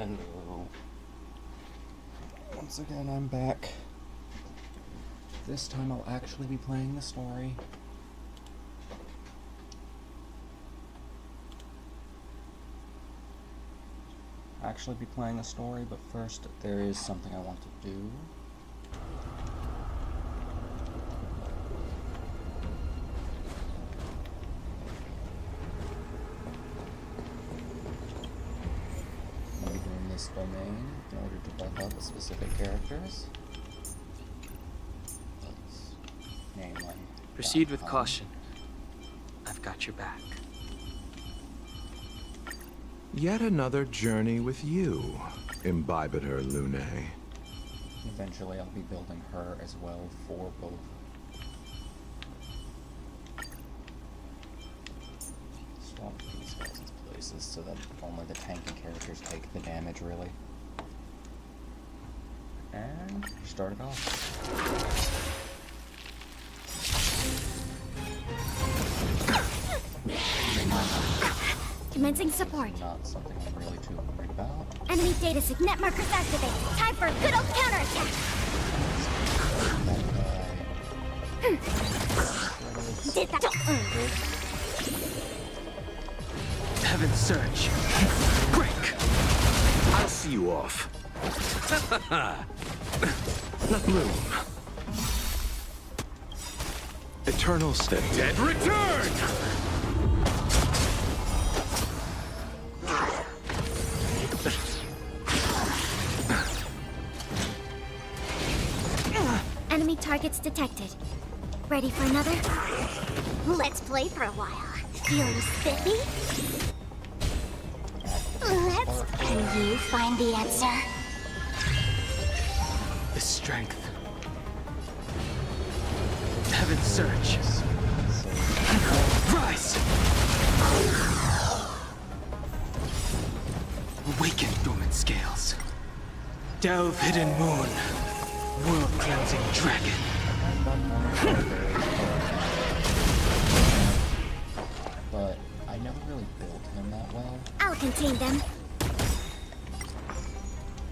Hello. Once again, I'm back. This time I'll actually be playing the story. Actually be playing the story, but first there is something I want to do. I'll be doing this domain in order to buff up specific characters. Let's name one. Proceed with caution. I've got your back. Yet another journey with you, Imbibitor Lune. Eventually I'll be building her as well for both. Swap these guys into places so that only the tanky characters take the damage, really. And start it off. Commencing support. Not something I'm really too worried about. Enemy data net markers activate. Time for a good old counterattack. Did that? Heaven surge. Break. I'll see you off. Not bloom. Eternal step. Dead return! Enemy targets detected. Ready for another? Let's play for a while. Feeling spiffy? Can you find the answer? The strength. Heaven surge. Rise! Awaken dormant scales. Delve hidden moon. World cleansing dragon. But I never really built him that well. I'll contain them.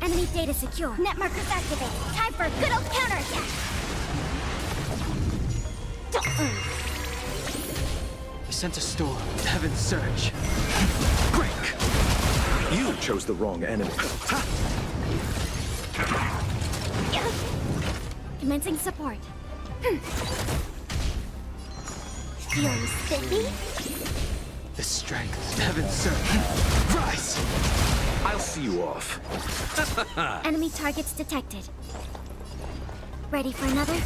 Enemy data secure. Net markers activate. Time for a good old counterattack. I sent a storm. Heaven surge. Break! You chose the wrong enemy. Commencing support. Feeling spiffy? The strength. Heaven surge. Rise! I'll see you off. Enemy targets detected. Ready for another?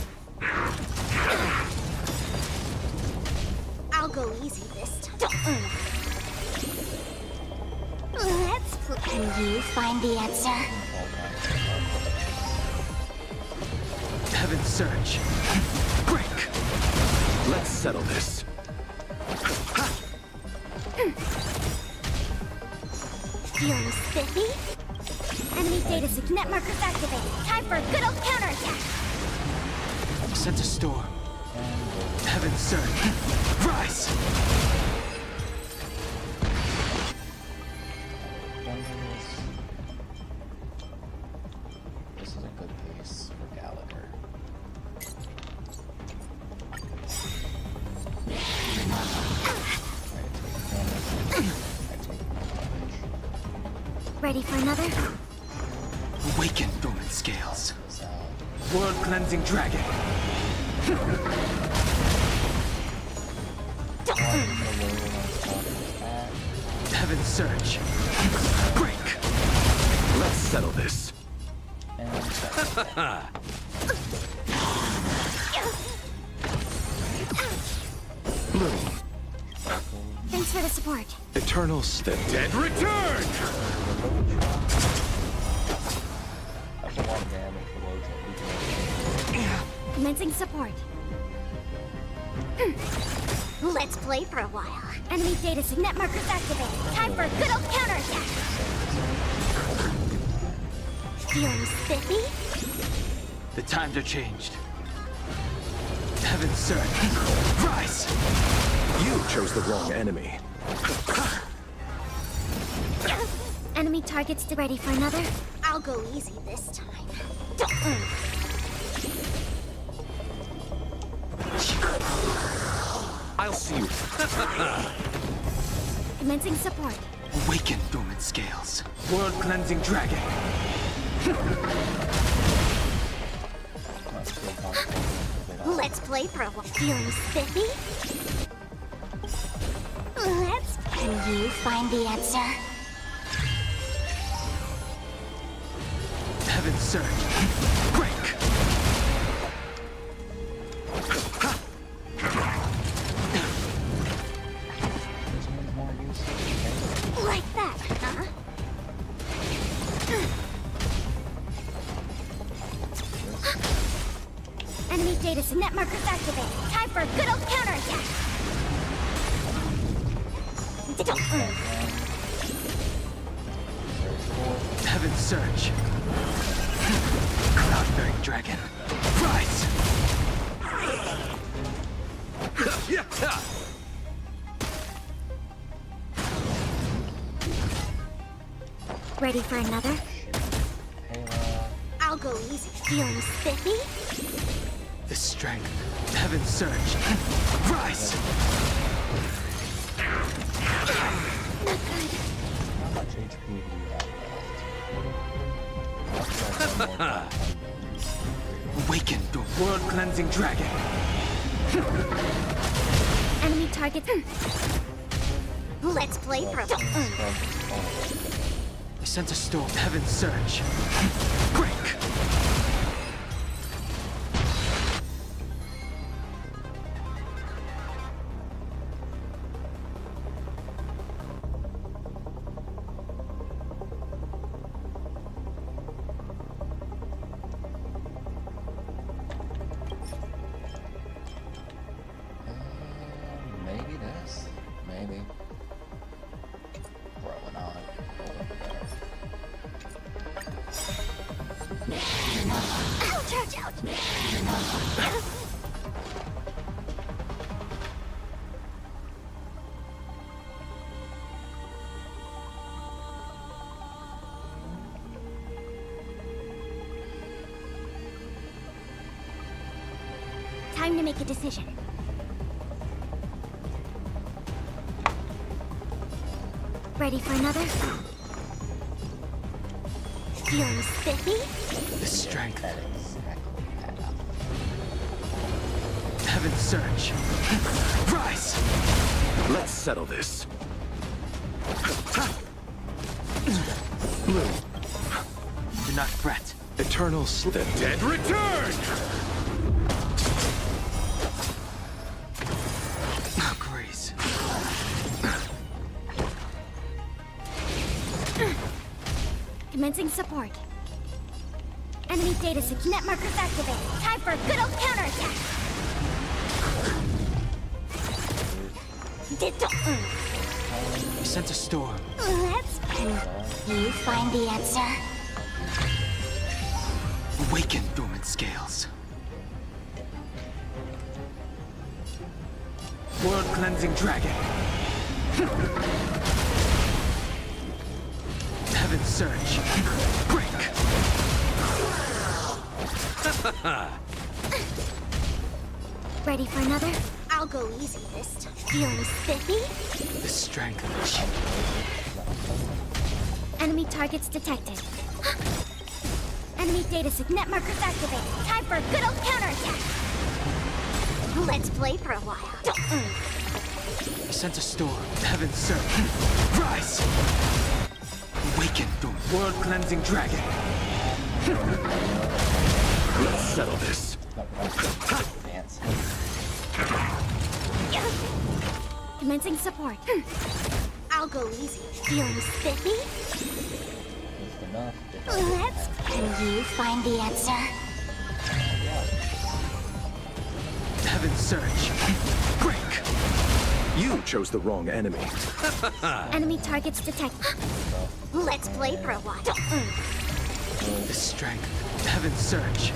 I'll go easy this time. Let's play. Can you find the answer? Heaven surge. Break! Let's settle this. Feeling spiffy? Enemy data net markers activate. Time for a good old counterattack. I sent a storm. Heaven surge. Rise! This is a good piece for Gallagher. Ready for another? Awaken dormant scales. World cleansing dragon. Heaven surge. Break! Let's settle this. Bloom. Thanks for the support. Eternal step. Dead return! That's a lot of damage for low. Commencing support. Let's play for a while. Enemy data net markers activate. Time for a good old counterattack. Feeling spiffy? The times are changed. Heaven surge. Rise! You chose the wrong enemy. Enemy targets to ready for another. I'll go easy this time. I'll see you. Commencing support. Awaken dormant scales. World cleansing dragon. Not still possible. Let's play for a while. Feeling spiffy? Let's. Can you find the answer? Heaven surge. Break. This one's more useful. Like that, huh? Enemy data net markers activated. Time for a good old counterattack. Heaven surge. Cloud-bearing dragon. Rise! Ready for another? Halo. I'll go easy. Feeling spiffy? The strength. Heaven surge. Rise! Not good. How much HP do you have left? Awaken the world cleansing dragon. Enemy target. Let's play for a I sense a storm. Heaven surge. Break! Maybe this. Maybe. Probably not. Ouch, ouch, ouch. Time to make a decision. Ready for another? Feeling spiffy? The strength. That exactly that up. Heaven surge. Rise! Let's settle this. Blue, Do not fret. eternal the dead return! Oh, Grace. Commencing support. Enemy data net markers activated. Time for a good old counterattack. I sense a storm. Let's. Can you find the answer? Awaken dormant scales. World cleansing dragon. Heaven surge. Break! Ready for another? I'll go easy this time. Feeling spiffy? The strength. Enemy targets detected. Enemy data net markers activated. Time for a good old counterattack. Let's play for a while. I sense a storm. Heaven surge. Rise! Awaken the world cleansing dragon. Let's settle this. Dance. Commencing support. I'll go easy. Feeling spiffy? Just enough. Let's. Can you find the answer? Heaven surge. Break! You chose the wrong enemy. Enemy targets detected. Let's play for a while. The strength. Heaven surge.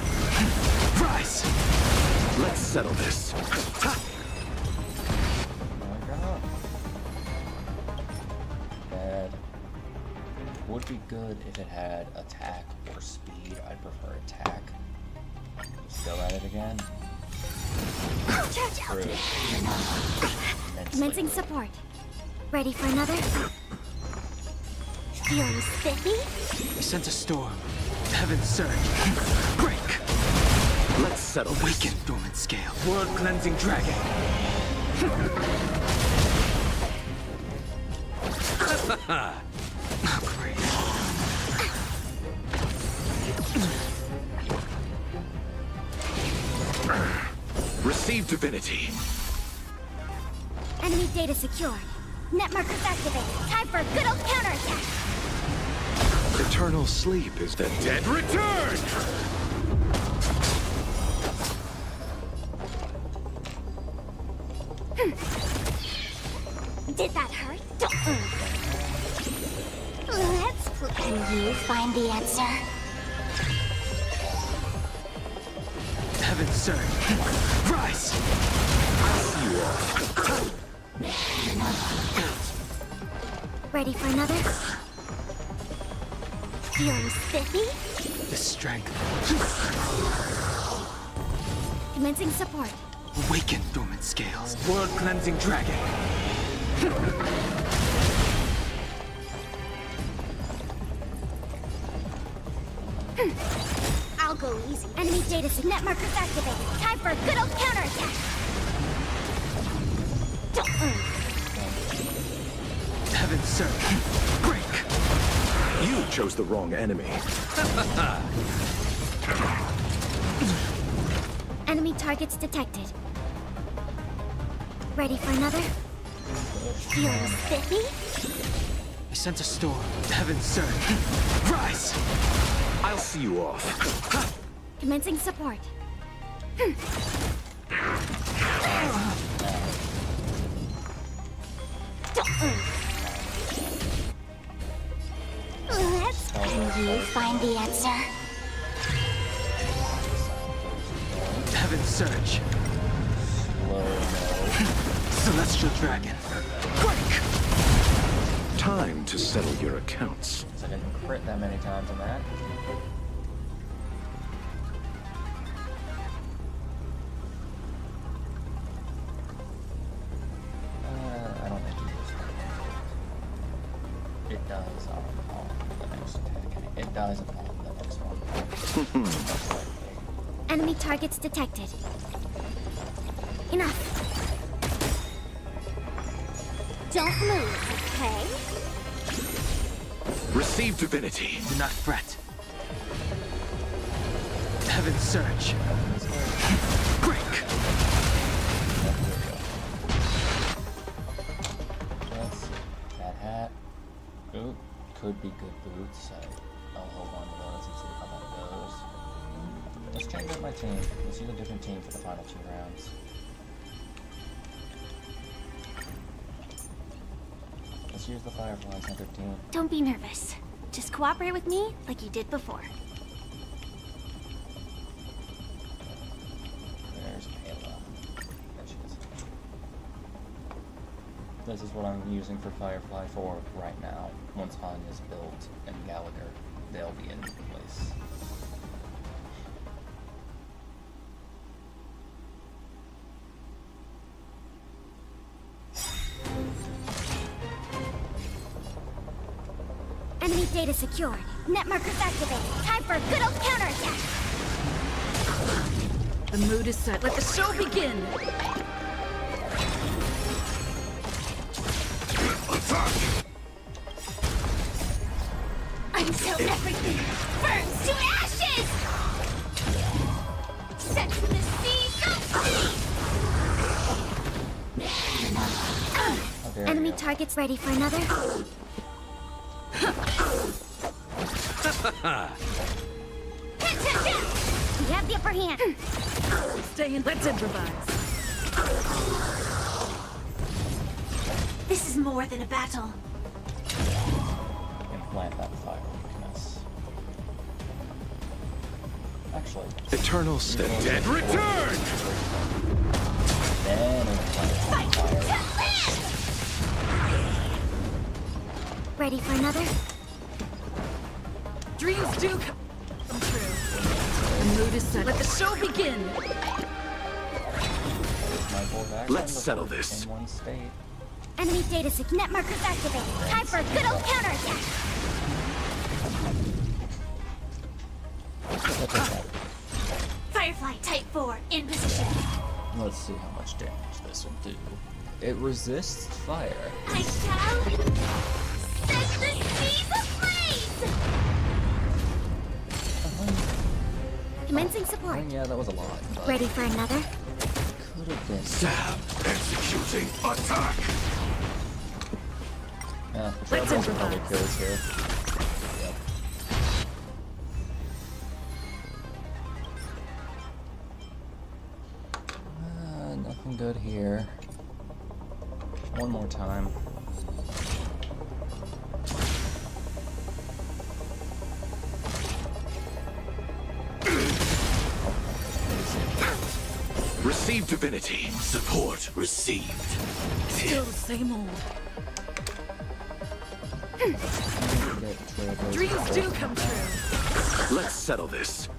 Rise! Let's settle this. Oh my god. Bad. would be good if it had attack or speed. I'd prefer attack. Let's go at it again. Charge out! Rude. Commencing support. Ready for another? Feeling spiffy? I sense a storm. Heaven surge. Break! Let's settle this. Awaken dormant scale. World cleansing dragon. Oh, great. Receive divinity. Enemy data secured. Net markers activated. Time for a good old counterattack. Eternal sleep is the dead return! Did that hurt? Let's play. Can you find the answer? Heaven surge. Rise! You off. Ready for another? Feeling spiffy? The strength. Commencing support. Awaken dormant scales. World cleansing dragon. I'll go easy. Enemy data net markers activated. Time for a good old counterattack. Heaven surge. Break! You chose the wrong enemy. Enemy targets detected. Ready for another? Feeling spiffy? I sense a storm. Heaven surge. Rise! I'll see you off. Commencing support. Let's. Can you find the answer? Heaven surge. Slow mo. Celestial dragon. Break! Time to settle your accounts. So I didn't crit that many times on that. I don't think it does on the next attack. It does on the next one. Enemy targets detected. Enough. Don't move, okay? Receive divinity. Do not fret. Heaven surge. Break! Yes, that hat. Ooh, could be good boots. I'll hold on to those and see how that goes. Let's change up my team. Let's use a different team for the final 2 rounds. Let's use the Firefly Center team. Don't be nervous. Just cooperate with me like you did before. There's Ayla. There she is. This is what I'm using for Firefly 4 right now. Once Anya's built and Gallagher, they'll be in place. Enemy data secured. Net markers activated. Time for a good old counterattack. The mood is set. Let the show begin! Until everything burns to ashes! Set to the sea, go free! Enemy targets ready for another? We have the upper hand. Stay in. Let's improvise. This is more than a battle. Implant that fire weakness. Actually, Eternal sleep. Dead return! then implant fire. Ready for another? Dreams do come true. The mood is set. Let the show begin. Michael back Let's in the settle first- this. In one state. Enemy data sig net markers activated. Time for a good old counterattack. Firefly Type 4 in position. Let's see how much damage this will do. It resists fire. I shall set the seas ablaze! Commencing support. Yeah, that was a lot. But Ready for another? could have been. Stab. Executing attack. Yeah, Let's Trailblazer probably improvise. kills here. Yep. Nothing good here. One more time. Receive divinity. Support received. Still the same old. Dreams do come true. Let's settle this.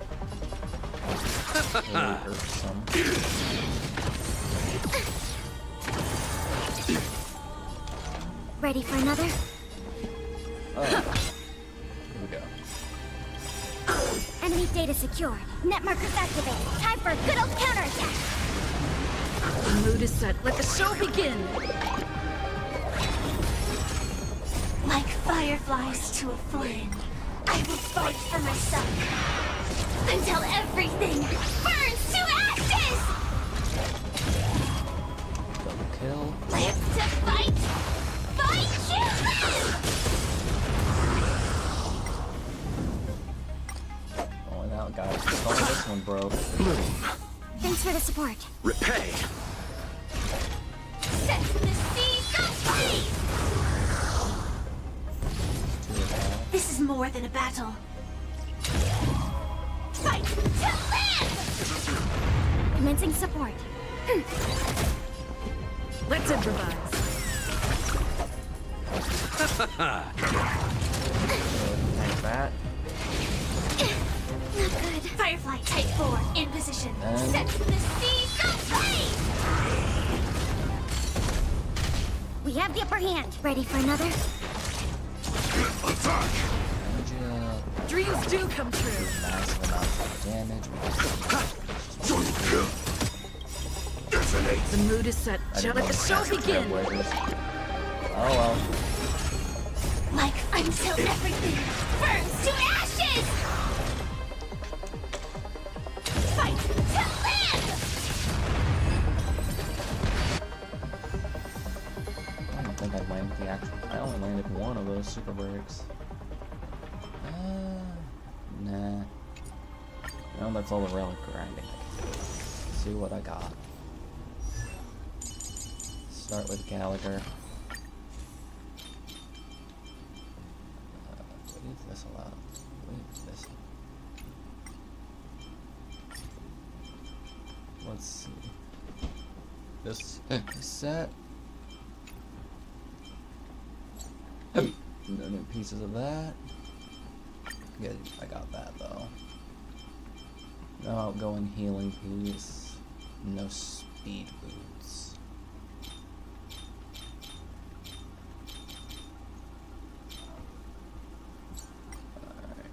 Ready for another? Here we go. Enemy data secure. Net markers activated. Time for a good old counterattack. The mood is set. Let the show begin. Like fireflies to a flame, I will fight for myself until everything burns to ashes! Double kill. Live to fight! Fight to live! Going out, guys. Oh, this one broke. Bloom. Thanks for the support. Repay. Set the seas ablaze! This is more than a battle. Fight to live! Commencing support. Let's improvise. Like that. Not good. Firefly Type 4 in position. And- Set the seas ablaze! We have the upper hand. Ready for another? Attack. Dreams do come true. Massive amounts of damage. Detonate. The mood is set. I Shall didn't let the know show massive begin. trailblazers. Oh well. Like until everything burns to ashes! Fight to live! I don't think I'd land the actual. I only landed one of those super breaks. Nah. No, that's all the relic grinding I can do. Let's see what I got. Start with Gallagher. Leave this alone. Leave this. Let's see. This set. No new pieces of that. Good, I got that though. No outgoing healing piece. No speed boots. Alright.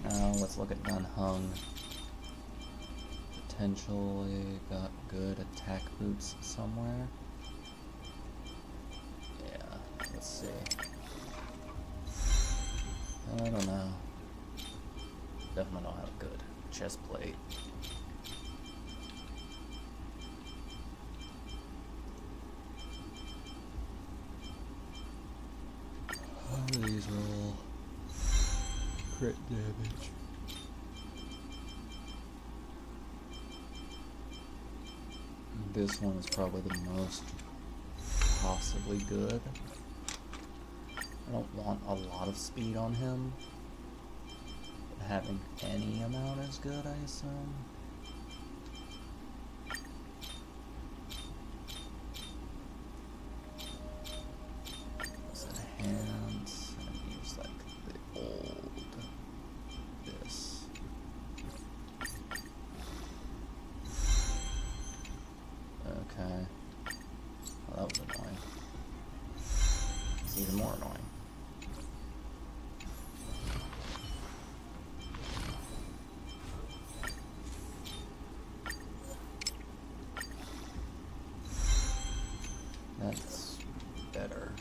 For now, let's look at Gunhung. Potentially got good attack boots somewhere. Yeah, let's see. I don't know. Definitely don't have a good chest plate. How do these roll? Crit damage. This one is probably the most possibly good. I don't want a lot of speed on him. But having any amount is good, I assume. Is it a hand? Okay. Well, that was annoying. It's even more annoying. That's better.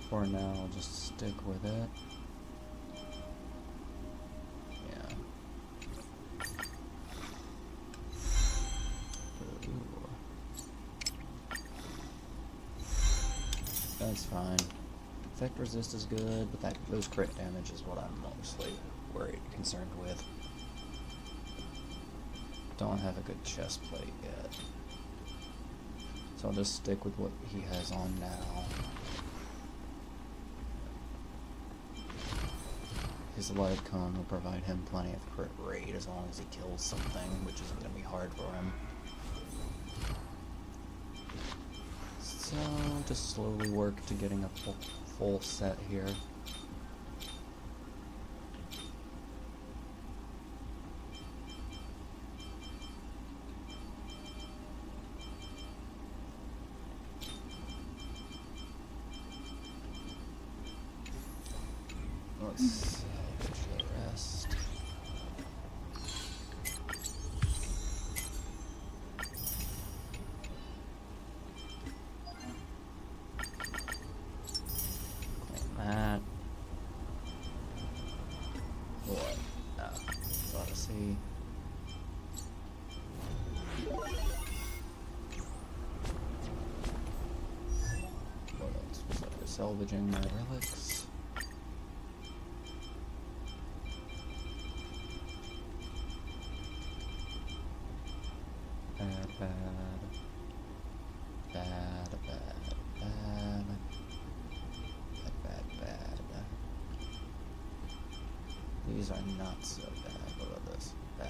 For now, I'll just stick with it. Yeah. Ooh. That's fine. Effect resist is good, but those crit damage is what I'm mostly concerned with. Don't have a good chest plate yet. So I'll just stick with what he has on now. His light cone will provide him plenty of crit rate as long as he kills something, which isn't going to be hard for him. So just slowly work to getting a full set here. Let's salvage the rest. Claim that. What? Odyssey. What else was there? Salvaging my relics. These are not so bad. What about this? Bad.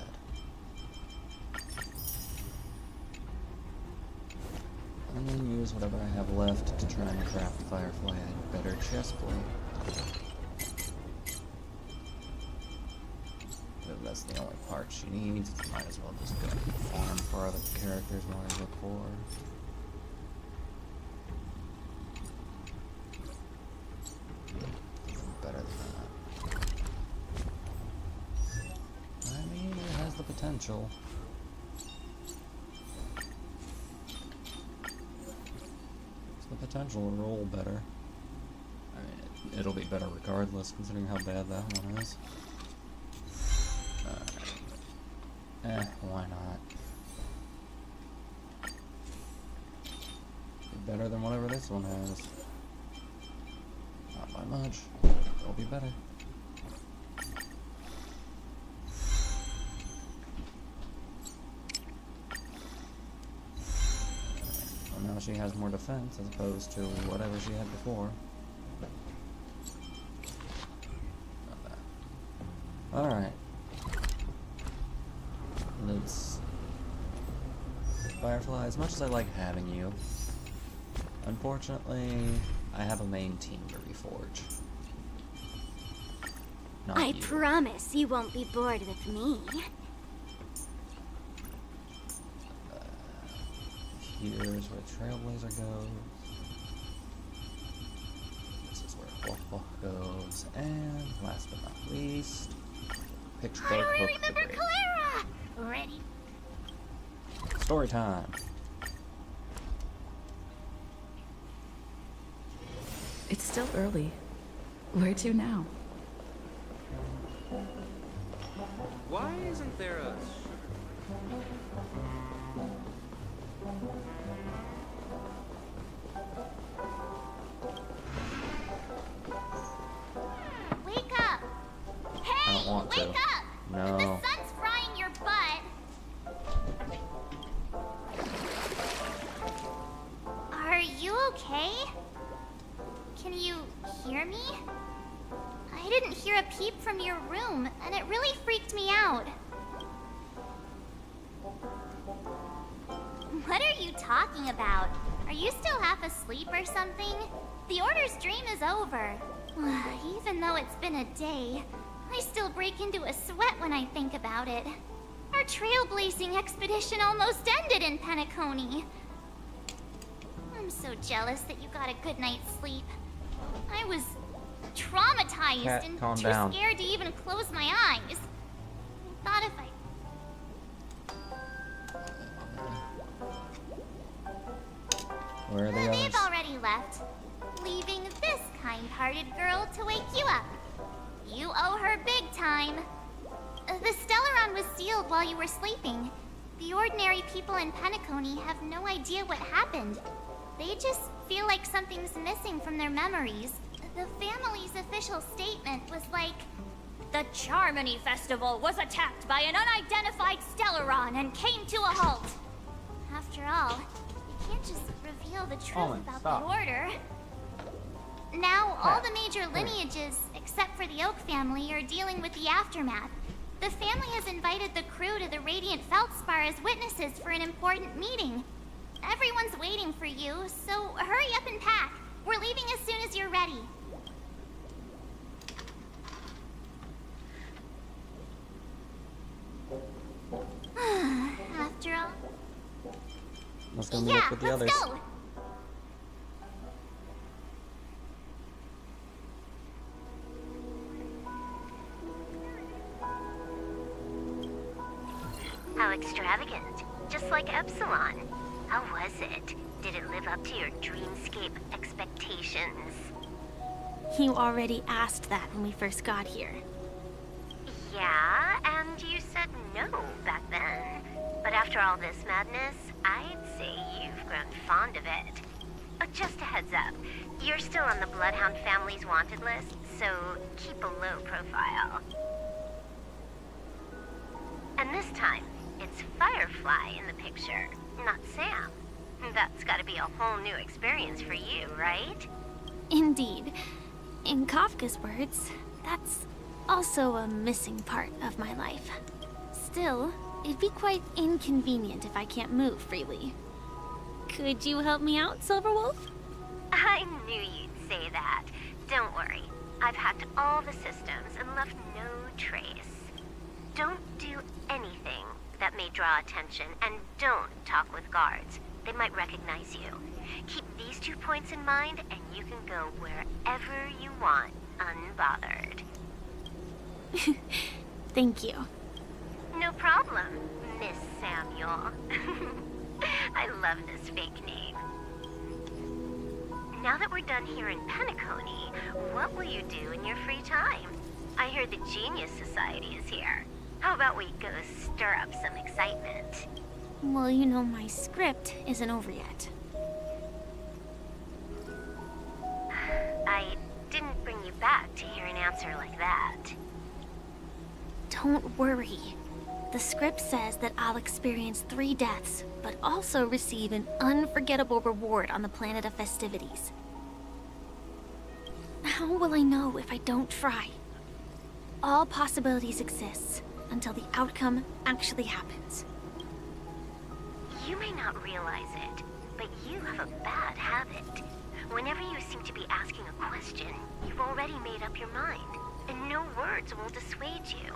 And then use whatever I have left to try and craft Firefly a better chest plate. If that's the only part she needs, might as well just go farm for other characters while I look for her. Better than that. I mean, it has the potential. It's the potential to roll better. I mean, it'll be better regardless, considering how bad that one is. Why not? Be better than whatever this one has. Not by much. It'll be better. Well, now she has more defense as opposed to whatever she had before. Alright. Let's... Firefly, as much as I like having you, unfortunately, I have a main team to reforge. Not I you. promise you won't be bored with me. Here's where Trailblazer goes. This is where Wolfbach goes. And last but not least, Pitch How Dark do I Hook the remember Great. Clara? Ready? Story time. It's still early. Where to now? Why isn't there a... Wake up! Hey! I don't want wake to. up! No. The sun's frying your butt. Are you okay? Can you hear me? I didn't hear a peep from your room, and it really freaked me out. What are you talking about? Are you still half asleep or something? The Order's dream is over. Even though it's been a day, I still break into a sweat when I think about it. Our trailblazing expedition almost ended in Penacony. I'm so jealous that you got a good night's sleep. I was traumatized Cat, and calm too down. scared to even close my eyes. I thought if I... Where are the others? They've already left, leaving this kind-hearted girl to wake you up. You owe her big time. The Stellaron was sealed while you were sleeping. The ordinary people in Penacony have no idea what happened. They just feel like something's missing from their memories. The family's official statement was like, "The Charmony Festival was attacked by an unidentified Stellaron and came to a halt." After all, you can't just reveal the truth Colin, about stop. the Order. Now, all the major lineages, except for the Oak family, are dealing with the aftermath. The family has invited the crew to the Radiant Feldspar as witnesses for an important meeting. Everyone's waiting for you, so hurry up and pack. We're leaving as soon as you're ready. After all... Let's go meet Yeah, up with the let's others. go! How extravagant. Just like Epsilon. How was it? Did it live up to your dreamscape expectations? You already asked that when we first got here. Yeah, and you said no back then. But after all this madness, I'd say you've grown fond of it. Just a heads up, you're still on the Bloodhound family's wanted list, so keep a low profile. And this time, it's Firefly in the picture, not Sam. That's gotta be a whole new experience for you, right? Indeed. In Kafka's words, that's also a missing part of my life. Still, it'd be quite inconvenient if I can't move freely. Could you help me out, Silverwolf? I knew you'd say that. Don't worry. I've hacked all the systems and left no trace. Don't do anything that may draw attention, and don't talk with guards. They might recognize you. Keep these 2 points in mind, and you can go wherever you want, unbothered. Thank you. No problem, Miss Samuel. I love this fake name. Now that we're done here in Penacony, what will you do in your free time? I hear the Genius Society is here. How about we go stir up some excitement? Well, you know my script isn't over yet. I didn't bring you back to hear an answer like that. Don't worry. The script says that I'll experience 3 deaths, but also receive an unforgettable reward on the planet of festivities. How will I know if I don't try? All possibilities exist until the outcome actually happens. You may not realize it, but you have a bad habit. Whenever you seem to be asking a question, you've already made up your mind, and no words will dissuade you.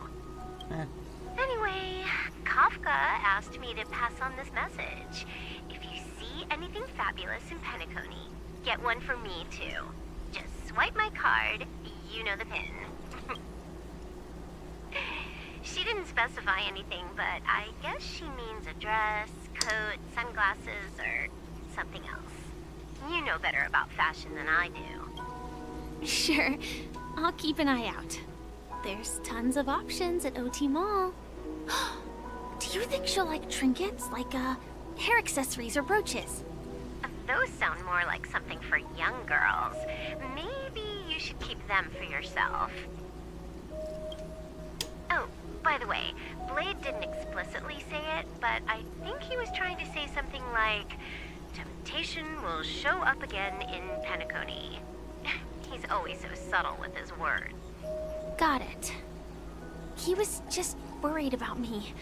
Anyway, Kafka asked me to pass on this message. If you see anything fabulous in Penacony, get one for me too. Just swipe my card, you know the pin. She didn't specify anything, but I guess she means a dress, coat, sunglasses, or something else. You know better about fashion than I do. Sure, I'll keep an eye out. There's tons of options at OT Mall. Do you think she'll like trinkets, like hair accessories or brooches? Those sound more like something for young girls. Maybe you should keep them for yourself. Oh, by the way, Blade didn't explicitly say it, but I think he was trying to say something like, temptation will show up again in Penacony. He's always so subtle with his words. Got it. He was just worried about me.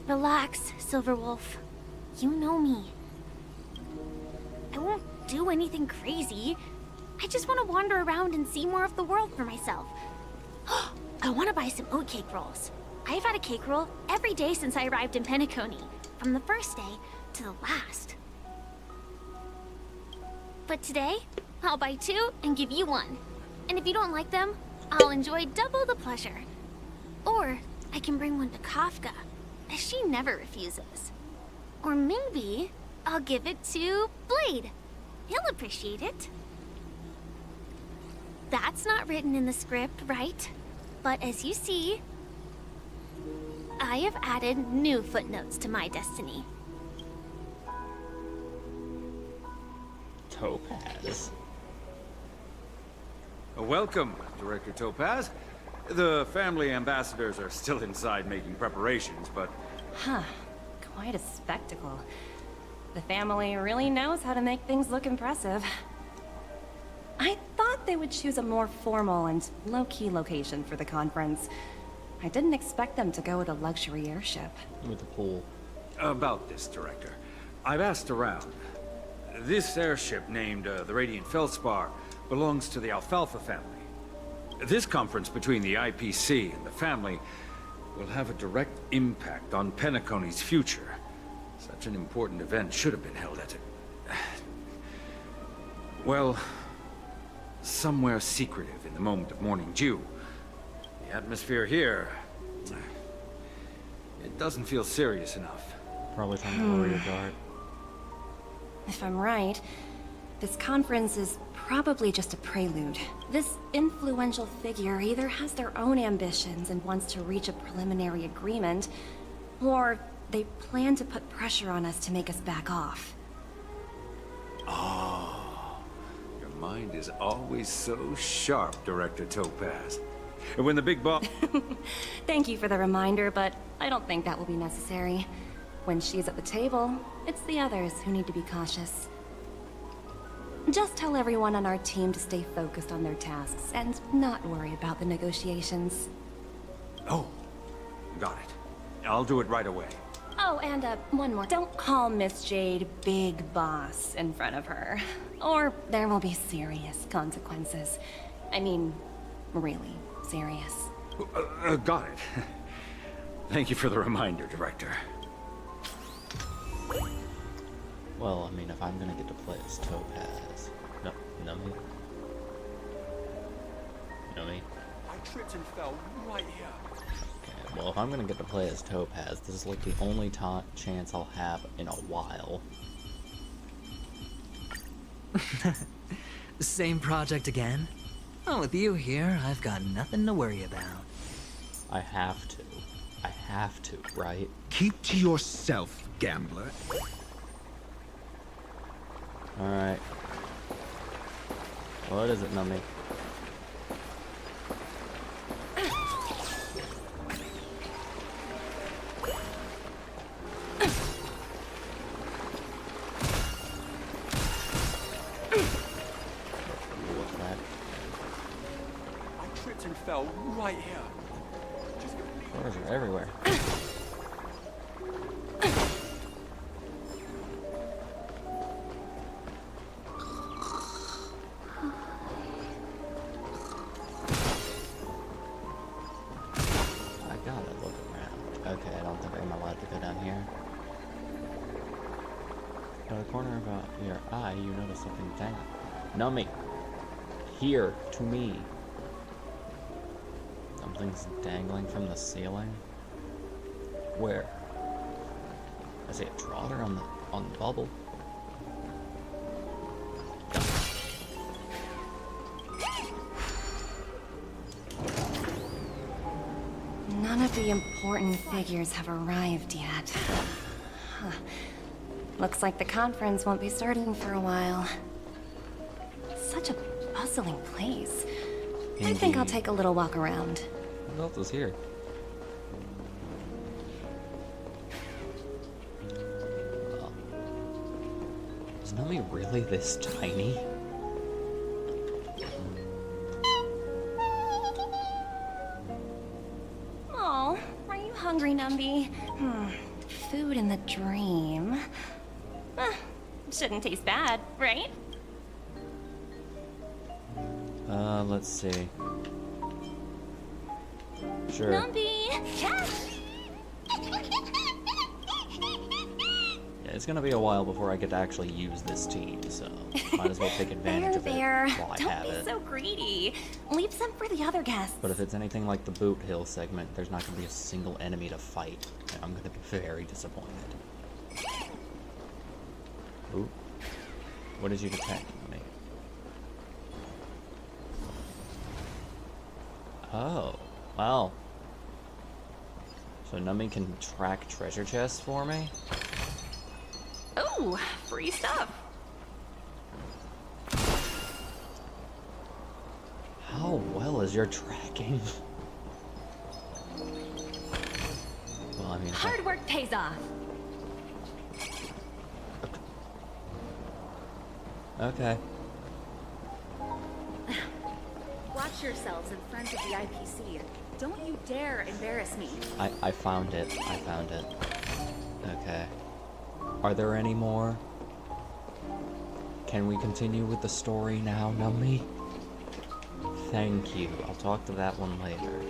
Relax, Silverwolf. You know me. I won't do anything crazy. I just want to wander around and see more of the world for myself. I want to buy some oatcake rolls. I've had a cake roll every day since I arrived in Penacony, from the first day to the last. But today, I'll buy 2 and give you 1. And if you don't like them, I'll enjoy double the pleasure. Or I can bring one to Kafka, as she never refuses. Or maybe I'll give it to Blade. He'll appreciate it. That's not written in the script, right? But as you see, I have added new footnotes to my destiny. Topaz. Welcome, Director Topaz. The family ambassadors are still inside making preparations, but... Huh. Quite a spectacle. The family really knows how to make things look impressive. I thought they would choose a more formal and low-key location for the conference. I didn't expect them to go with a luxury airship. With the pool. About this, Director. I've asked around. This airship, named the Radiant Feldspar, belongs to the Alfalfa family. This conference between the IPC and the family will have a direct impact on Penacony's future. Such an important event should have been held at well, somewhere secretive in the moment of morning dew. The atmosphere here... it doesn't feel serious enough. Probably trying to lower your guard. If I'm right, this conference is probably just a prelude. This influential figure either has their own ambitions and wants to reach a preliminary agreement, or they plan to put pressure on us to make us back off. Oh, your mind is always so sharp, Director Topaz. And when the big boss... Thank you for the reminder, but I don't think that will be necessary. When she's at the table, it's the others who need to be cautious. Just tell everyone on our team to stay focused on their tasks and not worry about the negotiations. Oh, got it. I'll do it right away. Oh, and one more. Don't call Miss Jade Big Boss in front of her, or there will be serious consequences. I mean, really serious. Got it. Thank you for the reminder, Director. Well, I mean, if I'm gonna get to play as Topaz... No, you know me? You know me? I tripped and fell right here. Okay, well, if I'm gonna get to play as Topaz, this is like the only chance I'll have in a while. Same project again? Well, with you here, I've got nothing to worry about. I have to. I have to, right? Keep to yourself, gambler. Alright. What is it, Nummy? What's that? I tripped and fell right here. Doors are everywhere. Okay, I don't think I'm allowed to go down here. Out of the corner of your eye, you notice something dangling. Nummy! Here, to me. Something's dangling from the ceiling. Where? I see a trotter on the bubble. None of the important figures have arrived yet. Huh. Looks like the conference won't be starting for a while. Such a bustling place. I think I'll take a little walk around. What else is here? Is Nami really this tiny? Oh, are you hungry, Numby? Food in the dream. Shouldn't taste bad, right? Let's see. Sure. Numpy, catch! Yeah, it's gonna be a while before I get to actually use this team, so might as well take advantage of it while I Don't have be it. so greedy. Leave some for the other guests. But if it's anything like the Boot Hill segment, there's not gonna be a single enemy to fight, and I'm gonna be very disappointed. Ooh. What did you detect me? Oh, wow. So Nummy can track treasure chests for me? Ooh, free stuff. How well is your tracking? Well, I mean... Hard work pays off. Okay. Watch yourselves in front of the IPC. Don't you dare embarrass me. I found it. I found it. Okay. Are there any more? Can we continue with the story now, Nummy? Thank you. I'll talk to that one later.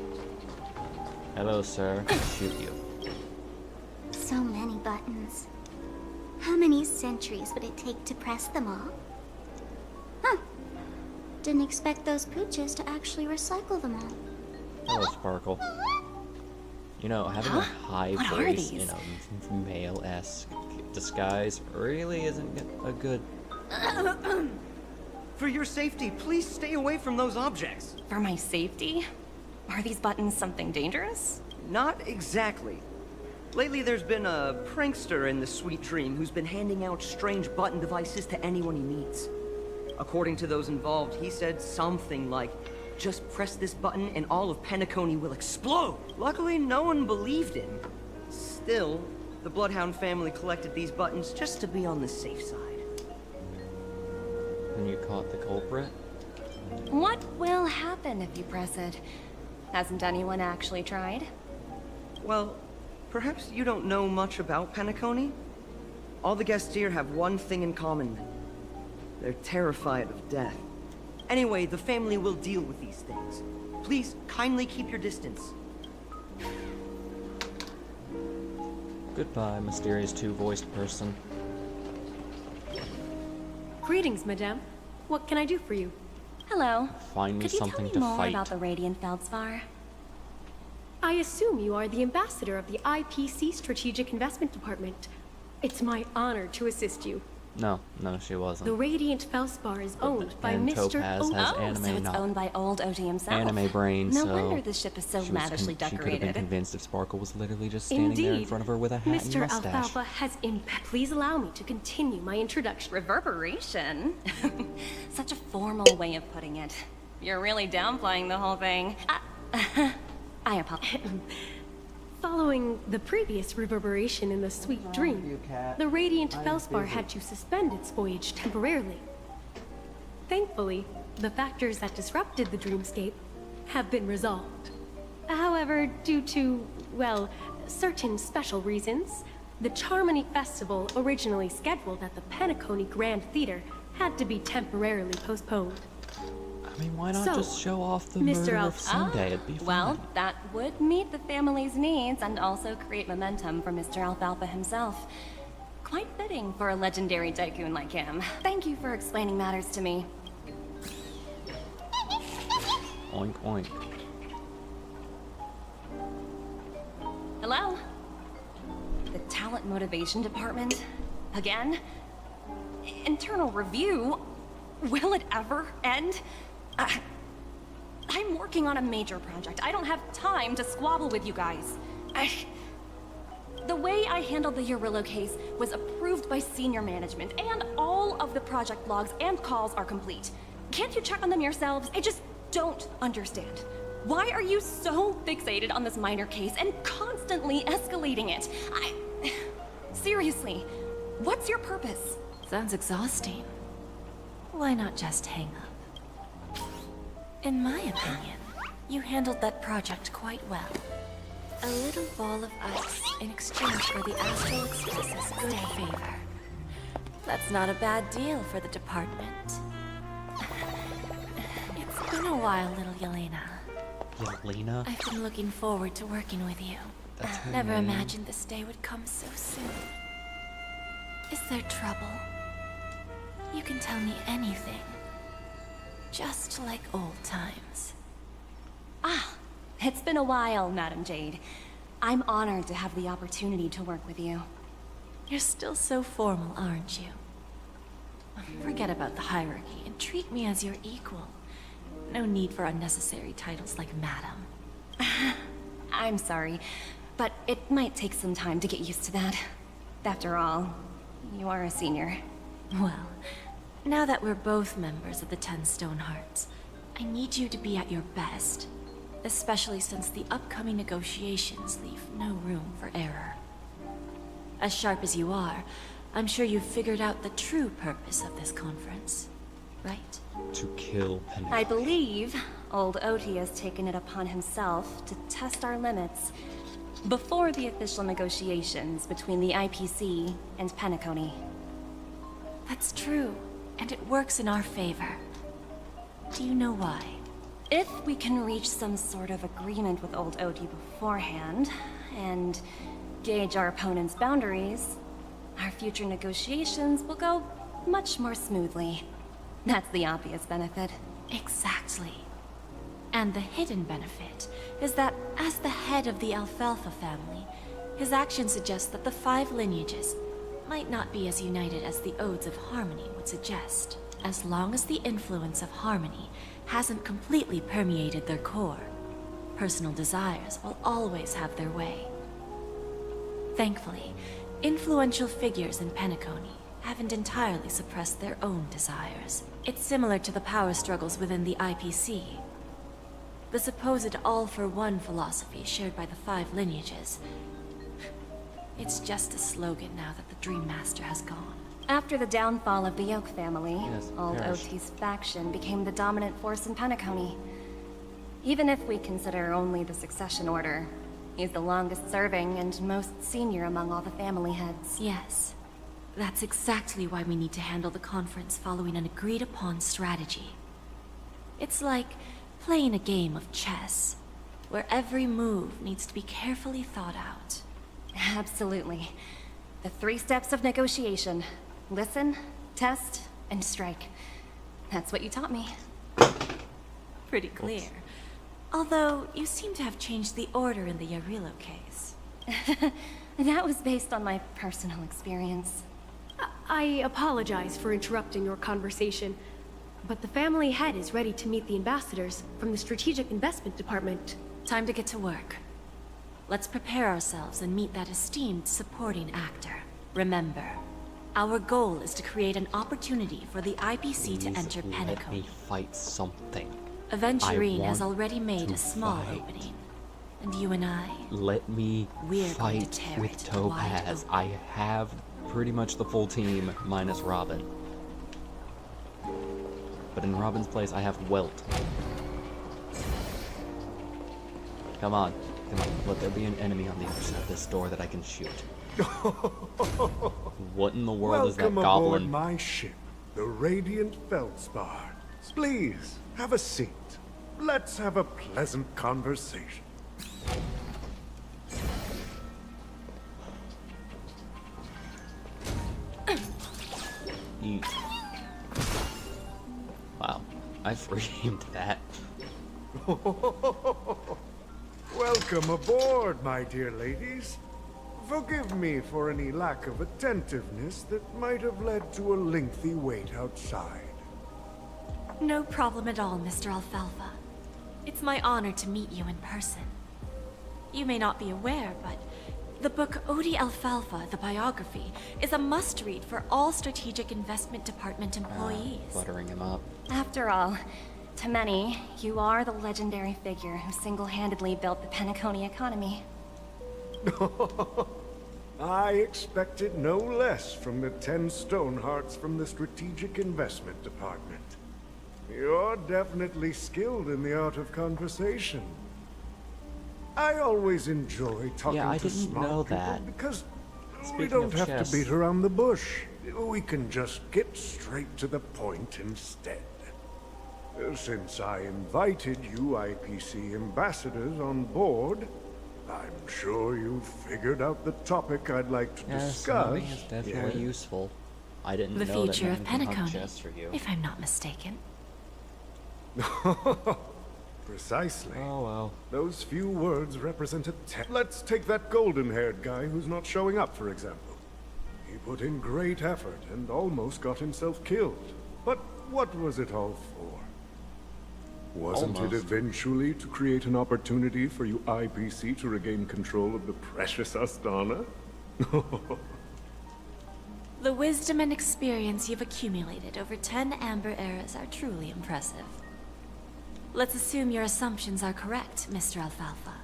Hello, sir. Shoot you. So many buttons. How many centuries would it take to press them all? Huh. Didn't expect those pooches to actually recycle them all. Hello, Sparkle. You know, having a high What are voice these? in a male-esque disguise really isn't a good... For your safety, please stay away from those objects. For my safety? Are these buttons something dangerous? Not exactly. Lately, there's been a prankster in the Sweet Dream who's been handing out strange button devices to anyone he meets. According to those involved, he said something like, "Just press this button and all of Penacony will explode." Luckily, no one believed him. Still, the Bloodhound family collected these buttons just to be on the safe side. And you caught the culprit? What will happen if you press it? Hasn't anyone actually tried? Well, perhaps you don't know much about Penacony? All the guests here have one thing in common. They're terrified of death. Anyway, the family will deal with these things. Please, kindly keep your distance. Goodbye, mysterious two-voiced person. Greetings, madame. What can I do for you? Hello. Find me Could you tell something me to more fight. about the Radiant Feldspar? I assume you are the ambassador of the IPC Strategic Investment Department. It's my honor to assist you. No, she wasn't. The Radiant Feldspar is owned by And Mr. Topaz O. has So anime, it's not owned by old OT himself. anime brain, No so wonder the ship is so lavishly she could have been decorated. convinced if Sparkle was literally just standing there in Indeed. front of her with a hat and Mr. mustache. Alfalfa has impact. Please allow me to continue my introduction. Reverberation? Such a formal way of putting it. You're really downplaying the whole thing. I apologize. Following the previous reverberation in the Sweet Dream, the Radiant Feldspar had to suspend its voyage temporarily. Thankfully, the factors that disrupted the dreamscape have been resolved. However, due to, well, certain special reasons, the Charmony Festival, originally scheduled at the Penacony Grand Theater, had to be temporarily postponed. I mean, why not So, just show off the Mr. murder of Alf- Sunday? It'd be fun. Well, that would meet the family's needs and also create momentum for Mr. Alfalfa himself. Quite fitting for a legendary tycoon like him. Thank you for explaining matters to me. Oink, oink. Hello? The Talent Motivation Department? Again? Internal review? Will it ever end? I'm working on a major project. I don't have time to squabble with you guys. The way I handled the Urillo case was approved by senior management, and all of the project logs and calls are complete. Can't you check on them yourselves? I just don't understand. Why are you so fixated on this minor case and constantly escalating it? Seriously, what's your purpose? Sounds exhausting. Why not just hang up? In my opinion, you handled that project quite well. A little ball of ice in exchange for the Astral Express's good favor. That's not a bad deal for the department. It's been a while, little Yelena. Yelena? I've been looking forward to working with you. That's her Never name. imagined this day would come so soon. Is there trouble? You can tell me anything. Just like old times. Ah, it's been a while, Madam Jade. I'm honored to have the opportunity to work with you. You're still so formal, aren't you? Forget about the hierarchy and treat me as your equal. No need for unnecessary titles like Madam. I'm sorry, but it might take some time to get used to that. After all, you are a senior. Well, now that we're both members of the 10 Stonehearts, I need you to be at your best. Especially since the upcoming negotiations leave no room for error. As sharp as you are, I'm sure you've figured out the true purpose of this conference, right? To kill Penny. I believe old Oti has taken it upon himself to test our limits before the official negotiations between the IPC and Penacony. That's true, and it works in our favor. Do you know why? If we can reach some sort of agreement with old Oti beforehand, and gauge our opponent's boundaries, our future negotiations will go much more smoothly. That's the obvious benefit. Exactly. And the hidden benefit is that as the head of the Alfalfa family, his actions suggest that the 5 lineages might not be as united as the Odes of Harmony would suggest. As long as the influence of Harmony hasn't completely permeated their core, personal desires will always have their way. Thankfully, influential figures in Penacony haven't entirely suppressed their own desires. It's similar to the power struggles within the IPC. The supposed all-for-one philosophy shared by the 5 lineages. It's just a slogan now that the Dream Master has gone. After the downfall of the Yoke family, Yes, old perish. Oti's faction became the dominant force in Penacony. Even if we consider only the succession order, he's the longest serving and most senior among all the family heads. Yes. That's exactly why we need to handle the conference following an agreed-upon strategy. It's like playing a game of chess, where every move needs to be carefully thought out. Absolutely. The 3 steps of negotiation. Listen, test, and strike. That's what you taught me. Pretty clear. Although, you seem to have changed the order in the Yarilo case. That was based on my personal experience. I apologize for interrupting your conversation, but the family head is ready to meet the ambassadors from the Strategic Investment Department. Time to get to work. Let's prepare ourselves and meet that esteemed supporting actor. Remember, our goal is to create an opportunity for the IPC to enter Let Penacony. me fight something. Aventurine has want already made to a small fight. opening. And you and I, Let me We're going to fight tear with it wide Topaz. open. I have pretty much the full team minus Robin. But in Robin's place, I have Welt. Come on. Come on. Let there be an enemy on the other side of this door that I can shoot. What in the world is that Welcome aboard goblin? my ship, the Radiant Feldspar. Please, have a seat. Let's have a pleasant conversation. Eat. Wow. I framed that. Welcome aboard, my dear ladies. Forgive me for any lack of attentiveness that might have led to a lengthy wait outside. no problem at all, Mr. Alfalfa. It's my honor to meet you in person. You may not be aware, but the book Odi Alfalfa, the biography, is a must-read for all Strategic Investment Department employees. Buttering him up. After all, to many, you are the legendary figure who single-handedly built the Penacony economy. I expected no less from the 10 Stonehearts from the Strategic Investment Department. You're definitely skilled in the art of conversation. I always enjoy talking Yeah, I to didn't smart know people that. because we Speaking don't of have chess. to beat around the bush. We can just get straight to the point instead. Since I invited you IPC ambassadors on board, I'm sure you've figured out the topic I'd like to discuss. Smuggling is definitely useful. I didn't The know that future of men can hunt Penacony, chests for you. if I'm not mistaken. Precisely. Oh well. Those few words represent a Let's take that golden-haired guy who's not showing up, for example. He put in great effort and almost got himself killed. But what was it all for? Wasn't it eventually to create an opportunity for you IPC to regain control of the precious Astana? The wisdom and experience you've accumulated over 10 Amber Eras are truly impressive. Let's assume your assumptions are correct, Mr. Alfalfa.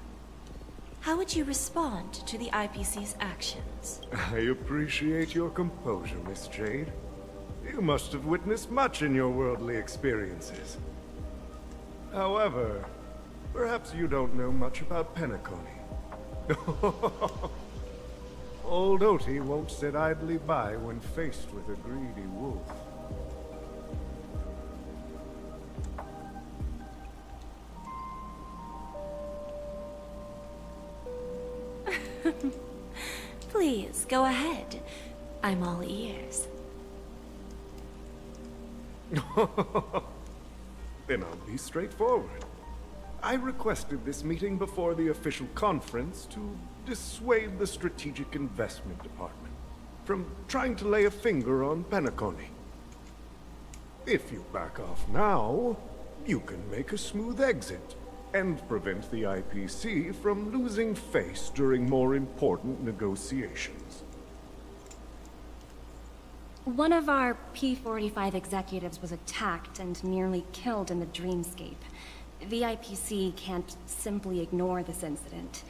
How would you respond to the IPC's actions? I appreciate your composure, Miss Jade. You must have witnessed much in your worldly experiences. However, perhaps you don't know much about Penacony. Old Oti won't sit idly by when faced with a greedy wolf. Please, go ahead. I'm all ears. Then I'll be straightforward. I requested this meeting before the official conference to dissuade the Strategic Investment Department from trying to lay a finger on Penacony. If you back off now, you can make a smooth exit and prevent the IPC from losing face during more important negotiations. One of our P-45 executives was attacked and nearly killed in the dreamscape. The IPC can't simply ignore this incident.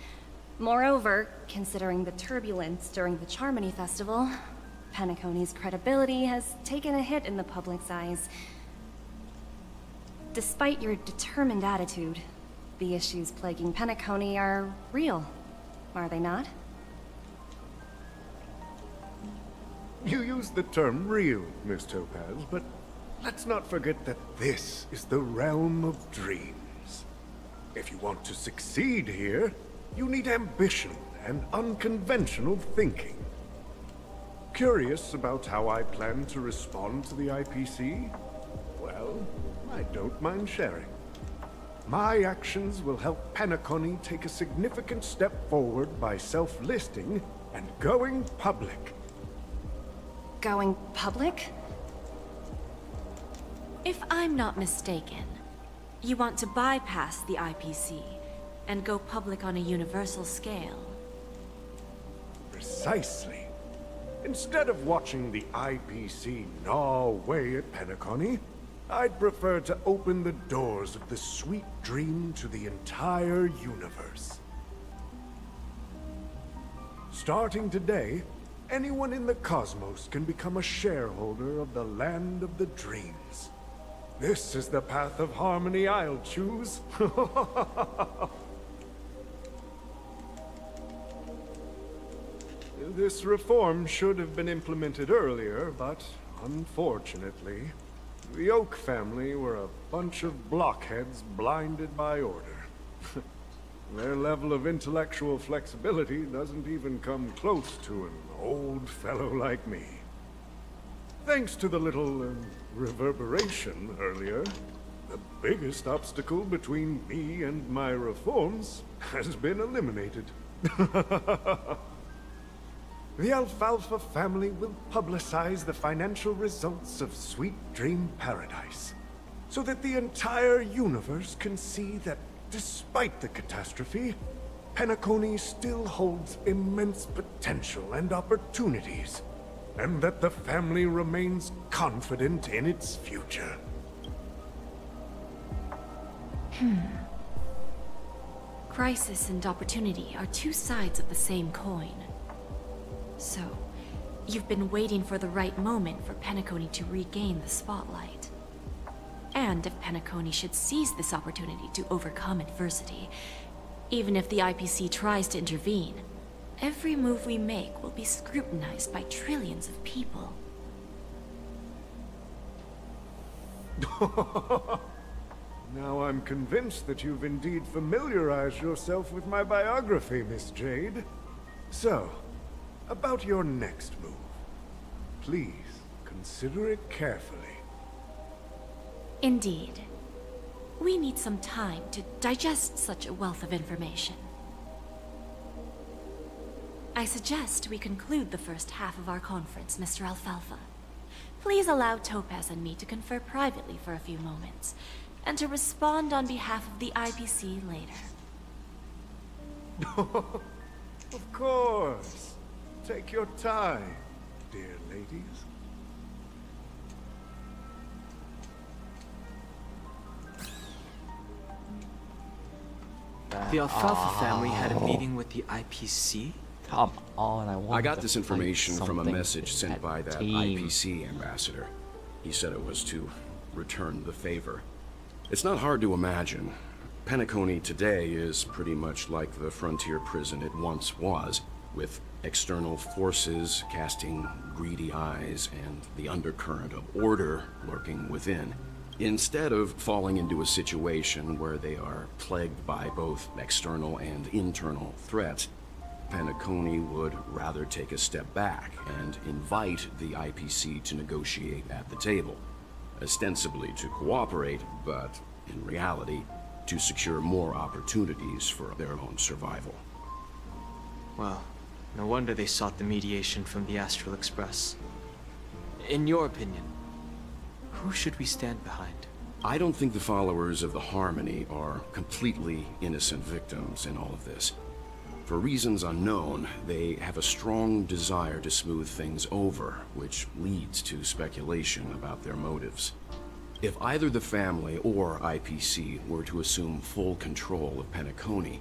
Moreover, considering the turbulence during the Charmony Festival, Penacony's credibility has taken a hit in the public's eyes. Despite your determined attitude, the issues plaguing Penacony are real, are they not? You used the term real, Miss Topaz, but let's not forget that this is the realm of dreams. If you want to succeed here, you need ambition and unconventional thinking. Curious about how I plan to respond to the IPC? Well, I don't mind sharing. My actions will help Penacony take a significant step forward by self-listing and going public. Going public? If I'm not mistaken, you want to bypass the IPC and go public on a universal scale. Precisely. Instead of watching the IPC gnaw away at Penacony, I'd prefer to open the doors of the sweet dream to the entire universe. Starting today, anyone in the cosmos can become a shareholder of the land of the dreams. This is the path of harmony I'll choose. This reform should have been implemented earlier, but unfortunately, the Oak family were a bunch of blockheads blinded by order. Their level of intellectual flexibility doesn't even come close to an old fellow like me. Thanks to the little reverberation earlier, the biggest obstacle between me and my reforms has been eliminated. The Alfalfa family will publicize the financial results of Sweet Dream Paradise, so that the entire universe can see that despite the catastrophe, Penacony still holds immense potential and opportunities, and that the family remains confident in its future. Crisis and opportunity are two sides of the same coin. So, you've been waiting for the right moment for Penacony to regain the spotlight. And if Penacony should seize this opportunity to overcome adversity, even if the IPC tries to intervene, every move we make will be scrutinized by trillions of people. Now I'm convinced that you've indeed familiarized yourself with my biography, Miss Jade. So, about your next move. Please, consider it carefully. Indeed. We need some time to digest such a wealth of information. I suggest we conclude the first half of our conference, Mr. Alfalfa. Please allow Topaz and me to confer privately for a few moments, and to respond on behalf of the IPC later. Of course. Take your time, dear ladies. The Alfalfa family had a meeting with the IPC? Come on, I got this information from a something message sent by that team. IPC ambassador. He said it was to return the favor. It's not hard to imagine. Penacony today is pretty much like the frontier prison it once was, with external forces casting greedy eyes and the undercurrent of order lurking within. Instead of falling into a situation where they are plagued by both external and internal threats, Penacony would rather take a step back and invite the IPC to negotiate at the table, ostensibly to cooperate, but in reality, to secure more opportunities for their own survival. Well, no wonder they sought the mediation from the Astral Express. In your opinion, who should we stand behind? I don't think the followers of the Harmony are completely innocent victims in all of this. For reasons unknown, they have a strong desire to smooth things over, which leads to speculation about their motives. If either the family or IPC were to assume full control of Penacony,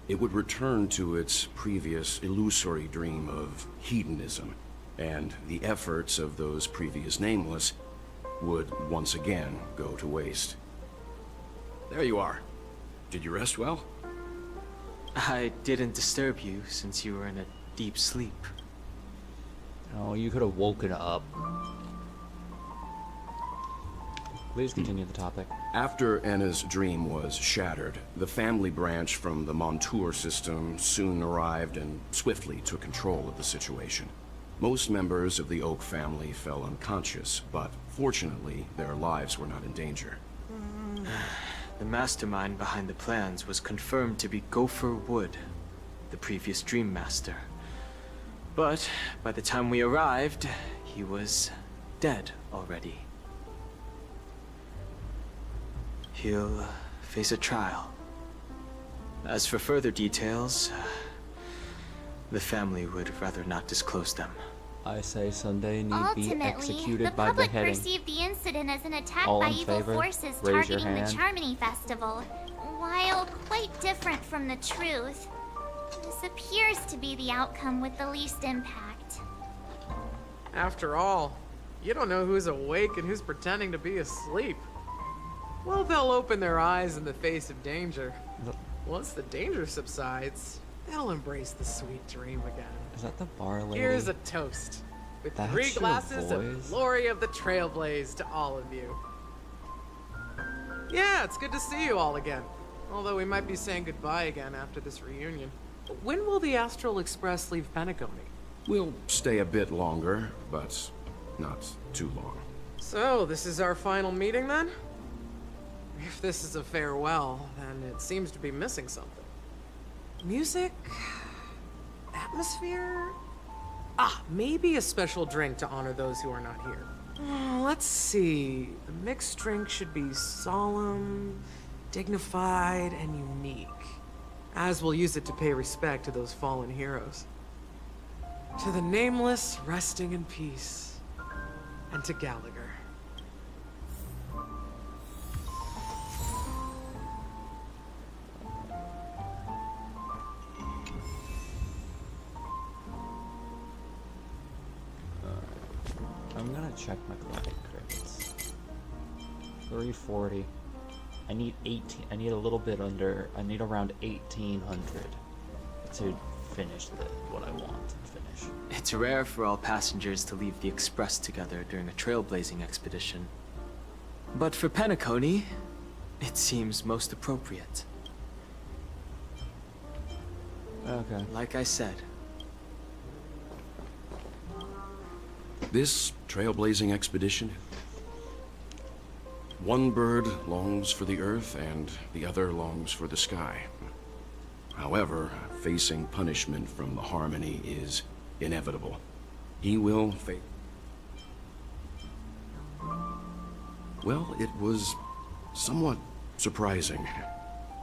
it would return to its previous illusory dream of hedonism, and the efforts of those previous nameless would once again go to waste. There you are. Did you rest well? I didn't disturb you since you were in a deep sleep. Oh, you could have woken up. Please continue the topic. After Enna's dream was shattered, the family branch from the Montour system soon arrived and swiftly took control of the situation. Most members of the Oak family fell unconscious, but fortunately, their lives were not in danger. The mastermind behind the plans was confirmed to be Gopher Wood, the previous Dream Master. But by the time we arrived, he was dead already. He'll face a trial. As for further details, the family would rather not disclose them. I say Sunday need be Ultimately, executed the by public beheading. perceived the incident as an attack All by in evil favor? forces Raise your targeting the hand. Charmony Festival. While quite different from the truth, this appears to be the outcome with the least impact. After all, you don't know who's awake and who's pretending to be asleep. Well, they'll open their eyes in the face of danger. Once the danger subsides, they'll embrace the sweet dream again. Is that the bar lady? Here's a toast, with That's 3 your glasses of voice? glory of the Trailblaze to all of you. Yeah, it's good to see you all again. Although we might be saying goodbye again after this reunion. When will the Astral Express leave Penacony? We'll stay a bit longer, but not too long. So, this is our final meeting then? If this is a farewell, then it seems to be missing something. Music? Atmosphere? Ah, maybe a special drink to honor those who are not here. Let's see. The mixed drink should be solemn, dignified, and unique. As we'll use it to pay respect to those fallen heroes. To the nameless, resting in peace. And to Gallagher. I'm gonna check my credits. 340. I need 18. I need a little bit under. I need around 1800 to finish what I want to finish. It's rare for all passengers to leave the Express together during a trailblazing expedition. But for Penacony, It seems most appropriate. Okay. Like I said, This trailblazing expedition, one bird longs for the earth and the other longs for the sky. However, facing punishment from the Harmony is inevitable. He will face... Well, it was somewhat surprising.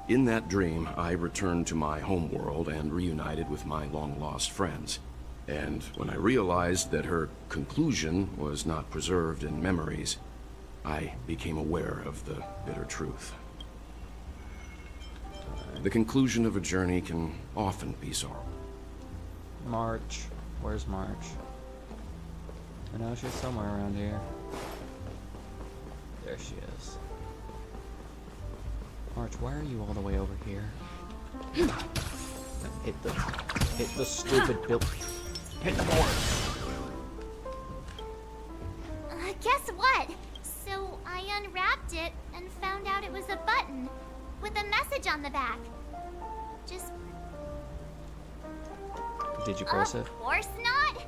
In that dream, I returned to my homeworld and reunited with my long-lost friends. And when I realized that her conclusion was not preserved in memories, I became aware of the bitter truth. The conclusion of a journey can often be sorrowful. March. Where's March? I know she's somewhere around here. There she is. March, why are you all the way over here? Hit the stupid bill. Hit the board. Guess what? So I unwrapped it and found out it was a button with a message on the back. Just... Did you press it? Of course not.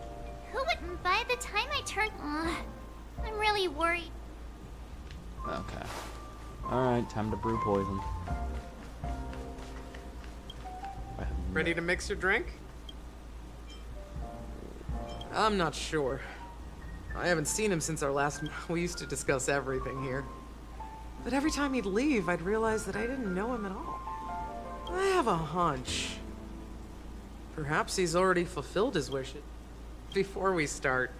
Who would... By the time I turned... I'm really worried. Okay. Alright, time to brew poison. Ready to mix your drink? I'm not sure. I haven't seen him since our last... We used to discuss everything here. But every time he'd leave, I'd realize that I didn't know him at all. I have a hunch. Perhaps he's already fulfilled his wishes. Before we start,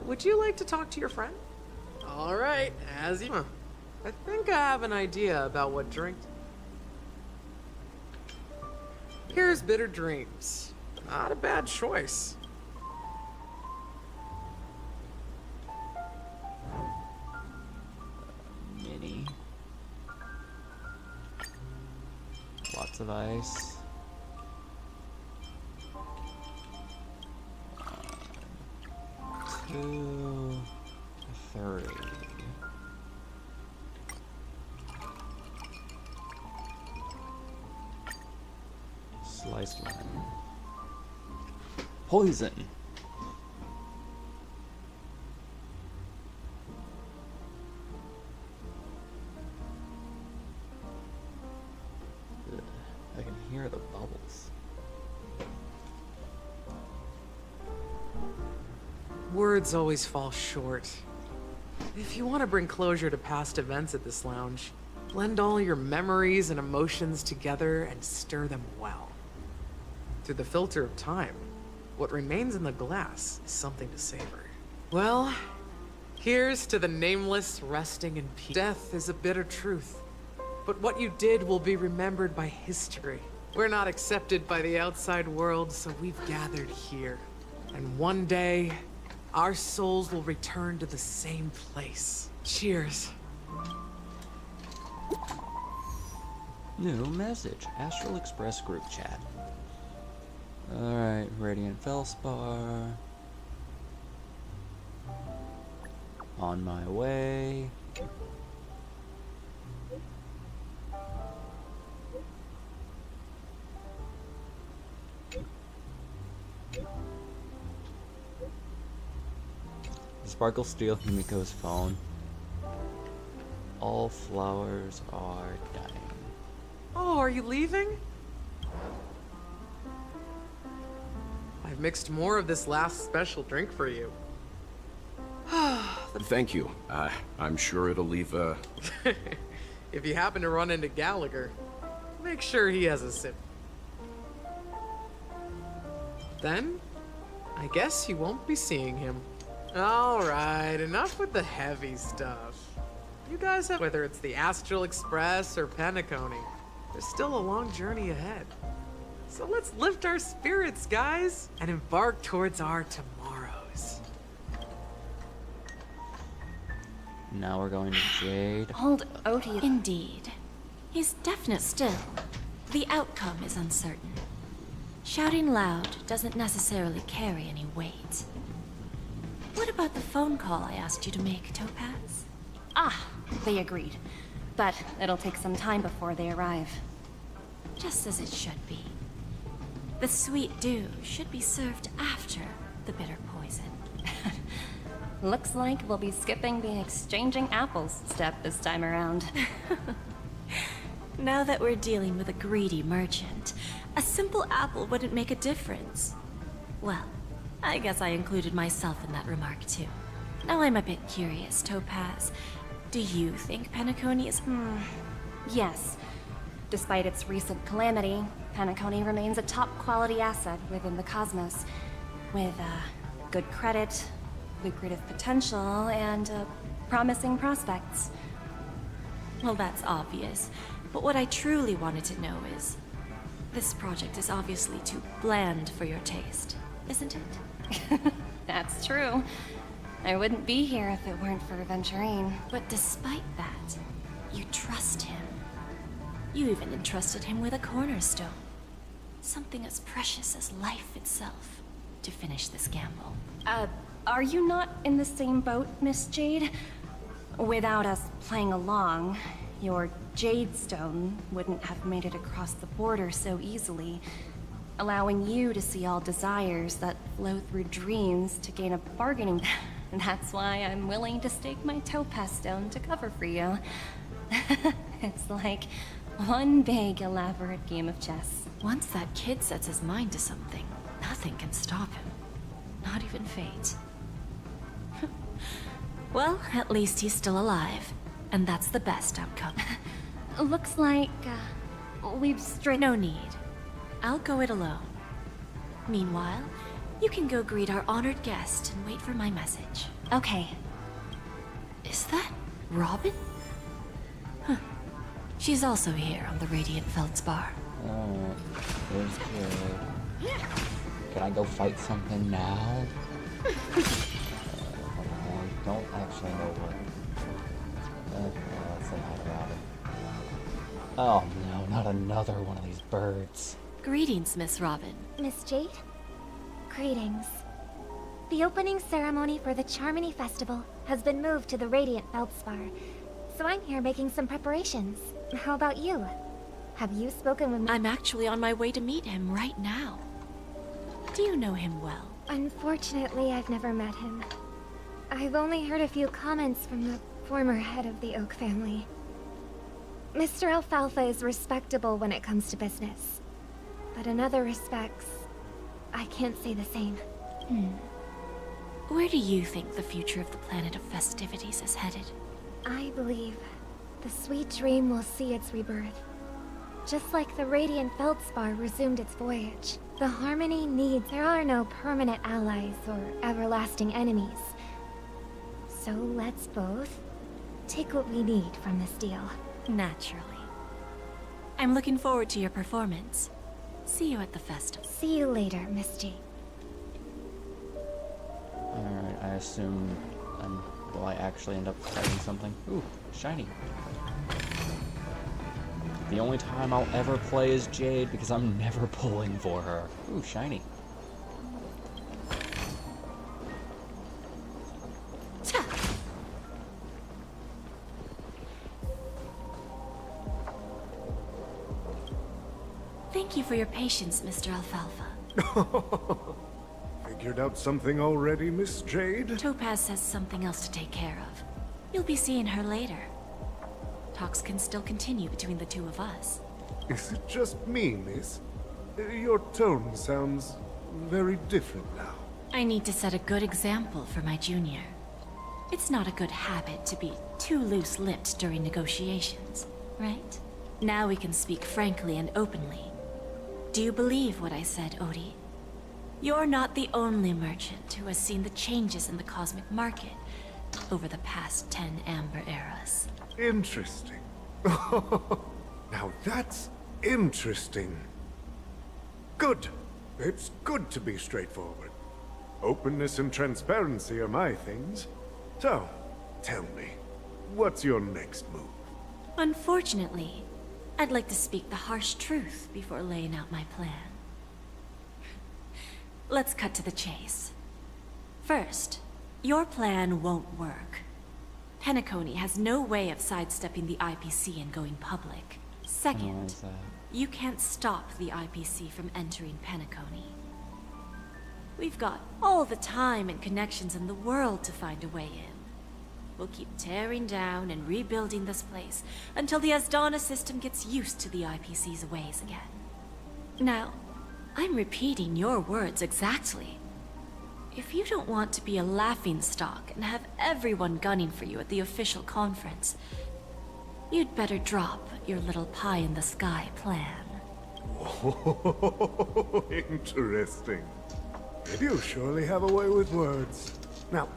would you like to talk to your friend? All right, as you... I think I have an idea about what drink... Here's Bitter Dreams. Not a bad choice. Mini. Lots of ice. 2, 3. Sliced lemon. Poison. Ugh, I can hear the bubbles. Words always fall short. If you want to bring closure to past events at this lounge, blend all your memories and emotions together and stir them well. Through the filter of time, what remains in the glass is something to savor. Well, here's to the nameless resting in peace. Death is a bitter truth, but what you did will be remembered by history. We're not accepted by the outside world, so we've gathered here. And one day, our souls will return to the same place. Cheers. New message. Astral Express group chat. Alright, Radiant Felspar. On my way. Sparkle steal Himiko's phone. All flowers are dying. Oh, are you leaving? I've mixed more of this last special drink for you. Thank you. I'm sure it'll leave a... If you happen to run into Gallagher, make sure he has a sip. Then, I guess you won't be seeing him. Alright, enough with the heavy stuff. You guys have, whether it's the Astral Express or Penacony, there's still a long journey ahead. So let's lift our spirits, guys, and embark towards our tomorrows. Now we're going to Jade. Hold Oti. Indeed. He's definite still. The outcome is uncertain. Shouting loud doesn't necessarily carry any weight. What about the phone call I asked you to make, Topaz? Ah, they agreed. but it'll take some time before they arrive. Just as it should be. The sweet dew should be served after the bitter poison. Looks like we'll be skipping the exchanging apples step this time around. Now that we're dealing with a greedy merchant, a simple apple wouldn't make a difference. Well, I guess I included myself in that remark too. Now I'm a bit curious, Topaz. Do you think Penacony is... Yes. Despite its recent calamity, Penacony remains a top-quality asset within the cosmos, with good credit, lucrative potential, and promising prospects. Well, that's obvious. But what I truly wanted to know is... this project is obviously too bland for your taste, isn't it? That's true. I wouldn't be here if it weren't for Aventurine. But despite that, you trust him. You even entrusted him with a cornerstone. Something as precious as life itself, to finish this gamble. Are you not in the same boat, Miss Jade? Without us playing along, your Jade Stone wouldn't have made it across the border so easily, allowing you to see all desires that flow through dreams to gain a bargaining. That's why I'm willing to stake my Topaz Stone to cover for you. It's like one big, elaborate game of chess. Once that kid sets his mind to something, nothing can stop him. Not even fate. Well, at least he's still alive. And that's the best outcome. Looks like, we've strayed. No need. I'll go it alone. Meanwhile, you can go greet our honored guest and wait for my message. Okay. Is that Robin? Huh. She's also here on the Radiant Feldspar. Oh, there's good. Can I go fight something now? I don't actually know what. Let's say hi to Robin. Oh no, not another one of these birds. Greetings, Miss Robin. Miss Jade? Greetings. The opening ceremony for the Charmony Festival has been moved to the Radiant Feldspar, so I'm here making some preparations. How about you? Have you spoken with me? I'm actually on my way to meet him right now. Do you know him well? Unfortunately, I've never met him. I've only heard a few comments from the former head of the Oak family. Mr. Alfalfa is respectable when it comes to business, but in other respects, I can't say the same. Where do you think the future of the planet of festivities is headed? I believe the sweet dream will see its rebirth. Just like the Radiant Feldspar resumed its voyage, the Harmony needs... There are no permanent allies or everlasting enemies. So let's both take what we need from this deal. Naturally. I'm looking forward to your performance. See you at the festival. See you later, Miss Jade. Alright, I assume... will I actually end up fighting something? Ooh, shiny. The only time I'll ever play is Jade because I'm never pulling for her. Ooh, shiny. Thank you for your patience, Mr. Alfalfa. Figured out something already, Miss Jade? Topaz has something else to take care of. You'll be seeing her later. Talks can still continue between the two of us. Is it just me, miss? Your tone sounds very different now. I need to set a good example for my junior. It's not a good habit to be too loose-lipped during negotiations, right? Now we can speak frankly and openly. Do you believe what I said, Odie? You're not the only merchant who has seen the changes in the cosmic market over the past 10 Amber Eras. Interesting. Now that's interesting. Good. It's good to be straightforward. Openness and transparency are my things. So, tell me, what's your next move? Unfortunately, I'd like to speak the harsh truth before laying out my plan. Let's cut to the chase. First, your plan won't work. Penacony has no way of sidestepping the IPC and going public. Second, you can't stop the IPC from entering Penacony. We've got all the time and connections in the world to find a way in. We'll keep tearing down and rebuilding this place until the Asdana system gets used to the IPC's ways again. Now, I'm repeating your words exactly. If you don't want to be a laughingstock and have everyone gunning for you at the official conference, you'd better drop your little pie-in-the-sky plan. Oh, interesting. You surely have a way with words. Now,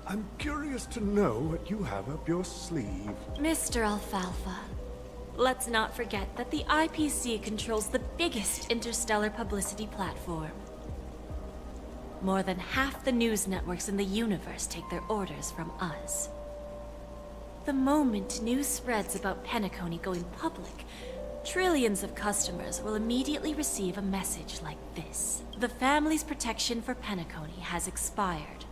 I'm curious to know what you have up your sleeve. Mr. Alfalfa, let's not forget that the IPC controls the biggest interstellar publicity platform. More than half the news networks in the universe take their orders from us. The moment news spreads about Penacony going public, trillions of customers will immediately receive a message like this. The family's protection for Penacony has expired.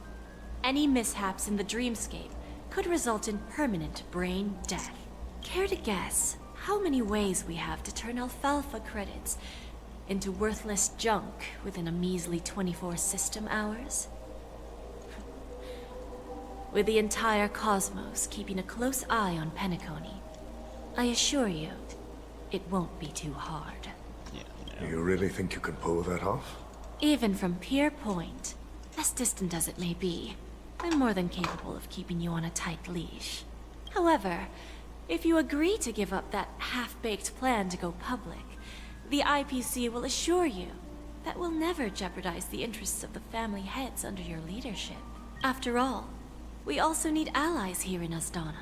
Any mishaps in the dreamscape could result in permanent brain death. Care to guess how many ways we have to turn Alfalfa credits into worthless junk within a measly 24 system hours? With the entire cosmos keeping a close eye on Penacony, I assure you, it won't be too hard. Do you really think you can pull that off? Even from Pier Point, as distant as it may be, I'm more than capable of keeping you on a tight leash. However, if you agree to give up that half-baked plan to go public, the IPC will assure you that we'll never jeopardize the interests of the family heads under your leadership. After all, we also need allies here in Asdana.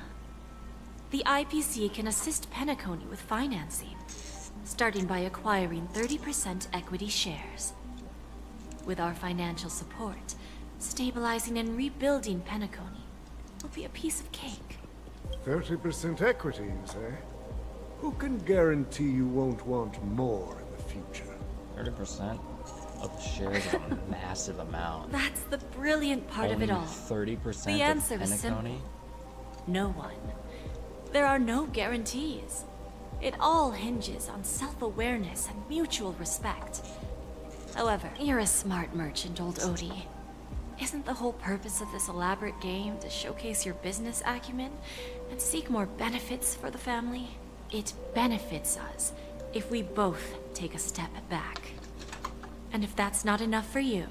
The IPC can assist Penacony with financing, starting by acquiring 30% equity shares. With our financial support, stabilizing and rebuilding Penacony will be a piece of cake. 30% equity, you say? Who can guarantee you won't want more in the future? 30% of the shares is a massive amount. That's the brilliant part of it all. 30% The answer of is simple. Penacony? No one. There are no guarantees. It all hinges on self-awareness and mutual respect. However, you're a smart merchant, old Odie. Isn't the whole purpose of this elaborate game to showcase your business acumen and seek more benefits for the family? It benefits us if we both take a step back. And if that's not enough for you,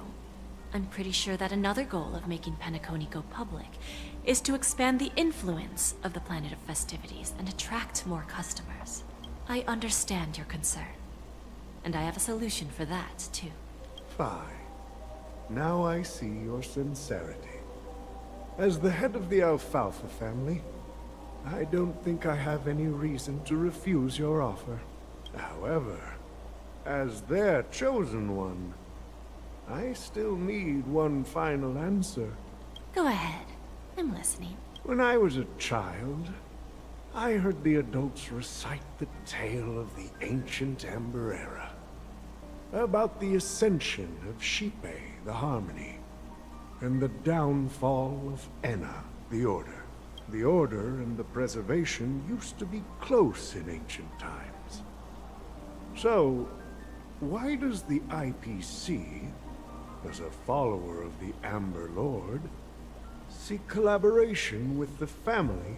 I'm pretty sure that another goal of making Penacony go public is to expand the influence of the Planet of Festivities and attract more customers. I understand your concern, and I have a solution for that, too. Fine. Now I see your sincerity. As the head of the Alfalfa family, I don't think I have any reason to refuse your offer. However, as their chosen one, I still need one final answer. Go ahead. I'm listening. When I was a child, I heard the adults recite the tale of the ancient Amber Era, about the ascension of Shipe, the Harmony, and the downfall of Enna, the Order. The Order and the Preservation used to be close in ancient times. So, why does the IPC, as a follower of the Amber Lord, seek collaboration with the family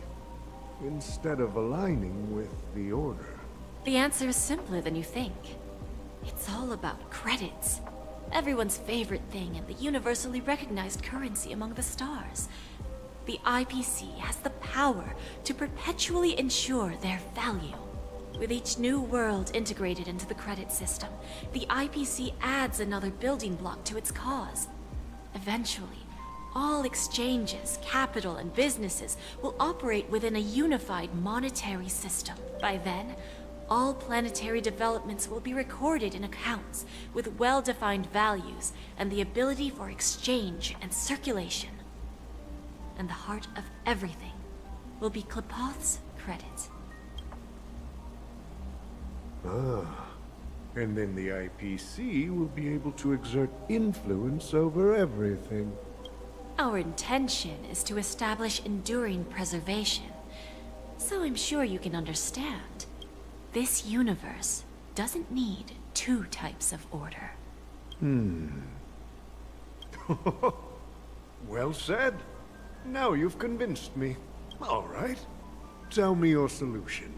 instead of aligning with the Order? The answer is simpler than you think. It's all about credits. Everyone's favorite thing and the universally recognized currency among the stars. The IPC has the power to perpetually ensure their value. With each new world integrated into the credit system, the IPC adds another building block to its cause. Eventually, all exchanges, capital, and businesses will operate within a unified monetary system. By then, all planetary developments will be recorded in accounts with well-defined values and the ability for exchange and circulation. And the heart of everything will be Klepoth's credit. Ah, and then the IPC will be able to exert influence over everything. Our intention is to establish enduring preservation. So I'm sure you can understand. This universe doesn't need two types of order. Well said. Now you've convinced me. All right. Tell me your solution.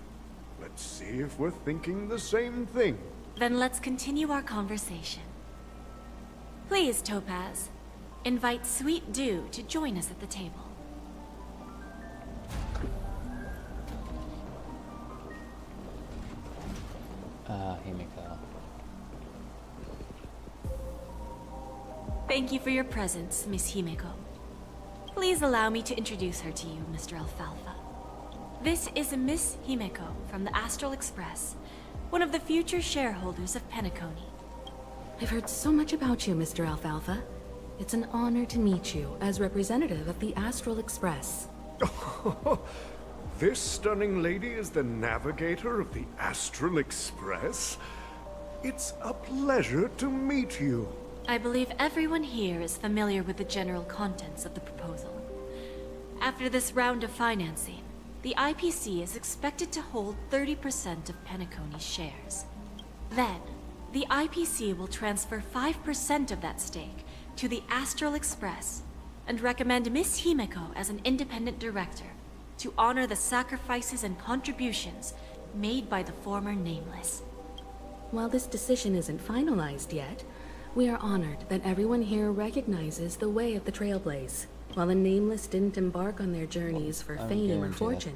Let's see if we're thinking the same thing. Then let's continue our conversation. Please, Topaz, invite Sweet Dew to join us at the table. Himiko. Thank you for your presence, Miss Himeko. Please allow me to introduce her to you, Mr. Alfalfa. This is Miss Himeko from the Astral Express, one of the future shareholders of Penacony. I've heard so much about you, Mr. Alfalfa. It's an honor to meet you as representative of the Astral Express. This stunning lady is the navigator of the Astral Express? It's a pleasure to meet you. I believe everyone here is familiar with the general contents of the proposal. After this round of financing, the IPC is expected to hold 30% of Penacony's shares. Then, the IPC will transfer 5% of that stake to the Astral Express and recommend Miss Himeko as an independent director to honor the sacrifices and contributions made by the former Nameless. While this decision isn't finalized yet, we are honored that everyone here recognizes the way of the Trailblaze. While the Nameless didn't embark on their journeys for fame or fortune,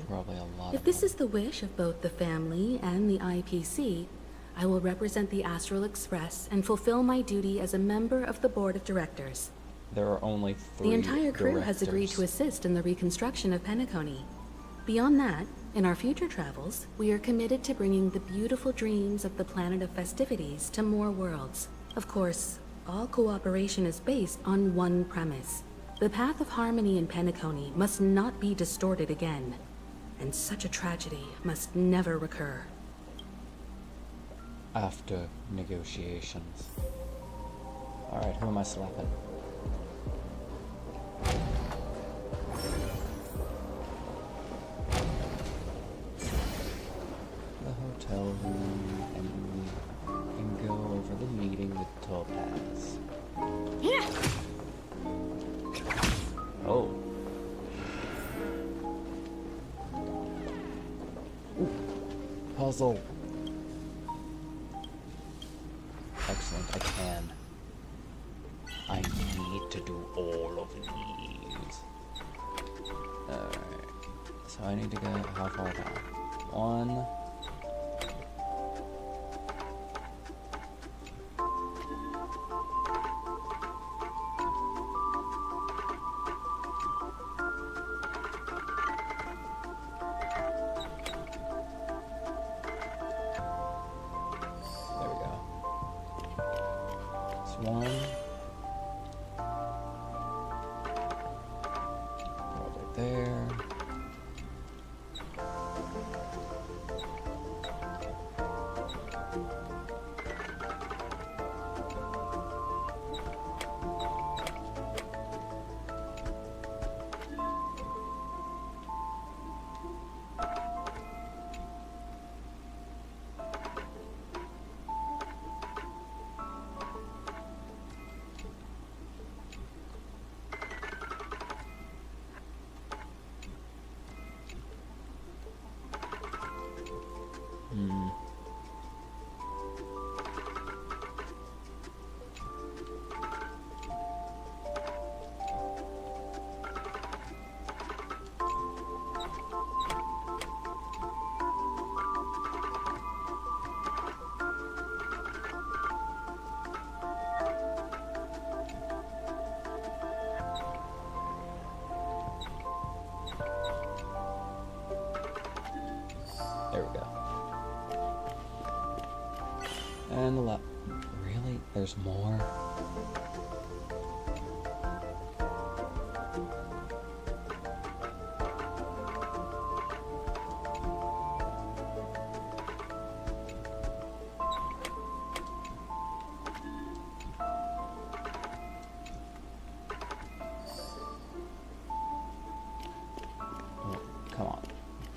if this is the wish of both the family and the IPC, I will represent the Astral Express and fulfill my duty as a member of the board of directors. There are only 3 The entire crew has directors. agreed to assist in the reconstruction of Penacony. Beyond that, in our future travels, we are committed to bringing the beautiful dreams of the planet of festivities to more worlds. Of course, all cooperation is based on one premise. The path of harmony in Penacony must not be distorted again, and such a tragedy must never recur. After negotiations. Alright, who am I slapping? The hotel room, and we can go over the meeting with Topaz. Oh. Ooh. Puzzle. Excellent, I can. I need to do all of these. Alright. So I need to go how far down? 1. There we go. It's 1. Right there. There we go. And a lot. Really? There's more? Come on.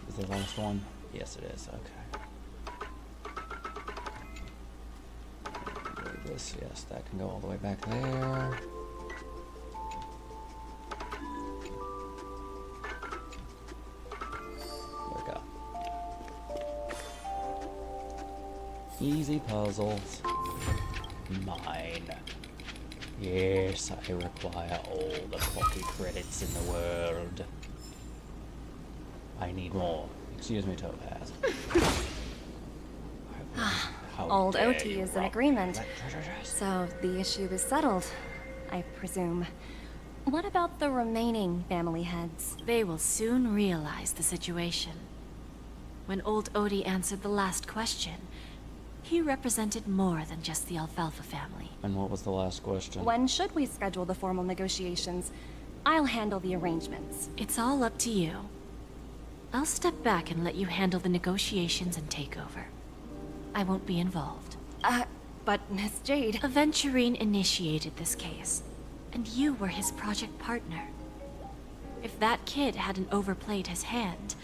Is this the last one? Yes, it is. Okay. This, yes, that can go all the way back there. Easy puzzles. Mine. Yes, I require all the pocky credits in the world. I need more. Excuse me, Topaz. Old OT is in agreement. So the issue is settled, I presume. What about the remaining family heads? They will soon realize the situation. When old Odie answered the last question, he represented more than just the Alfalfa family. And what was the last question? When should we schedule the formal negotiations? I'll handle the arrangements. It's all up to you. I'll step back and let you handle the negotiations and takeover. I won't be involved. But Miss Jade... Aventurine initiated this case, and you were his project partner. If that kid hadn't overplayed his hand,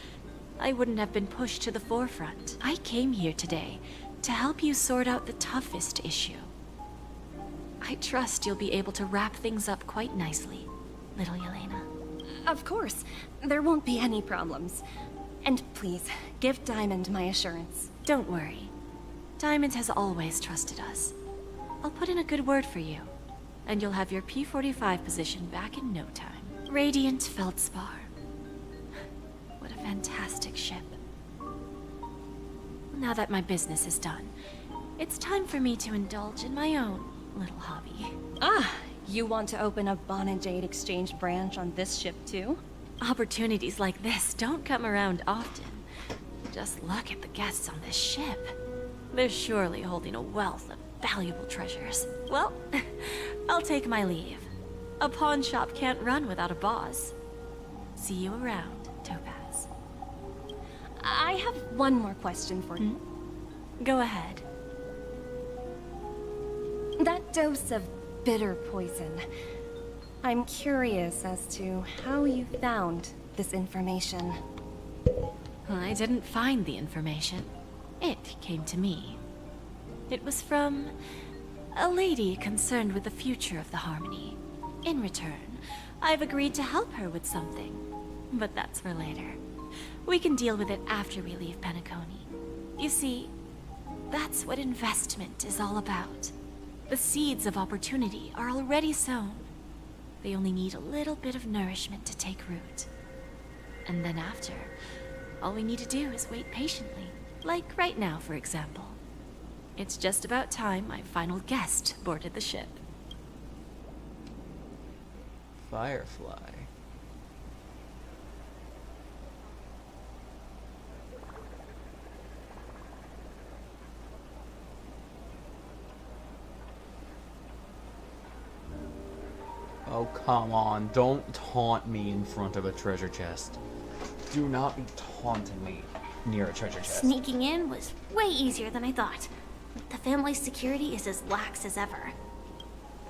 I wouldn't have been pushed to the forefront. I came here today to help you sort out the toughest issue. I trust you'll be able to wrap things up quite nicely, little Yelena. Of course. There won't be any problems. And please, give Diamond my assurance. Don't worry. Diamond has always trusted us. I'll put in a good word for you, and you'll have your P-45 position back in no time. Radiant Feldspar. What a fantastic ship. Now that my business is done, it's time for me to indulge in my own little hobby. Ah, you want to open a Bon and Jade exchange branch on this ship too? Opportunities like this don't come around often. Just look at the guests on this ship. They're surely holding a wealth of valuable treasures. Well, I'll take my leave. A pawn shop can't run without a boss. See you around, Topaz. I have one more question for you. Go ahead. That dose of bitter poison. I'm curious as to how you found this information. I didn't find the information. It came to me. It was from a lady concerned with the future of the Harmony. In return, I've agreed to help her with something. But that's for later. We can deal with it after we leave Penacony. You see, that's what investment is all about. The seeds of opportunity are already sown. They only need a little bit of nourishment to take root. And then after, all we need to do is wait patiently. Like right now, for example. It's just about time my final guest boarded the ship. Firefly. Oh, come on. Don't taunt me in front of a treasure chest. Do not be taunting me near a treasure chest. Sneaking in was way easier than I thought. The family's security is as lax as ever.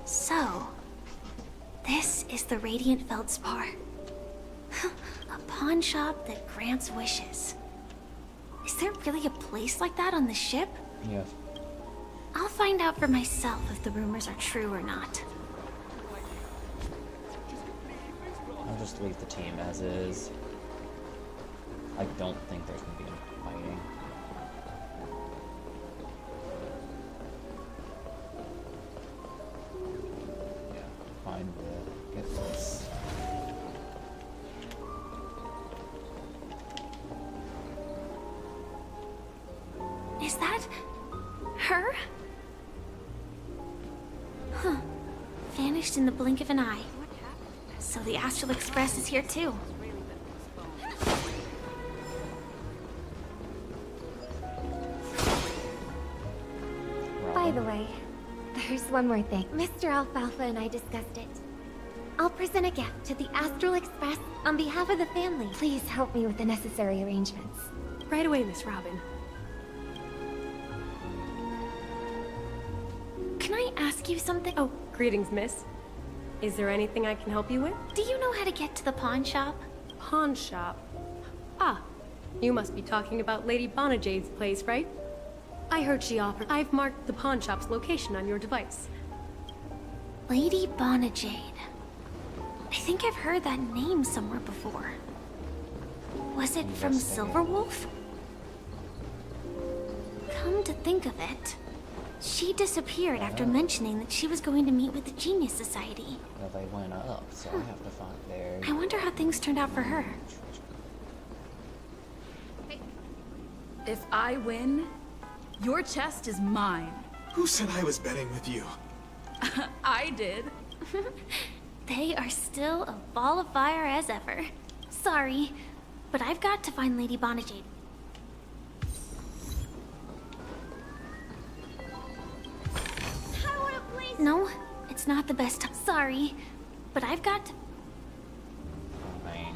So, this is the Radiant Feldspar. A pawn shop that grants wishes. Is there really a place like that on the ship? Yes. I'll find out for myself if the rumors are true or not. I'll just leave the team as is. I don't think there's gonna be any fighting. Yeah, find the... get this. Is that... her? Huh. Vanished in the blink of an eye. So the Astral Express is here too. By the way, there's one more thing. Mr. Alfalfa and I discussed it. I'll present a gift to the Astral Express on behalf of the family. Please help me with the necessary arrangements. Right away, Miss Robin. Can I ask you something? Oh, greetings, miss. Is there anything I can help you with? Do you know how to get to the pawn shop? Pawn shop? Ah, you must be talking about Lady Bonajade's place, right? I heard she offered. I've marked the pawn shop's location on your device. Lady Bonajade. I think I've heard that name somewhere before. Was it from Silverwolf? Come to think of it, she disappeared after mentioning that she was going to meet with the Genius Society. Well, they went up, so I have to find their... I wonder how things turned out for her. If I win, your chest is mine. Who said I was betting with you? I did. They are still a ball of fire as ever. Sorry, but I've got to find Lady Bonajade. No, it's not the best time. Sorry, but I've got to... Fine.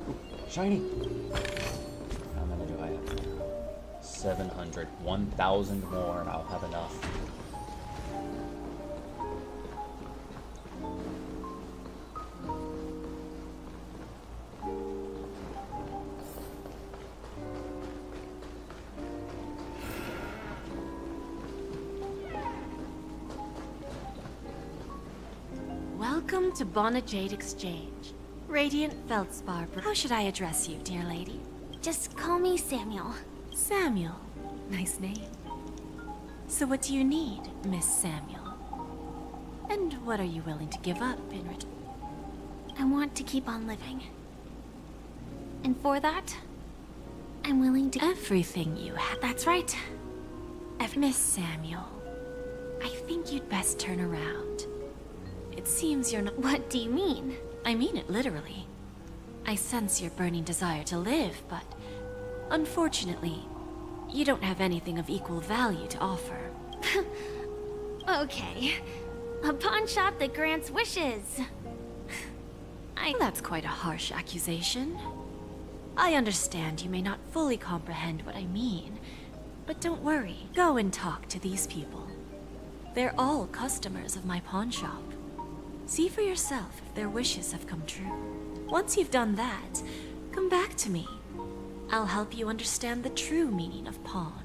Ooh, shiny! How many do I have now? 700. 1,000 more and I'll have enough. Welcome to Bonajade Exchange. Radiant Feldspar. How should I address you, dear lady? Just call me Samuel. Samuel. Nice name. So what do you need, Miss Samuel? And what are you willing to give up in return? I want to keep on living. And for that, I'm willing to... Everything you have. That's right. Miss Samuel, I think you'd best turn around. It seems you're not... What do you mean? I mean it literally. I sense your burning desire to live, but unfortunately, you don't have anything of equal value to offer. Okay. A pawn shop that grants wishes. That's quite a harsh accusation. I understand you may not fully comprehend what I mean, but don't worry. Go and talk to these people. They're all customers of my pawn shop. See for yourself if their wishes have come true. Once you've done that, come back to me. I'll help you understand the true meaning of pawn.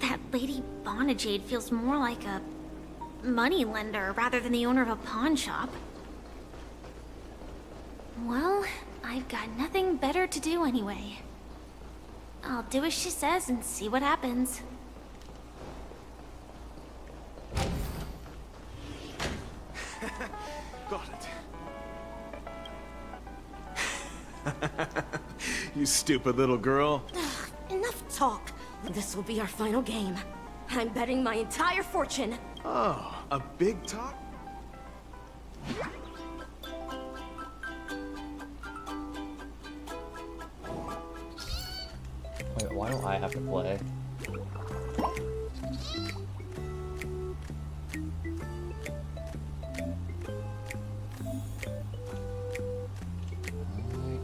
That Lady Bonajade feels more like a money lender rather than the owner of a pawn shop. Well, I've got nothing better to do anyway. I'll do as she says and see what happens. Got it. You stupid little girl. Enough talk. This will be our final game. I'm betting my entire fortune. Oh, a big talk? Wait, why do I have to play?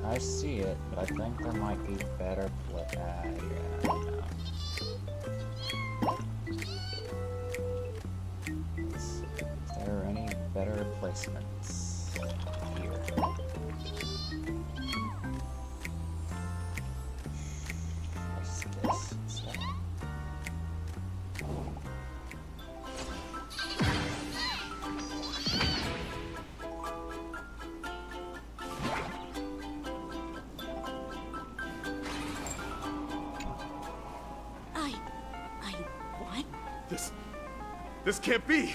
I see it, but I think there might be better play. Yeah, I don't know. Is there any better placements here? I see this instead. What? This can't be!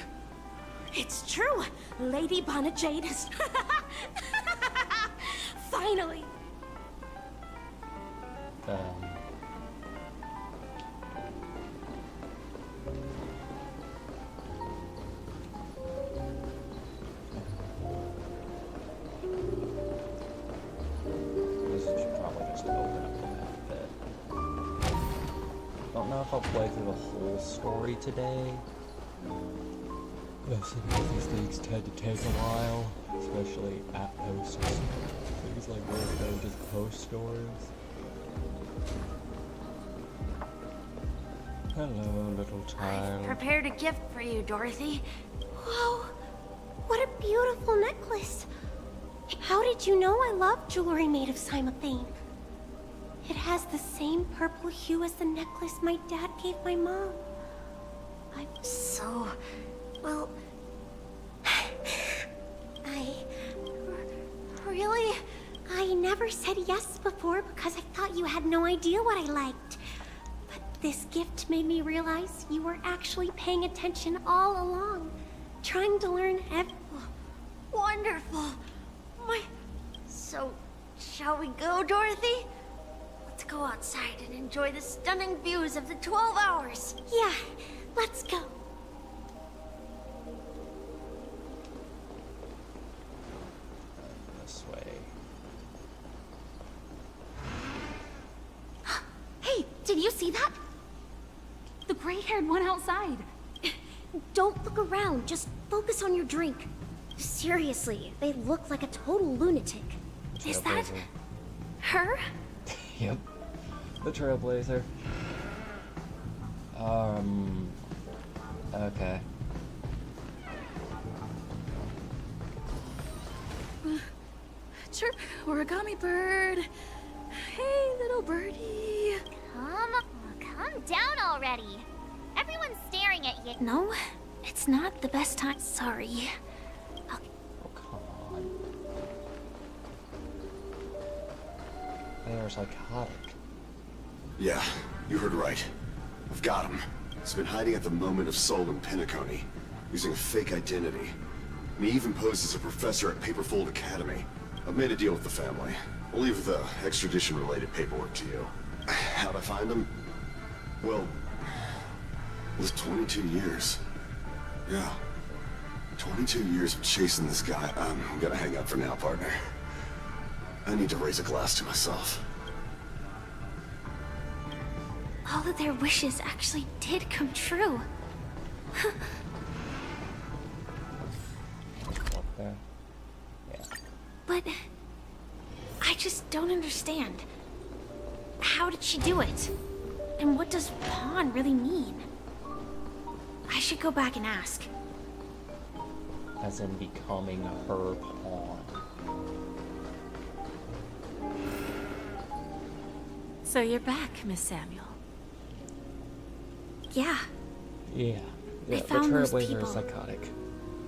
It's true! Lady Bonajade is... Finally! This should probably just open up the map a bit. Don't know if I'll play through the whole story today. Listen, these things tend to take a while, especially at posts. Things like this, they're just post stories. Hello, little child. Prepared a gift for you, Dorothy. Whoa, what a beautiful necklace. How did you know I love jewelry made of cymophane? It has the same purple hue as the necklace my dad gave my mom. I'm so... well... Really? I never said yes before because I thought you had no idea what I liked. But this gift made me realize you were actually paying attention all along, trying to learn Wonderful. So, shall we go, Dorothy? Let's go outside and enjoy the stunning views of the 12 hours. Yeah, let's go. This way. Hey, did you see that? The gray-haired one outside. Don't look around, just focus on your drink. Seriously, they look like a total lunatic. Is that her? Yep. The Trailblazer. Okay. Chirp, origami bird. Hey, little birdie. Calm down already. Everyone's staring at you. No, it's not the best time. Sorry. Oh, come on. They are psychotic. Yeah, you heard right. I've got him. He's been hiding at the moment of soul in Penacony, using a fake identity. And he even posed as a professor at Paperfold Academy. I've made a deal with the family. I'll leave the extradition-related paperwork to you. How'd I find him? Well, it was 22 years. Yeah. 22 years of chasing this guy. I'm gonna hang up for now, partner. I need to raise a glass to myself. All of their wishes actually did come true. Up there. Yeah. But I just don't understand. How did she do it? And what does pawn really mean? I should go back and ask. As in becoming her pawn. So you're back, Miss Samuel. Yeah, Yeah. Yeah, the found those Trailblazer people. is psychotic.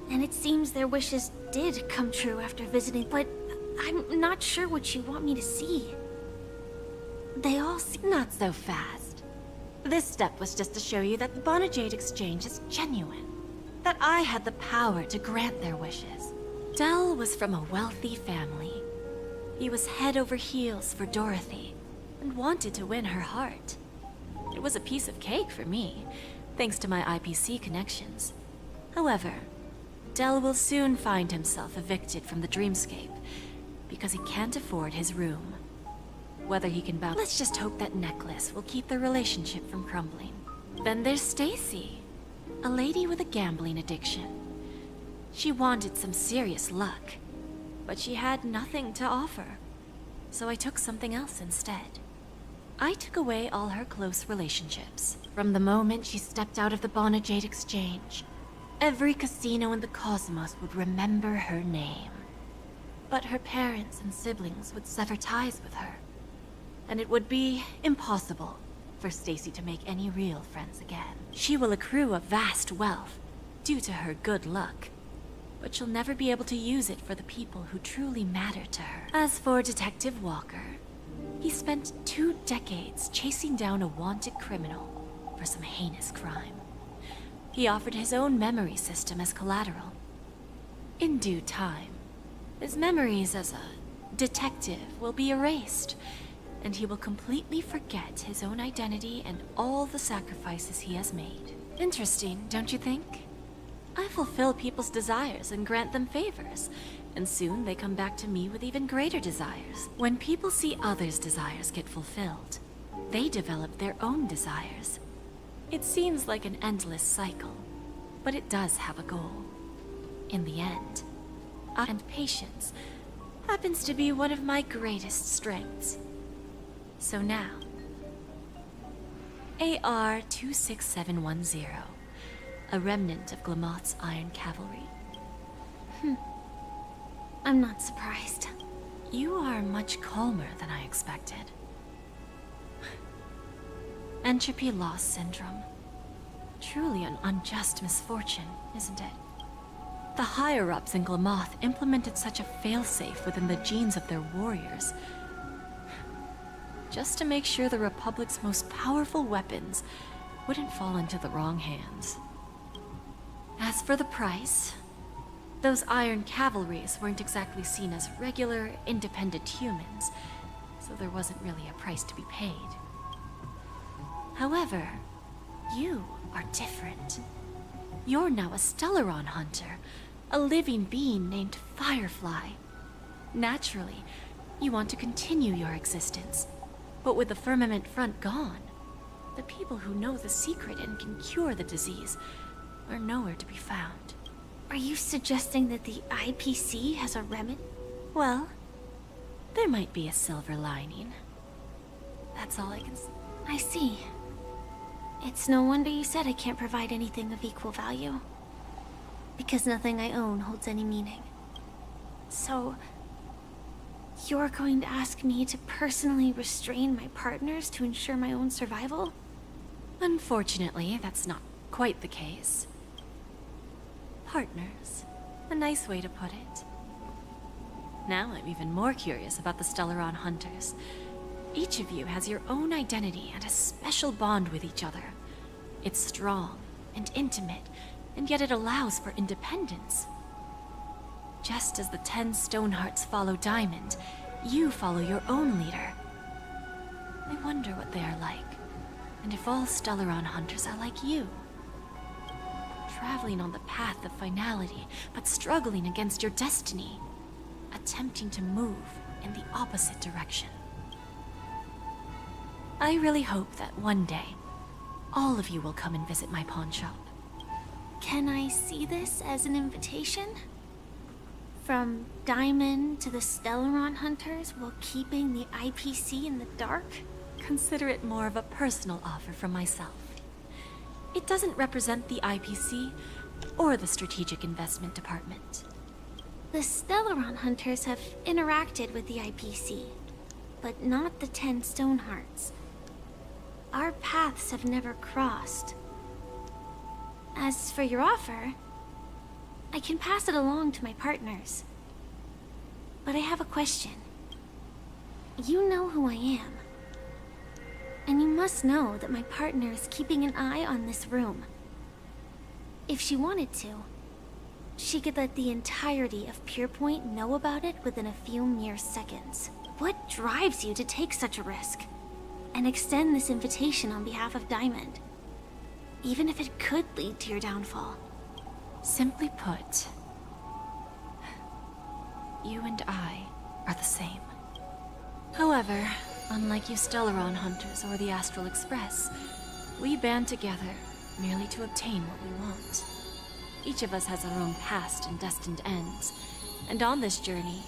and it seems their wishes did come true after visiting, but I'm not sure what you want me to see. They all seem... Not so fast. This step was just to show you that the Bonajade exchange is genuine. That I had the power to grant their wishes. Dell was from a wealthy family. He was head over heels for Dorothy, and wanted to win her heart. It was a piece of cake for me, thanks to my IPC connections. However, Dell will soon find himself evicted from the dreamscape, because he can't afford his room. Whether he can bounce... Let's just hope that necklace will keep their relationship from crumbling. Then there's Stacy, a lady with a gambling addiction. She wanted some serious luck, but she had nothing to offer. So I took something else instead. I took away all her close relationships. From the moment she stepped out of the Bonajade exchange, every casino in the cosmos would remember her name. But her parents and siblings would sever ties with her, and it would be impossible for Stacy to make any real friends again. She will accrue a vast wealth due to her good luck, but she'll never be able to use it for the people who truly matter to her. As for Detective Walker, he spent 2 decades chasing down a wanted criminal for some heinous crime. He offered his own memory system as collateral. In due time, his memories as a detective will be erased, and he will completely forget his own identity and all the sacrifices he has made. Interesting, don't you think? I fulfill people's desires and grant them favors, and soon they come back to me with even greater desires. When people see others' desires get fulfilled, they develop their own desires. It seems like an endless cycle, but it does have a goal. In the end, and patience happens to be one of my greatest strengths. So now, AR-26710, a remnant of Glamoth's Iron Cavalry. I'm not surprised. You are much calmer than I expected. Entropy loss syndrome. Truly an unjust misfortune, isn't it? The higher-ups in Glamoth implemented such a failsafe within the genes of their warriors, just to make sure the Republic's most powerful weapons wouldn't fall into the wrong hands. As for the price, those Iron Cavalries weren't exactly seen as regular, independent humans, so there wasn't really a price to be paid. However, you are different. You're now a Stellaron hunter, a living being named Firefly. Naturally, you want to continue your existence, but with the firmament front gone, the people who know the secret and can cure the disease are nowhere to be found. Are you suggesting that the IPC has a remedy? Well, there might be a silver lining. That's all I can say. I see. It's no wonder you said I can't provide anything of equal value. Because nothing I own holds any meaning. So, you're going to ask me to personally restrain my partners to ensure my own survival? Unfortunately, that's not quite the case. Partners. A nice way to put it. Now I'm even more curious about the Stellaron hunters. Each of you has your own identity and a special bond with each other. It's strong and intimate, and yet it allows for independence. Just as the 10 Stonehearts follow Diamond, you follow your own leader. I wonder what they are like, and if all Stellaron hunters are like you. Traveling on the path of finality, but struggling against your destiny. Attempting to move in the opposite direction. I really hope that one day, all of you will come and visit my pawn shop. Can I see this as an invitation? From Diamond to the Stellaron hunters while keeping the IPC in the dark? Consider it more of a personal offer from myself. It doesn't represent the IPC or the Strategic Investment Department. The Stellaron hunters have interacted with the IPC, but not the 10 Stonehearts. Our paths have never crossed. As for your offer, I can pass it along to my partners. But I have a question. You know who I am. And you must know that my partner is keeping an eye on this room. If she wanted to, she could let the entirety of Purepoint know about it within a few mere seconds. What drives you to take such a risk? And extend this invitation on behalf of Diamond? Even if it could lead to your downfall. Simply put, you and I are the same. However, unlike you Stellaron hunters or the Astral Express, we band together merely to obtain what we want. Each of us has our own past and destined ends, and on this journey,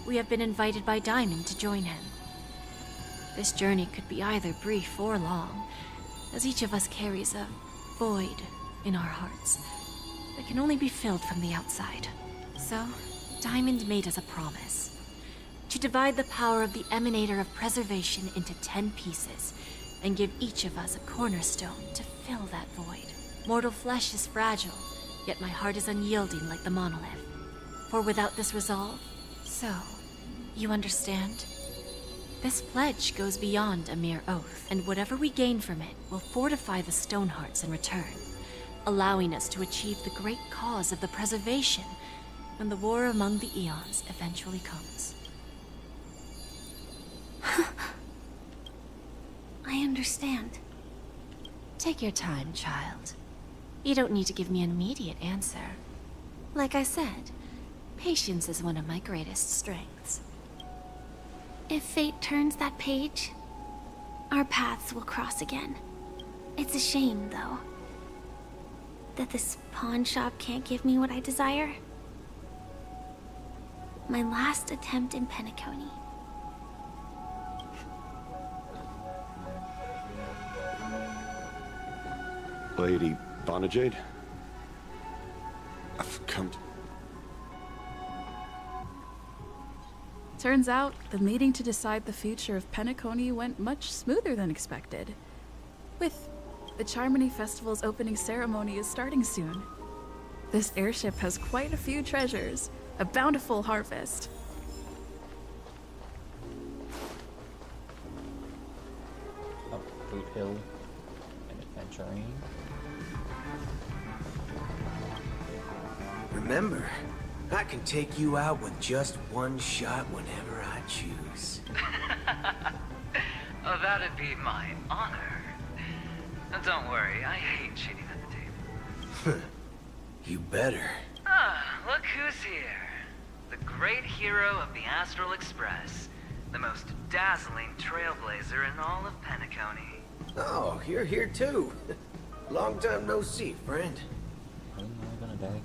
we have been invited by Diamond to join him. This journey could be either brief or long, as each of us carries a void in our hearts that can only be filled from the outside. So, Diamond made us a promise to divide the power of the Emanator of Preservation into 10 pieces and give each of us a cornerstone to fill that void. Mortal flesh is fragile, yet my heart is unyielding like the monolith. For without this resolve, so, you understand? This pledge goes beyond a mere oath, and whatever we gain from it will fortify the Stonehearts in return, allowing us to achieve the great cause of the preservation when the war among the eons eventually comes. I understand. Take your time, child. You don't need to give me an immediate answer. Like I said, patience is one of my greatest strengths. If fate turns that page, our paths will cross again. It's a shame, though, that this pawn shop can't give me what I desire. My last attempt in Penacony. Lady Bonajade? I've come to... Turns out, the meeting to decide the future of Penacony went much smoother than expected. With the Charmony Festival's opening ceremony is starting soon. This airship has quite a few treasures, a bountiful harvest. Up Boot Hill and adventuring. Remember, I can take you out with just one shot whenever I choose. Oh, that'd be my honor. Don't worry, I hate cheating at the table. You better. Ah, look who's here. The great hero of the Astral Express. The most dazzling trailblazer in all of Penacony. Oh, you're here too. Long time no see, friend. When am I gonna die?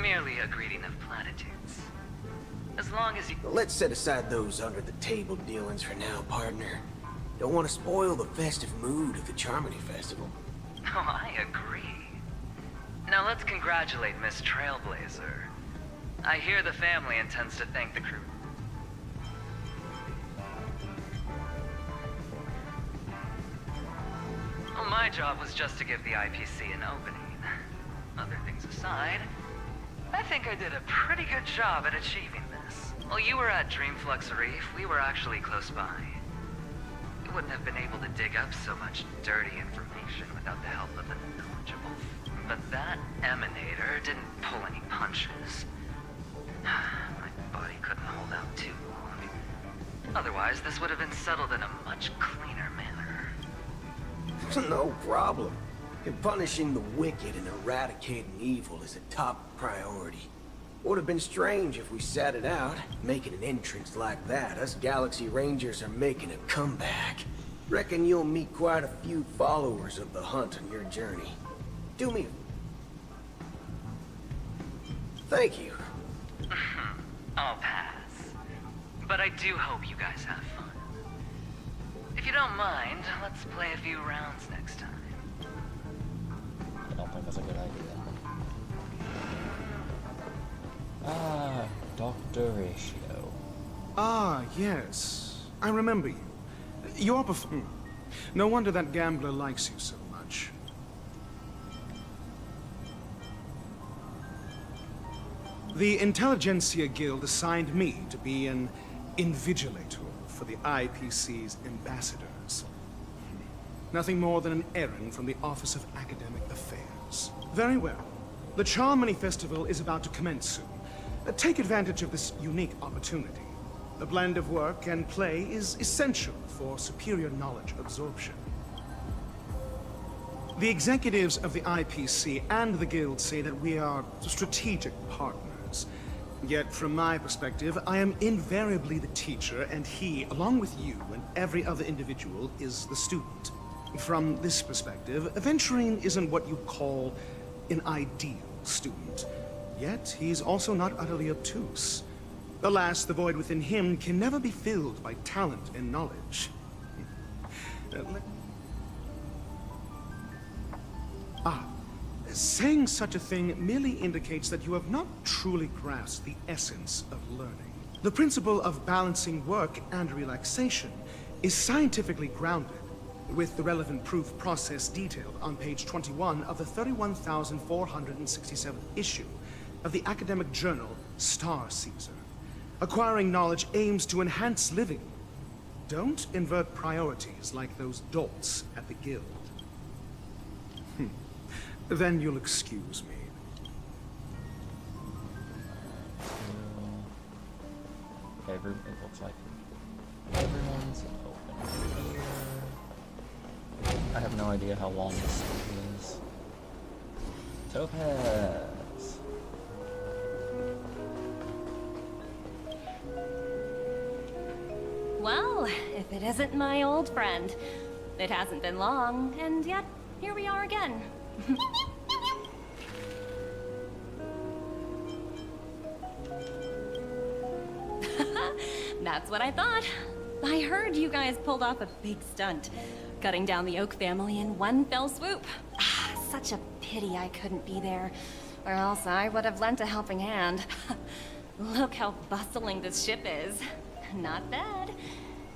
Merely a greeting of platitudes. As long as you... Let's set aside those under-the-table dealings for now, partner. Don't want to spoil the festive mood of the Charmony Festival. Oh, I agree. Now let's congratulate Miss Trailblazer. I hear the family intends to thank the crew. Well, my job was just to give the IPC an opening. Other things aside, I think I did a pretty good job at achieving this. While you were at Dreamflux Reef, we were actually close by. We wouldn't have been able to dig up so much dirty information without the help of the knowledgeable. But that emanator didn't pull any punches. My body couldn't hold out too long. Otherwise, this would have been settled in a much cleaner manner. No problem. And punishing the wicked and eradicating evil is a top priority. Would have been strange if we sat it out. Making an entrance like that, us Galaxy Rangers are making a comeback. Reckon you'll meet quite a few followers of the hunt on your journey. Do me... Thank you. I'll pass. But I do hope you guys have fun. If you don't mind, let's play a few rounds next time. I don't think that's a good idea. Ah, Dr. Ratio. Ah, yes. I remember you. You're No wonder that gambler likes you so much. The Intelligentsia Guild assigned me to be an invigilator for the IPC's ambassadors. Nothing more than an errand from the Office of Academic Affairs. Very well. The Charmony Festival is about to commence soon. Take advantage of this unique opportunity. The blend of work and play is essential for superior knowledge absorption. The executives of the IPC and the Guild say that we are strategic partners. Yet, from my perspective, I am invariably the teacher, and he, along with you and every other individual, is the student. From this perspective, Aventurine isn't what you'd call an ideal student. Yet, he's also not utterly obtuse. Alas, the void within him can never be filled by talent and knowledge. Saying such a thing merely indicates that you have not truly grasped the essence of learning. The principle of balancing work and relaxation is scientifically grounded, with the relevant proof process detailed on page 21 of the 31,467th issue of the academic journal Star Caesar. Acquiring knowledge aims to enhance living. Don't invert priorities like those dolts at the Guild. Then you'll excuse me. It looks like everyone's open here. I have no idea how long this is. Topaz! Well, if it isn't my old friend. It hasn't been long, and yet, here we are again. That's what I thought. I heard you guys pulled off a big stunt, cutting down the Oak family in one fell swoop. Such a pity I couldn't be there, or else I would have lent a helping hand. Look how bustling this ship is. Not bad.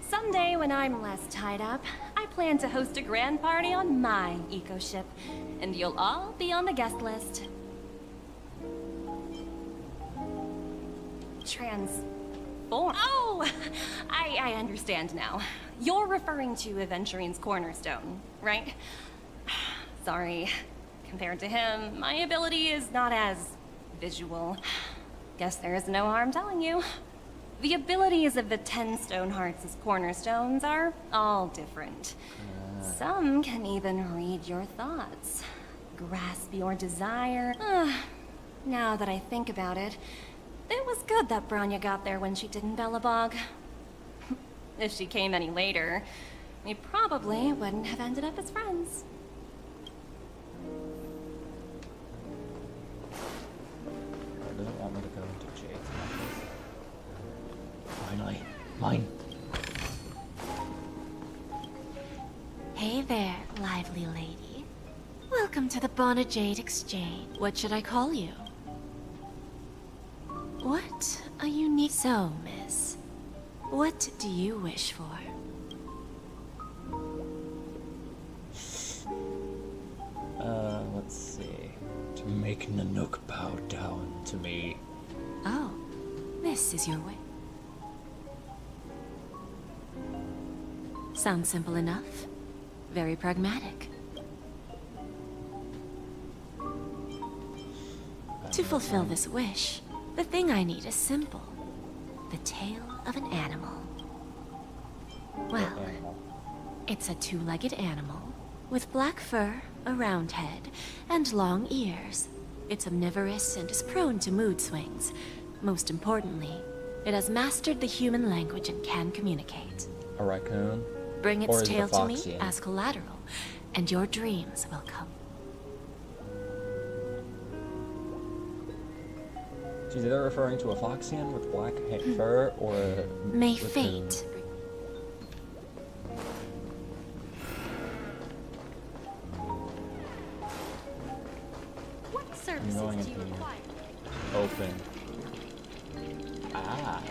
Someday when I'm less tied up, I plan to host a grand party on my eco-ship, and you'll all be on the guest list. Transform. Oh! I understand now. You're referring to Aventurine's cornerstone, right? Sorry. Compared to him, my ability is not as visual. Guess there is no harm telling you. The abilities of the 10 Stonehearts' cornerstones are all different. Some can even read your thoughts, grasp your desire. Now that I think about it, it was good that Branya got there when she did in Bellabog. If she came any later, we probably wouldn't have ended up as friends. It doesn't want me to go into Jade's office. Finally, mine. Hey there, lively lady. Welcome to the Bona Jade Exchange. What should I call you? What a unique... So, miss, what do you wish for? Let's see. To make Nanook bow down to me. Oh, this is your way. Sounds simple enough. Very pragmatic. To fulfill this wish, the thing I need is simple. The tail of an animal. Well, it's a two-legged animal with black fur, a round head, and long ears. It's omnivorous and is prone to mood swings. Most importantly, it has mastered the human language and can communicate. A raccoon? Bring Or its is it a tail to me foxian? as collateral, and your dreams will come. She's either referring to a foxian with black fur or a May raccoon. fate. What I'm services going do you into require? open. Ah.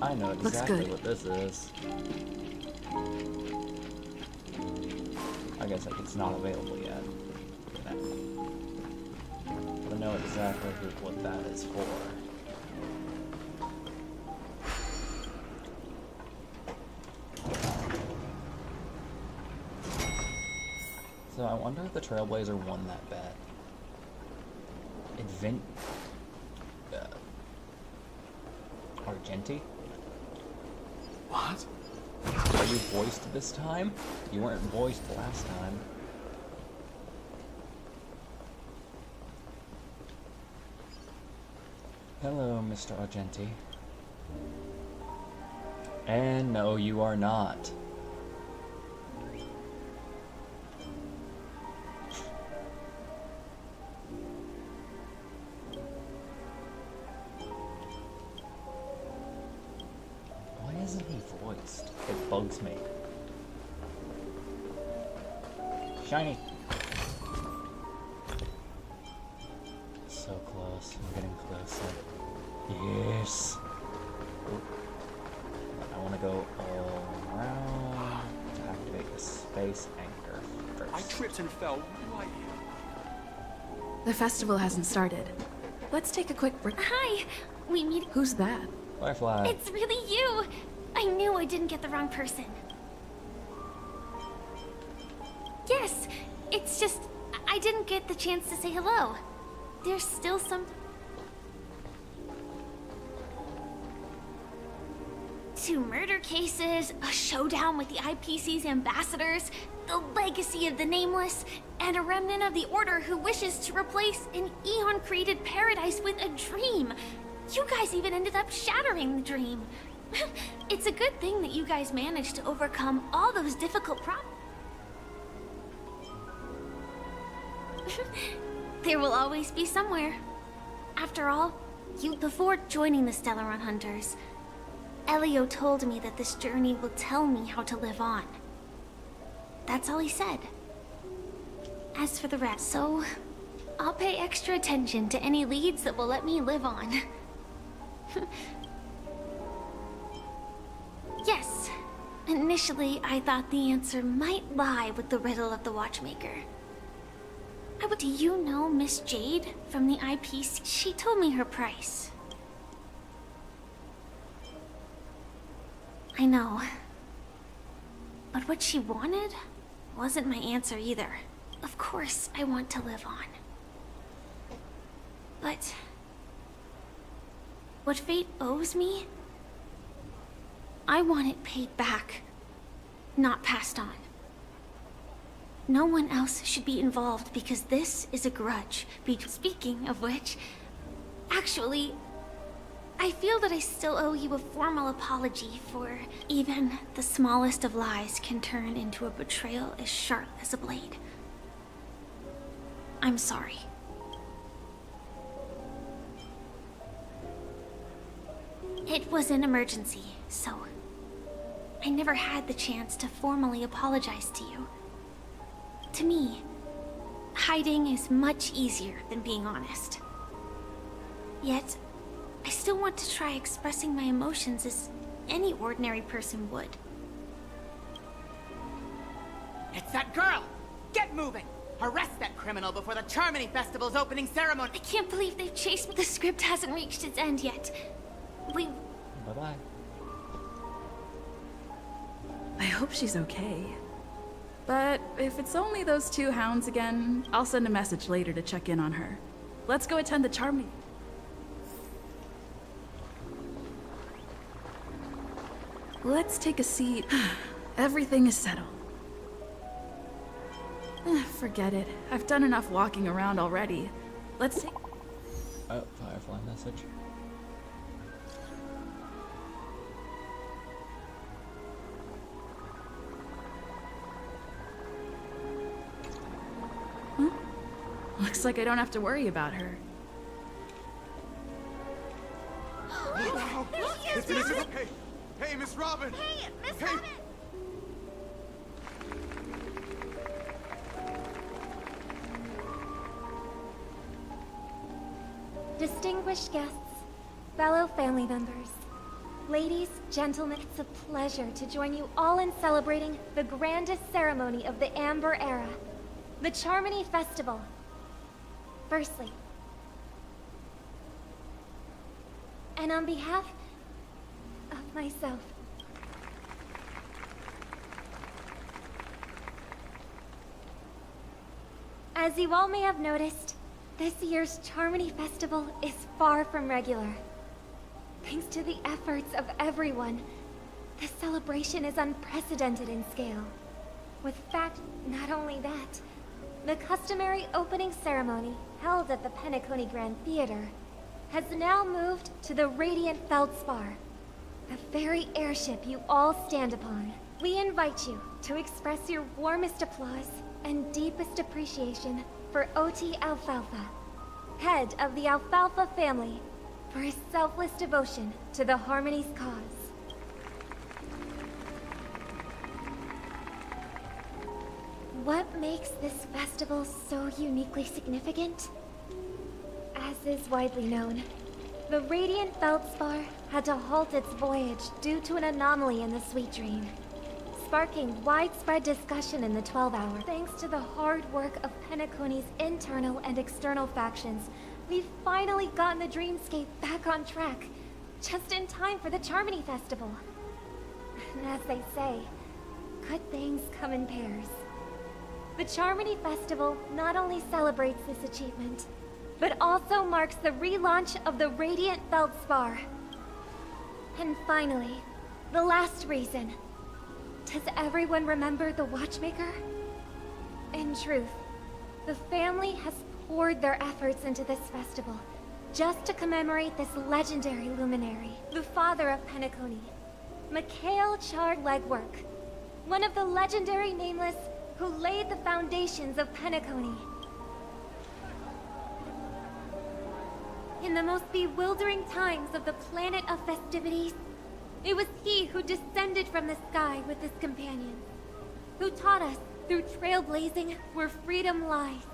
I know Looks exactly good. what this is. I guess it's not available yet. But I know exactly what that is for. So I wonder if the Trailblazer won that bet. Argenti? What? Are you voiced this time? You weren't voiced last time. Hello, Mr. Argenti. And no, you are not. Why isn't he voiced? It bugs me. Shiny! So close. I'm getting closer. Yes! Oop. I want to go all around to activate the space anchor first. I tripped and fell right here. The festival hasn't started. Let's take a quick break. Hi! We meet. Who's that? Firefly. It's really you! I knew I didn't get the wrong person. Yes, it's just I didn't get the chance to say hello. There's still some... Two murder cases, a showdown with the IPC's ambassadors, the legacy of the Nameless, and a remnant of the Order who wishes to replace an Eon-created paradise with a dream. You guys even ended up shattering the dream. It's a good thing that you guys managed to overcome all those difficult problems. There will always be somewhere. After all, Before joining the Stellaron Hunters, Elio told me that this journey will tell me how to live on. That's all he said. As for the rest, so I'll pay extra attention to any leads that will let me live on. Yes, initially I thought the answer might lie with the riddle of the Watchmaker. Do you know Miss Jade from the IPC? She told me her price. I know. But what she wanted wasn't my answer either. Of course, I want to live on. But what fate owes me, I want it paid back, not passed on. No one else should be involved because this is a grudge. Speaking of which, actually, I feel that I still owe you a formal apology, for even the smallest of lies can turn into a betrayal as sharp as a blade. I'm sorry. It was an emergency, so I never had the chance to formally apologize to you. To me, hiding is much easier than being honest. Yet, I still want to try expressing my emotions as any ordinary person would. It's that girl! Get moving! Arrest that criminal before the Charmony Festival's opening ceremony! I can't believe they've chased me. The script hasn't reached its end yet. Bye-bye. I hope she's okay. But if it's only those two hounds again, I'll send a message later to check in on her. Let's go attend the Charmony. Let's take a seat. Everything is settled. Forget it. I've done enough walking around already. Let's take... Oh, Firefly message. Huh? Looks like I don't have to worry about her. Hey, Miss Robin! Hey, Miss Robin! Distinguished guests, fellow family members, ladies, gentlemen, it's a pleasure to join you all in celebrating the grandest ceremony of the Amber Era, the Charmony Festival. Firstly, and on behalf of myself, as you all may have noticed, this year's Charmony Festival is far from regular. Thanks to the efforts of everyone, the celebration is unprecedented in scale. With fact, not only that, the customary opening ceremony held at the Penacony Grand Theater has now moved to the Radiant Feldspar, the very airship you all stand upon. We invite you to express your warmest applause and deepest appreciation for OT Alfalfa, head of the Alfalfa family, for his selfless devotion to the Harmony's cause. What makes this festival so uniquely significant? As is widely known, the Radiant Feldspar had to halt its voyage due to an anomaly in the Sweet Dream, sparking widespread discussion in the 12-hour. Thanks to the hard work of Penacony's internal and external factions, we've finally gotten the dreamscape back on track, just in time for the Charmony Festival. And as they say, good things come in pairs. The Charmony Festival not only celebrates this achievement, but also marks the relaunch of the Radiant Feldspar. And finally, the last reason. Does everyone remember the Watchmaker? In truth, the family has poured their efforts into this festival just to commemorate this legendary luminary, the father of Penacony, Mikhail Chard-Legwork, one of the legendary Nameless who laid the foundations of Penacony. In the most bewildering times of the planet of festivities, it was he who descended from the sky with his companions, who taught us through trailblazing where freedom lies.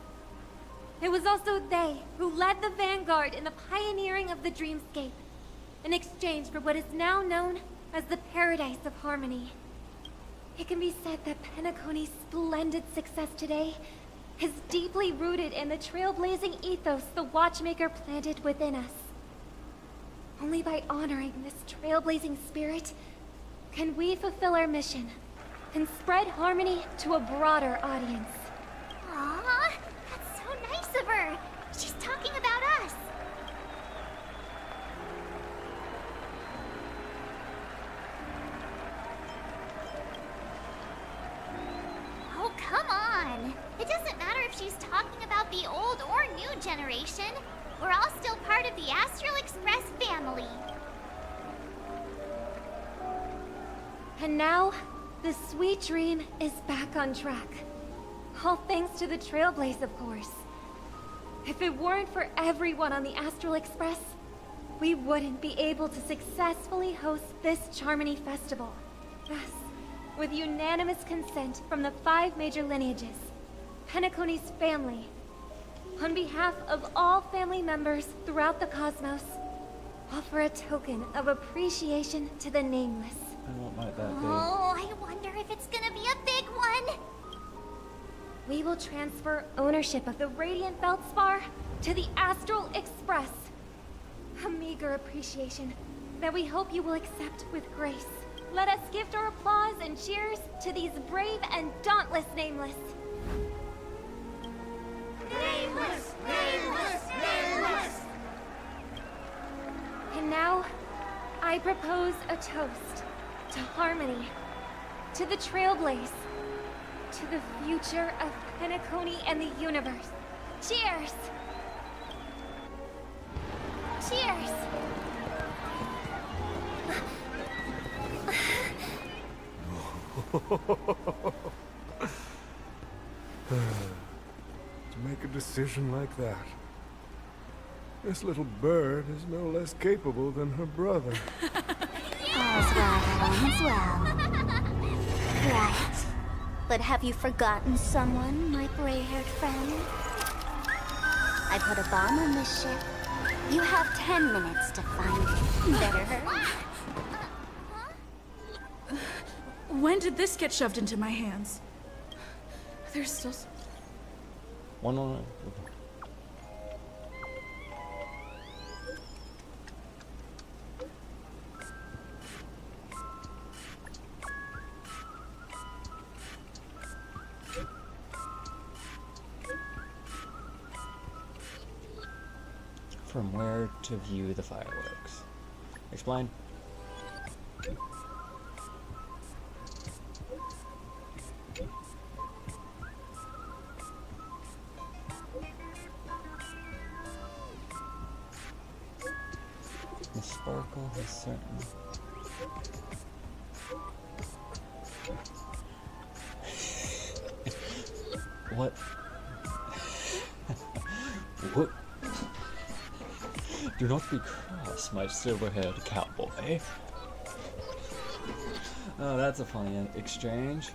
It was also they who led the vanguard in the pioneering of the dreamscape, in exchange for what is now known as the Paradise of Harmony. It can be said that Penacony's splendid success today is deeply rooted in the trailblazing ethos the Watchmaker planted within us. Only by honoring this trailblazing spirit can we fulfill our mission and spread harmony to a broader audience. Aww, that's so nice of her. She's talking about us. Oh, come on. It doesn't matter if she's talking about the old or new generation. We're all still part of the Astral Express family. And now, the sweet dream is back on track. All thanks to the Trailblaze, of course. If it weren't for everyone on the Astral Express, we wouldn't be able to successfully host this Charmony Festival. Thus, with unanimous consent from the 5 major lineages, Penacony's family, on behalf of all family members throughout the cosmos, offer a token of appreciation to the Nameless. And what might that be? Oh, I wonder if it's gonna be a big one. We will transfer ownership of the Radiant Feldspar to the Astral Express. A meager appreciation that we hope you will accept with grace. Let us gift our applause and cheers to these brave and dauntless Nameless. Nameless! Nameless! Nameless! And now, I propose a toast to harmony, to the Trailblaze, to the future of Penacony and the universe. Cheers! Cheers! To make a decision like that. This little bird is no less capable than her brother. All's well. Right. But have you forgotten someone, my gray-haired friend? I put a bomb on this ship. You have 10 minutes to find it. Better hurry. When did this get shoved into my hands? There's still One on. From where to view the fireworks? Explain. The sparkle is certain. What? What? Do not be cross, my silver-haired cowboy. Oh, that's a funny exchange.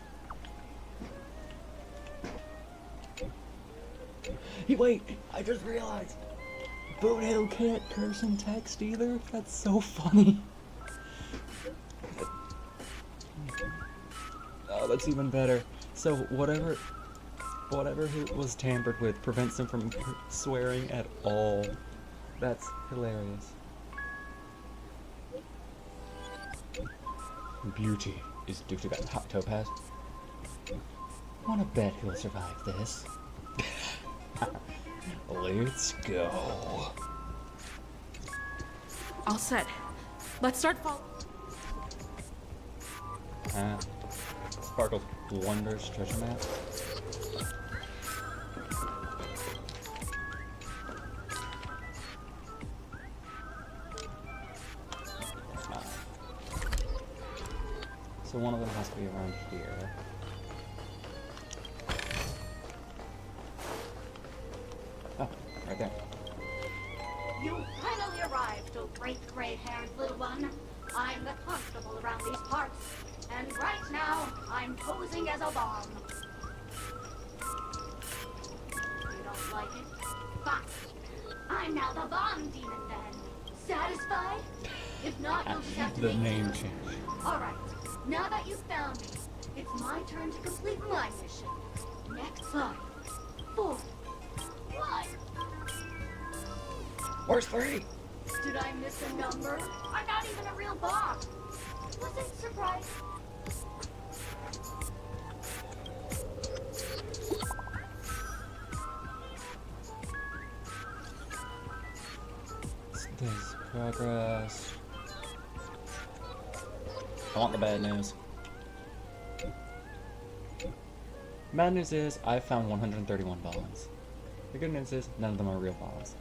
Hey, wait! I just realized! Bonehead can't curse in text either? That's so funny. Oh, that's even better. So, whatever was tampered with prevents him from swearing at all. That's hilarious. Beauty is due to that hot topaz. Wanna bet he'll survive this? Let's go. all set. Let's start fall. Sparkle's Wonders treasure map. So one of them has to be around here. Oh, right there. You little great gray-haired little one. I'm the constable around these parts, and right now, I'm posing as a bomb. You don't like it? Fine. I'm now the bomb demon then. Satisfied? If not, you'll just have to The make name do. change. Alright, now that you've found me, it's my turn to complete my mission. Next 5, 4, 1. Where's 3? Did I miss a number? I'm not even a real bomb. Was it surprising? There's progress. I want the bad news. Bad news is I found 131 bombs. The good news is none of them are real bombs.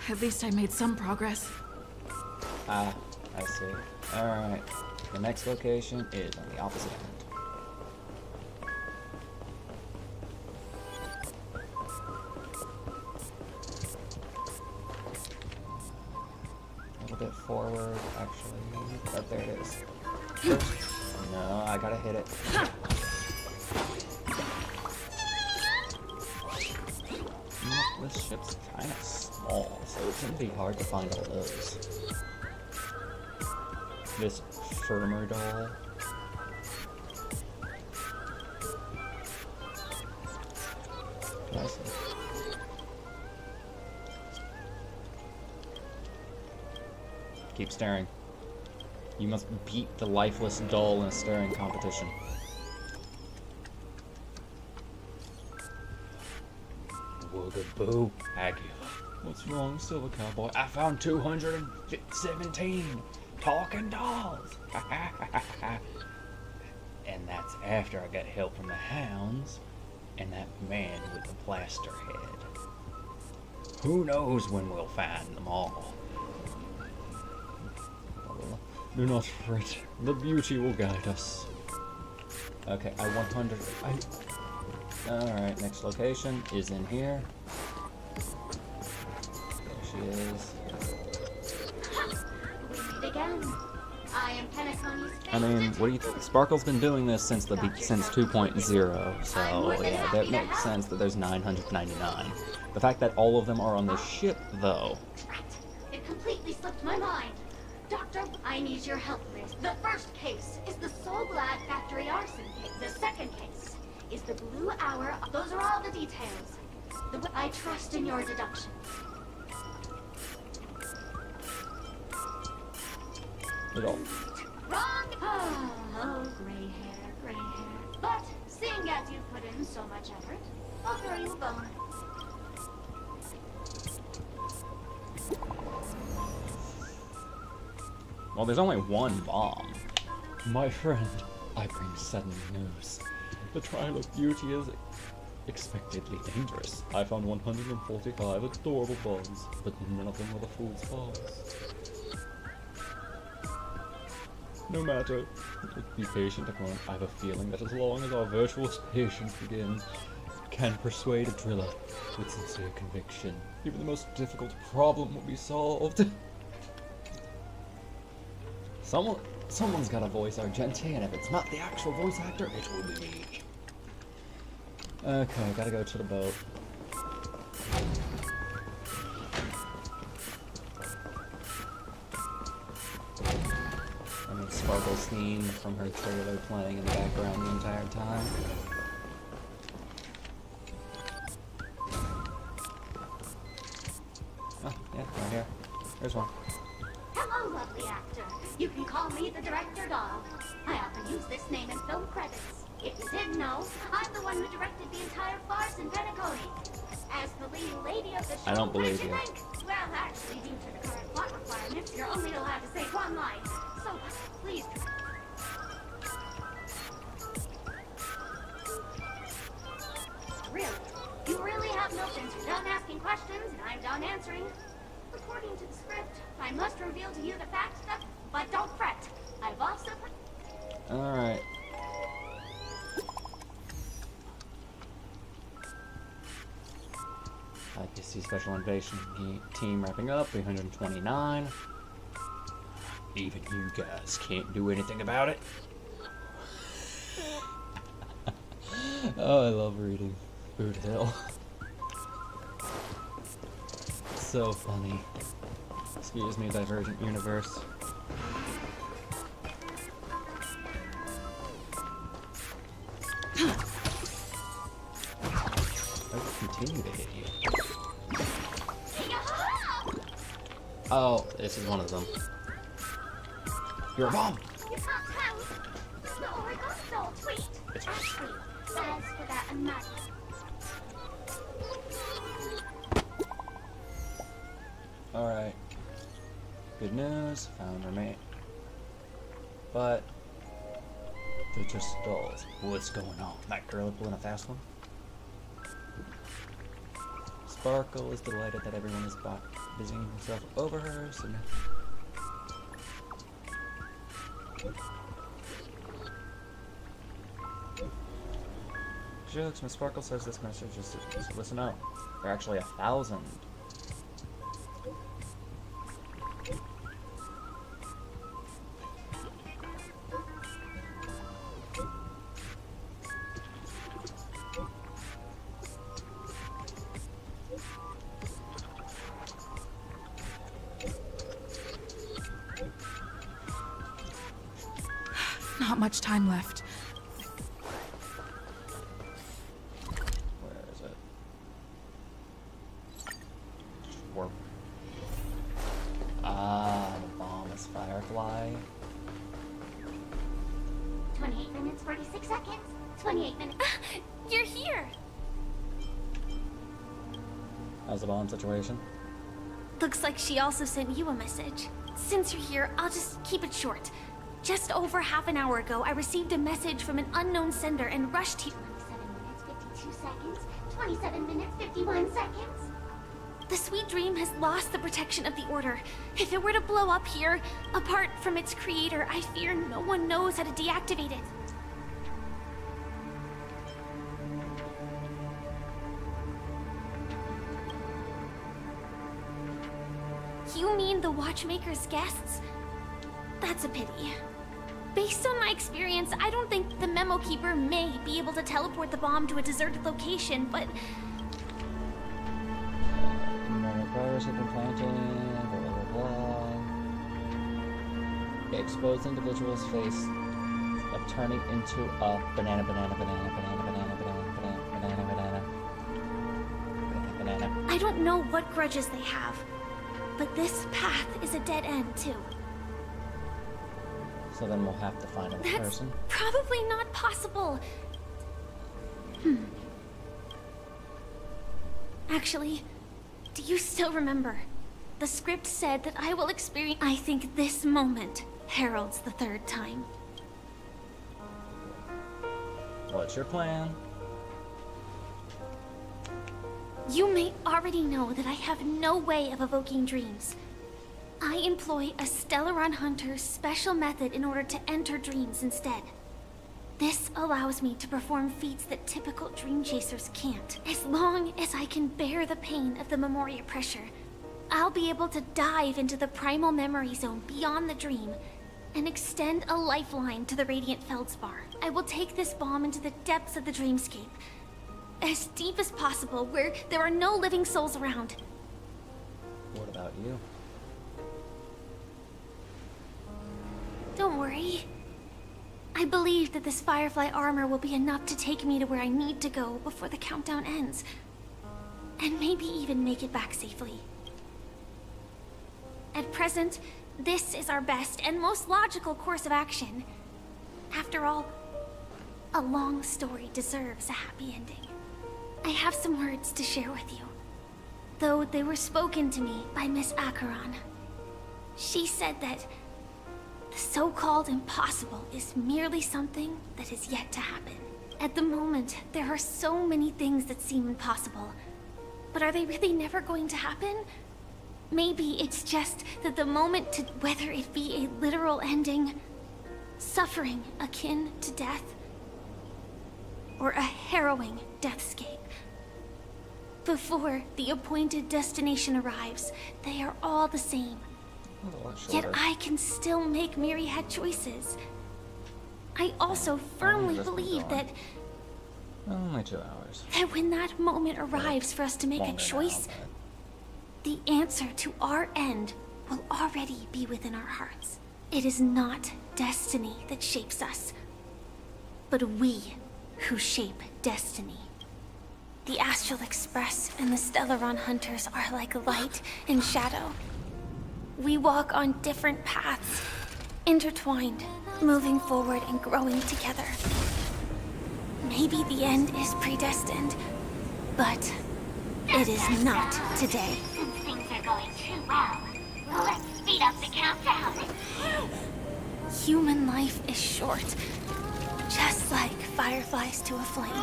At least I made some progress. Ah, I see. Alright. The next location is on the opposite end. A little bit forward, actually. But there it is. First, no, I gotta hit it. This ship's kind of small, so it's gonna be hard to find all those. This firmer doll. Nice. Keep staring. You must beat the lifeless doll in a staring competition. Boo, Aguila. What's wrong, Silver Cowboy? I found 217 talking dolls. And that's after I got help from the hounds and that man with the plaster head. Who knows when we'll find them all? Do not fret. The beauty will guide us. Okay, I 100. Alright, next location is in here. There she is. We meet again. I am Penacony's I mean, what do you think? Sparkle's been doing this since 2.0, so yeah, that makes sense that there's 999. The fact that all of them are on this ship, though. It completely slipped my mind. Doctor, I need your help, please. The first case is the Soul Glad Factory arson case. The second case is the Blue Hour. Those are all the details. I trust in your deduction. Wrong. Oh, gray hair. But seeing as you put in so much effort, I'll throw you a bone. Well, there's only one bomb. My friend, I bring sudden news. The trial of beauty is expectedly dangerous. I found 145 adorable bombs, but none of them were the fool's bombs. No matter. Be patient, everyone. I have a feeling that as long as our virtual stations begin, can persuade a driller with sincere conviction. Even the most difficult problem will be solved. Someone's gotta voice Argenti, and if it's not the actual voice actor, it will be me. Okay, gotta go to the boat. I mean, Sparkle's theme from her trailer playing in the background the entire time. Oh, yeah, right here. There's one. Hello, lovely actor. You can call me the director doll. I often use this name in film credits. If you didn't know, I'm the one who directed the entire farce in Penacony. As the leading lady of the show, I don't believe you. Well, actually, due to the current plot requirements, you're only allowed to say one line. So, please. Really? You really have no sense. You're done asking questions, and I'm done answering. According to the script, I must reveal to you the facts that... But don't fret. I've also... Alright. IPC Special Invasion Team wrapping up, 329. Even you guys can't do anything about it. Oh, I love reading Boot Hill. So funny. Excuse me, Divergent Universe. I continue to hit you. Oh, this is one of them. You're a bomb! You can't count. No, I got so sweet. Actually, as for that matter. Alright. Good news, found her mate. But they're just stalls. What's going on? That girl pulling a fast one? Sparkle is delighted that everyone is busying himself over her, so now jokes. Miss Sparkle says this message is just listen up. There are actually 1,000. Not much time left. Where is it? Warp. Ah, the bomb is Firefly. 28 minutes, 46 seconds. 28 minutes. You're here! How's the bomb situation? Looks like she also sent you a message. Since you're here, I'll just keep it short. Just over half an hour ago, I received a message from an unknown sender and rushed here. 27 minutes, 52 seconds. 27 minutes, 51 seconds. The Sweet Dream has lost the protection of the Order. If it were to blow up here, apart from its creator, I fear no one knows how to deactivate it. You mean the Watchmaker's guests? That's a pity. Based on my experience, I don't think the Memo Keeper may be able to teleport the bomb to a deserted location, but... Virus have been planted, blah blah blah. It exposed individual's face of turning into a banana. I don't know what grudges they have, but this path is a dead end, too. So then we'll have to find a That's person. probably not possible. Actually, do you still remember? The script said that I will experience... I think this moment heralds the third time. What's your plan? You may already know that I have no way of evoking dreams. I employ a Stellaron Hunter's special method in order to enter dreams instead. This allows me to perform feats that typical dream chasers can't. As long as I can bear the pain of the Memoria pressure, I'll be able to dive into the primal memory zone beyond the dream and extend a lifeline to the Radiant Feldspar. I will take this bomb into the depths of the dreamscape, as deep as possible, where there are no living souls around. What about you? Don't worry. I believe that this Firefly armor will be enough to take me to where I need to go before the countdown ends. And maybe even make it back safely. At present, this is our best and most logical course of action. After all, a long story deserves a happy ending. I have some words to share with you, though they were spoken to me by Miss Acheron. She said that the so-called impossible is merely something that is yet to happen. At the moment, there are so many things that seem impossible, but are they really never going to happen? Maybe it's just that the moment to, whether it be a literal ending, suffering akin to death, or a harrowing deathscape, Before the appointed destination arrives, they are all the same. Yet I can still make myriad choices. I also firmly believe that Only 2 hours. when that moment arrives for us to make a choice, the answer to our end will already be within our hearts. It is not destiny that shapes us, but we who shape destiny. The Astral Express and the Stellaron Hunters are like light and shadow. We walk on different paths, intertwined, moving forward and growing together. Maybe the end is predestined, but it is not today. Since things are going too well, let's speed up the countdown. Human life is short, just like fireflies to a flame.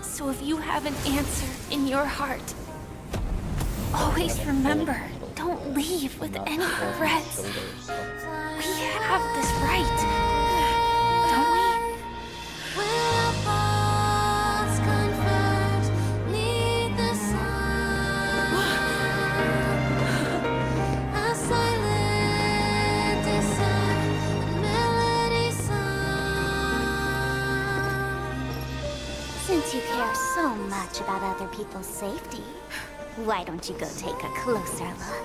So if you have an answer in your heart, always remember, don't leave with any regrets. We have this right, don't we? Since you care so much about other people's safety, why don't you go take a closer look?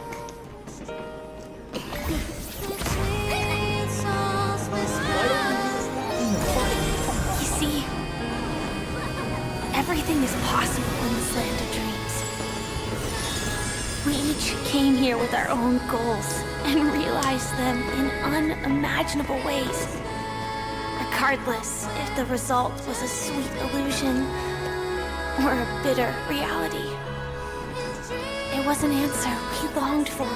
You see, everything is possible in this land of dreams. We each came here with our own goals and realized them in unimaginable ways. Regardless if the result was a sweet illusion or a bitter reality. It was an answer we longed for,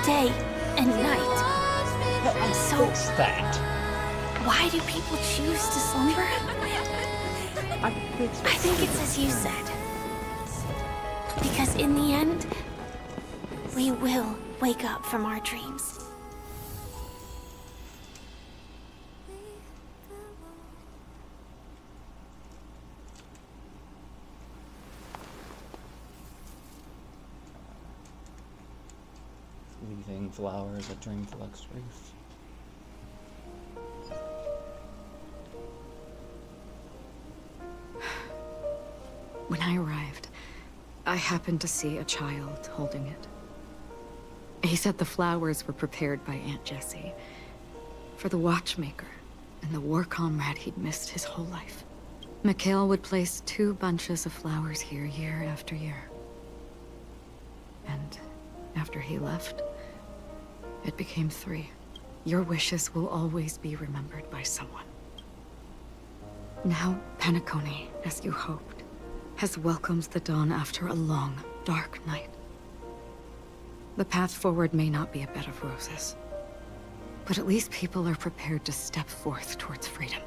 day and night. So, why do people choose to slumber? I think it's as you said. Because in the end, we will wake up from our dreams. Leaving flowers at Dreamflux Reef. When I arrived, I happened to see a child holding it. He said the flowers were prepared by Aunt Jessie for the watchmaker and the war comrade he'd missed his whole life. Mikhail would place 2 bunches of flowers here year after year. And after he left, it became 3. Your wishes will always be remembered by someone. Now, Penacony, as you hoped, has welcomed the dawn after a long, dark night. The path forward may not be a bed of roses, but at least people are prepared to step forth towards freedom.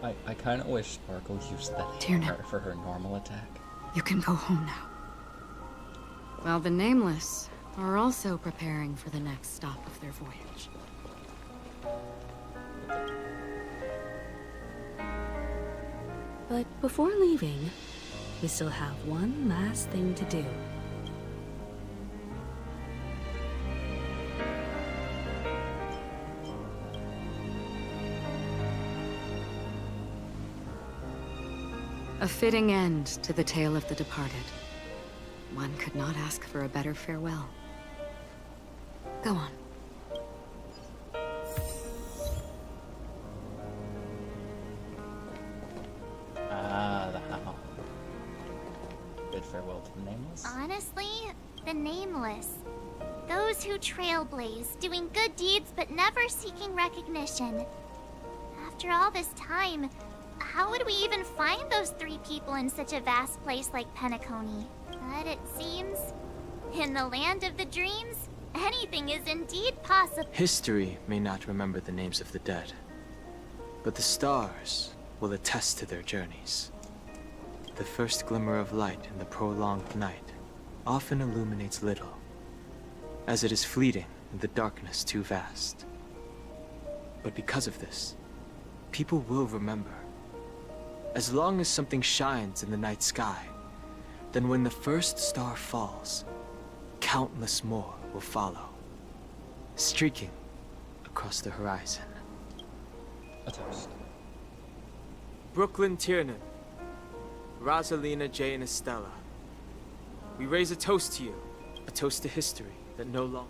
I kind of wish Sparkle used that hammer for her normal attack. You can go home now. While the Nameless are also preparing for the next stop of their voyage. But before leaving, we still have one last thing to do. A fitting end to the tale of the departed. One could not ask for a better farewell. Go on. The how. Bid farewell to the Nameless. Honestly, the Nameless. Those who trailblaze, doing good deeds but never seeking recognition. After all this time, how would we even find those 3 people in such a vast place like Penacony? But it seems, in the land of the dreams, anything is indeed possible. History may not remember the names of the dead, but the stars will attest to their journeys. The first glimmer of light in the prolonged night often illuminates little, as it is fleeting in the darkness too vast. But because of this, people will remember. As long as something shines in the night sky, then when the first star falls, countless more will follow, streaking across the horizon. A toast. Brooklyn Tiernan, Rosalina J. and Estella. We raise a toast to you, a toast to history that no longer...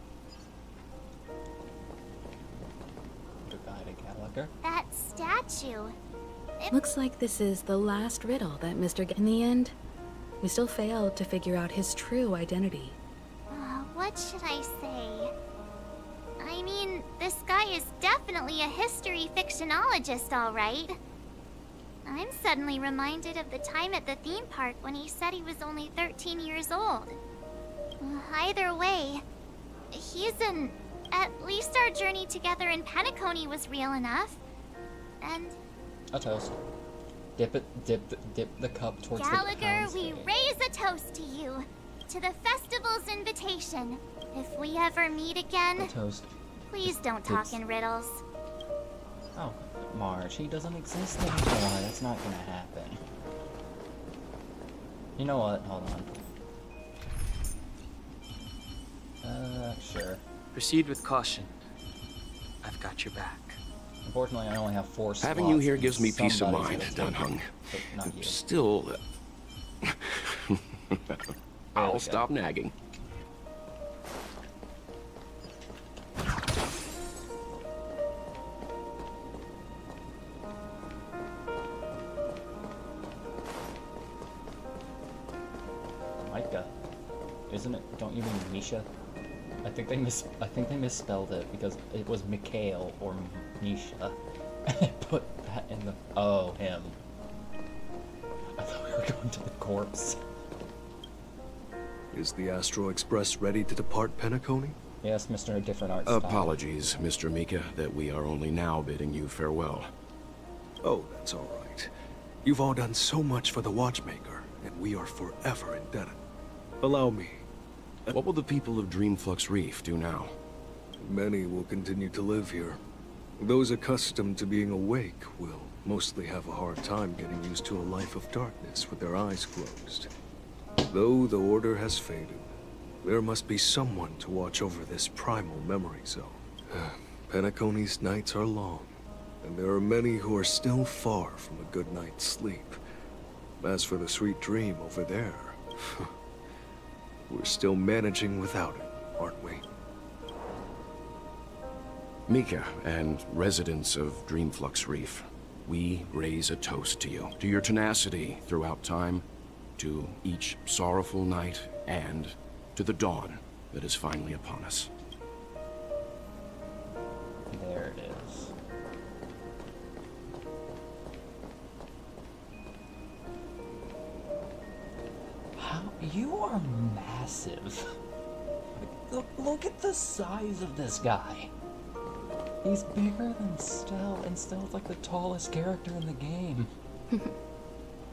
Goodbye to Gallagher. That statue. Looks like this is the last riddle that Mr. In the end, we still failed to figure out his true identity. What should I say? I mean, this guy is definitely a history fictionologist, all right. I'm suddenly reminded of the time at the theme park when he said he was only 13 years old. Either way, at least our journey together in Penacony was real enough. And A toast. Dip the cup towards Gallagher, the pound we stand. raise a toast to you, to the festival's invitation. If we ever meet again, A toast. please don't talk in riddles. Oh, Marge, he doesn't exist anymore. That's not gonna happen. You know what? Hold on. Sure. Proceed with caution. I've got your back. Unfortunately, I only have 4 slots. Having you here and gives me peace of somebody's mind, gonna take Dunhung. it, but not you. Still, I'll go. stop nagging. Micah. Isn't it? Don't you mean Misha? I think they misspelled it because it was Mikhail or Misha. And I put that in the... Oh, him. I thought we were going to the corpse. Is the Astro Express ready to depart Penacony? Yes, Mr. Different Art Style. Apologies, Mr. Mika, that we are only now bidding you farewell. Oh, that's all right. You've all done so much for the Watchmaker, and we are forever indebted. Allow me. What will the people of Dreamflux Reef do now? Many will continue to live here. Those accustomed to being awake will mostly have a hard time getting used to a life of darkness with their eyes closed. Though the order has faded, there must be someone to watch over this primal memory zone. Penacony's nights are long, and there are many who are still far from a good night's sleep. As for the sweet dream over there, we're still managing without it, aren't we? Mika and residents of Dreamflux Reef, we raise a toast to you, to your tenacity throughout time, to each sorrowful night, and to the dawn that is finally upon us. There it is. How? You are massive. Look at the size of this guy. He's bigger than Stell, and Stell's like the tallest character in the game.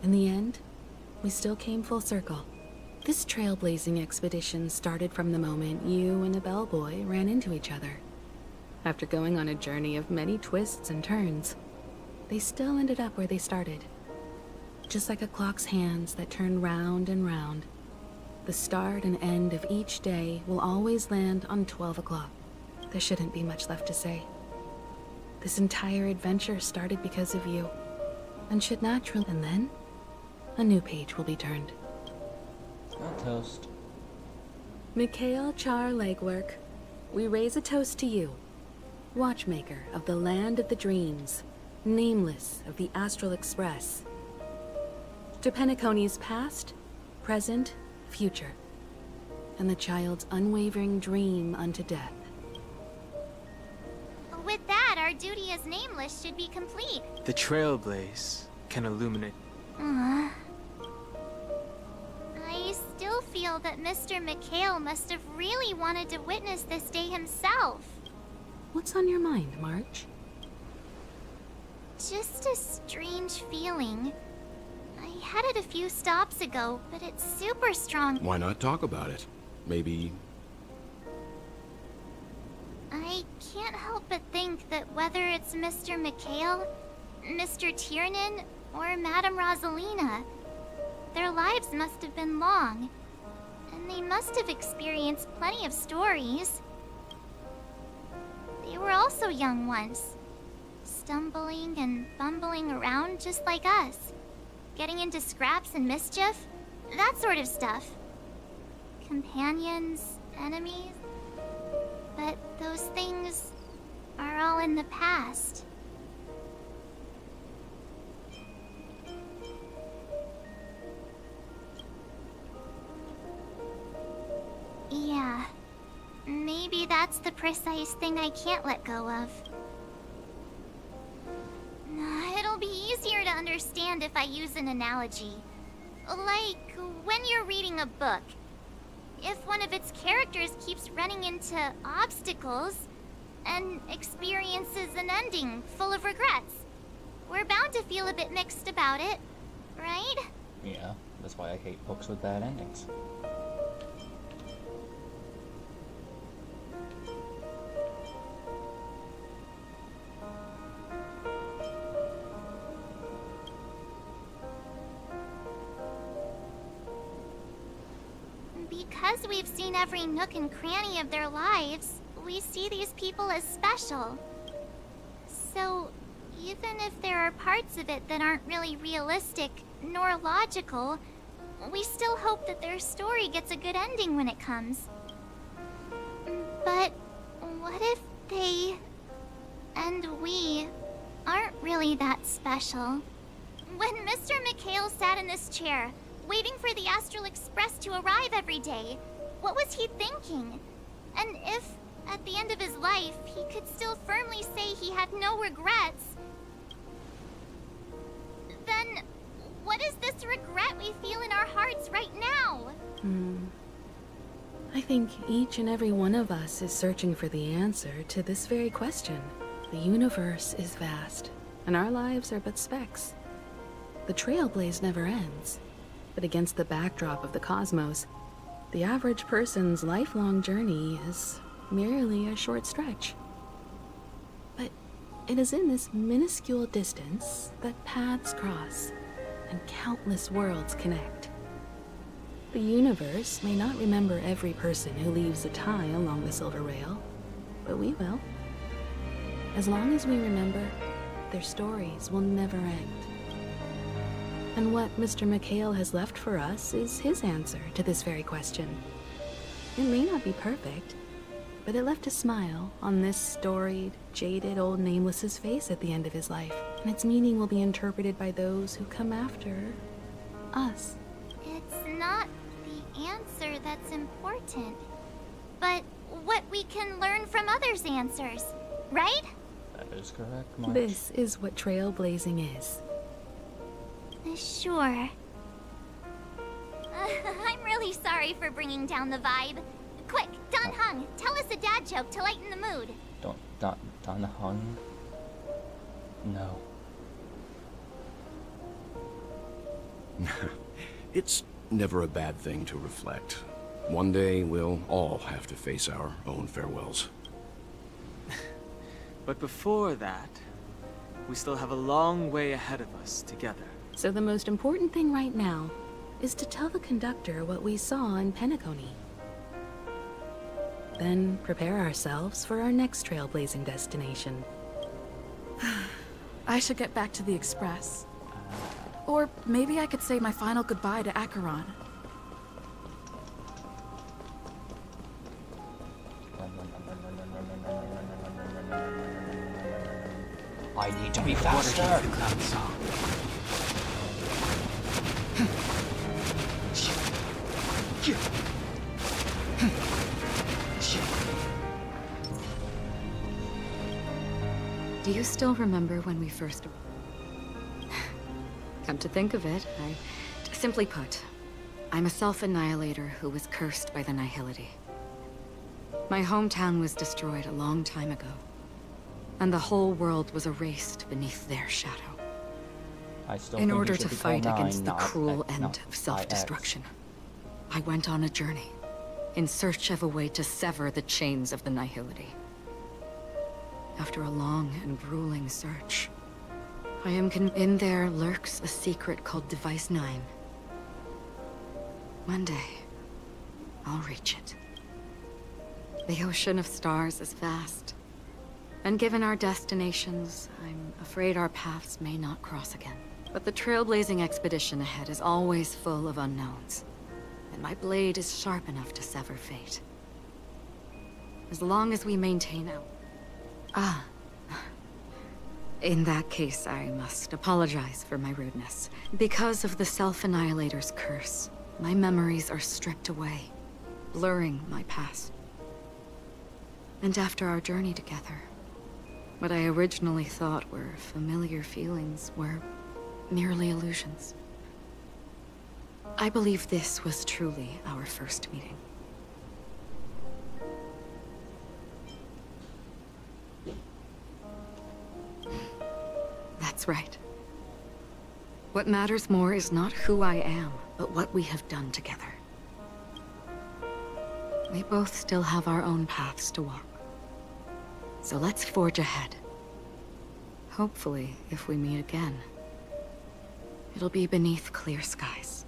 In the end, we still came full circle. This trailblazing expedition started from the moment you and a bellboy ran into each other. After going on a journey of many twists and turns, they still ended up where they started. Just like a clock's hands that turn round and round, the start and end of each day will always land on 12 o'clock. There shouldn't be much left to say. This entire adventure started because of you, and should naturally, and then a new page will be turned. A toast. Mikhail Char Legwork, we raise a toast to you, watchmaker of the land of the dreams, nameless of the Astral Express. To Penacony's past, present, future, and the child's unwavering dream unto death. With that, our duty as nameless should be complete. The trailblaze can illuminate. I still feel that Mr. Mikhail must have really wanted to witness this day himself. What's on your mind, March? Just a strange feeling. I had it a few stops ago, but it's super strong. Why not talk about it? Maybe... I can't help but think that whether it's Mr. Mikhail, Mr. Tiernan, or Madame Rosalina, Their lives must have been long. And they must have experienced plenty of stories. They were also young once. Stumbling and bumbling around just like us. Getting into scraps and mischief. That sort of stuff. Companions, enemies. But those things are all in the past. Yeah. Maybe that's the precise thing I can't let go of. It'll be easier to understand if I use an analogy. Like when you're reading a book. If one of its characters keeps running into obstacles and experiences an ending full of regrets, we're bound to feel a bit mixed about it, right? Yeah, that's why I hate books with bad endings. Because we've seen every nook and cranny of their lives, we see these people as special. So, even if there are parts of it that aren't really realistic nor logical, we still hope that their story gets a good ending when it comes. But what if they and we aren't really that special? When Mr. McHale sat in this chair, waiting for the Astral Express to arrive every day, what was he thinking? And if, at the end of his life, he could still firmly say he had no regrets, then what is this regret we feel in our hearts right now? I think each and every one of us is searching for the answer to this very question. The universe is vast, and our lives are but specks. The trailblaze never ends. But against the backdrop of the cosmos, the average person's lifelong journey is merely a short stretch. But it is in this minuscule distance that paths cross and countless worlds connect. The universe may not remember every person who leaves a tie along the silver rail, but we will. As long as we remember, their stories will never end. And what Mr. McHale has left for us is his answer to this very question. It may not be perfect, but it left a smile on this storied, jaded old nameless's face at the end of his life, and its meaning will be interpreted by those who come after us. It's not the answer that's important, but what we can learn from others' answers, right? That is correct, March. This is what trailblazing is. Sure. I'm really sorry for bringing down the vibe. Quick, Don Hung, tell us a dad joke to lighten the mood. Don Hung? No. It's never a bad thing to reflect. One day, we'll all have to face our own farewells. But before that, we still have a long way ahead of us together. So the most important thing right now is to tell the conductor what we saw in Penacony. Then prepare ourselves for our next trailblazing destination. I should get back to the Express. Or maybe I could say my final goodbye to Acheron. I need to be faster! Do you still remember when we first... Come to think of it, Simply put, I'm a self-annihilator who was cursed by the Nihility. My hometown was destroyed a long time ago, and the whole world was erased beneath their shadow. In order to fight against the cruel end of self-destruction, I went on a journey, in search of a way to sever the chains of the Nihility. After a long and grueling search, in there lurks a secret called Device 9. One day, I'll reach it. The ocean of stars is vast. And given our destinations, I'm afraid our paths may not cross again. But the trailblazing expedition ahead is always full of unknowns. And my blade is sharp enough to sever fate. As long as we maintain our... In that case, I must apologize for my rudeness. Because of the Self-Annihilator's curse, my memories are stripped away, blurring my past. And after our journey together, what I originally thought were familiar feelings were merely illusions. I believe this was truly our first meeting. That's right. What matters more is not who I am, but what we have done together. We both still have our own paths to walk. So let's forge ahead. Hopefully, if we meet again, it'll be beneath clear skies.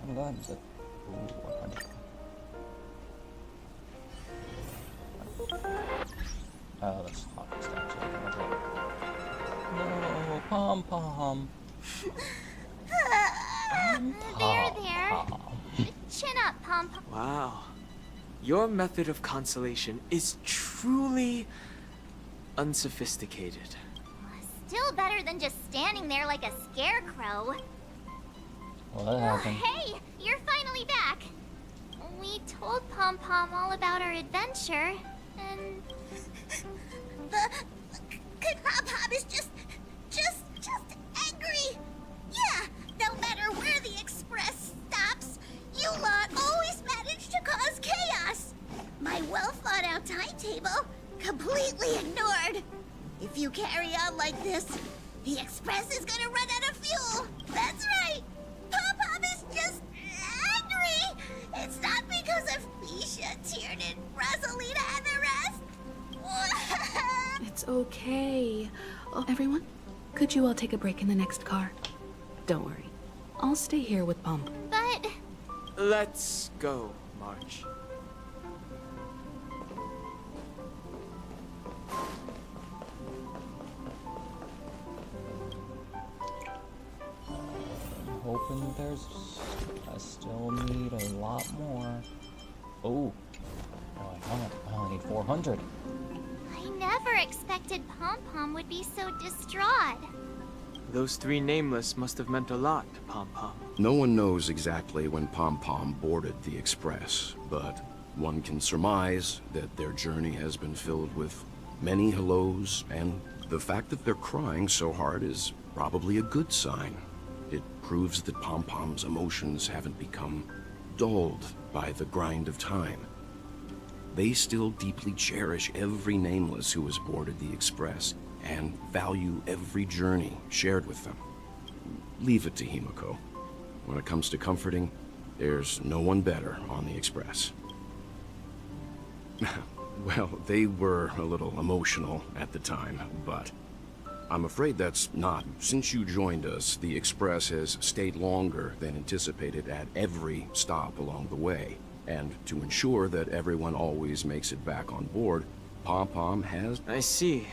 I'm glad that... Ooh, what oh, that's hockey statue. No, pom-pom. There. Chin up, Pom-Pom. Wow. Your method of consolation is truly unsophisticated. Still better than just standing there like a scarecrow. What happened? Hey, you're finally back. We told Pom-Pom all about our adventure, and... Good Pom-Pom is just angry. Yeah, no matter where the express stops, you lot always manage to cause chaos. My well-thought-out timetable completely ignored. If you carry on like this, the express is gonna run out of fuel. That's right. Pom-Pom is just angry. It's not because of Misha, Tiernan, Rosalina, and the rest. It's okay. Oh, everyone, could you all take a break in the next car? Don't worry. I'll stay here with Pom. But... Let's go, March. I'm hoping there's... I still need a lot more. Oh. I only need 400. I never expected Pom-Pom would be so distraught. Those three nameless must have meant a lot to Pom-Pom. No one knows exactly when Pom-Pom boarded the Express, but one can surmise that their journey has been filled with many hellos, and the fact that they're crying so hard is probably a good sign. It proves that Pom-Pom's emotions haven't become dulled by the grind of time. They still deeply cherish every nameless who has boarded the Express, and value every journey shared with them. Leave it to Himiko. When it comes to comforting, there's no one better on the Express. Well, they were a little emotional at the time, but I'm afraid that's not. Since you joined us, the Express has stayed longer than anticipated at every stop along the way. And to ensure that everyone always makes it back on board, Pom-Pom has... I see.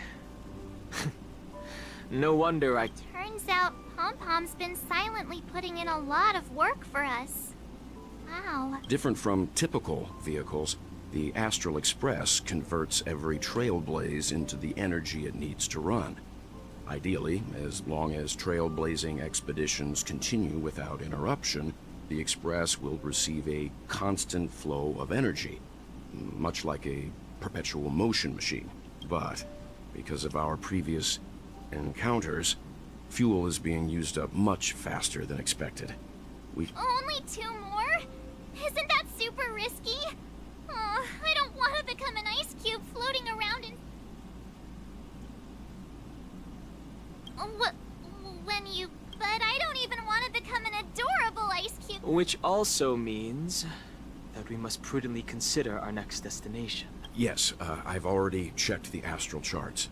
No wonder I... Turns out Pom-Pom's been silently putting in a lot of work for us. Wow. Different from typical vehicles, the Astral Express converts every trailblaze into the energy it needs to run. Ideally, as long as trailblazing expeditions continue without interruption, the Express will receive a constant flow of energy, much like a perpetual motion machine. But because of our previous encounters, fuel is being used up much faster than expected. Only 2 more? Isn't that super risky? Oh, I don't want to become an ice cube floating around in... But I don't even want to become an adorable ice cube... Which also means that we must prudently consider our next destination. Yes, I've already checked the astral charts.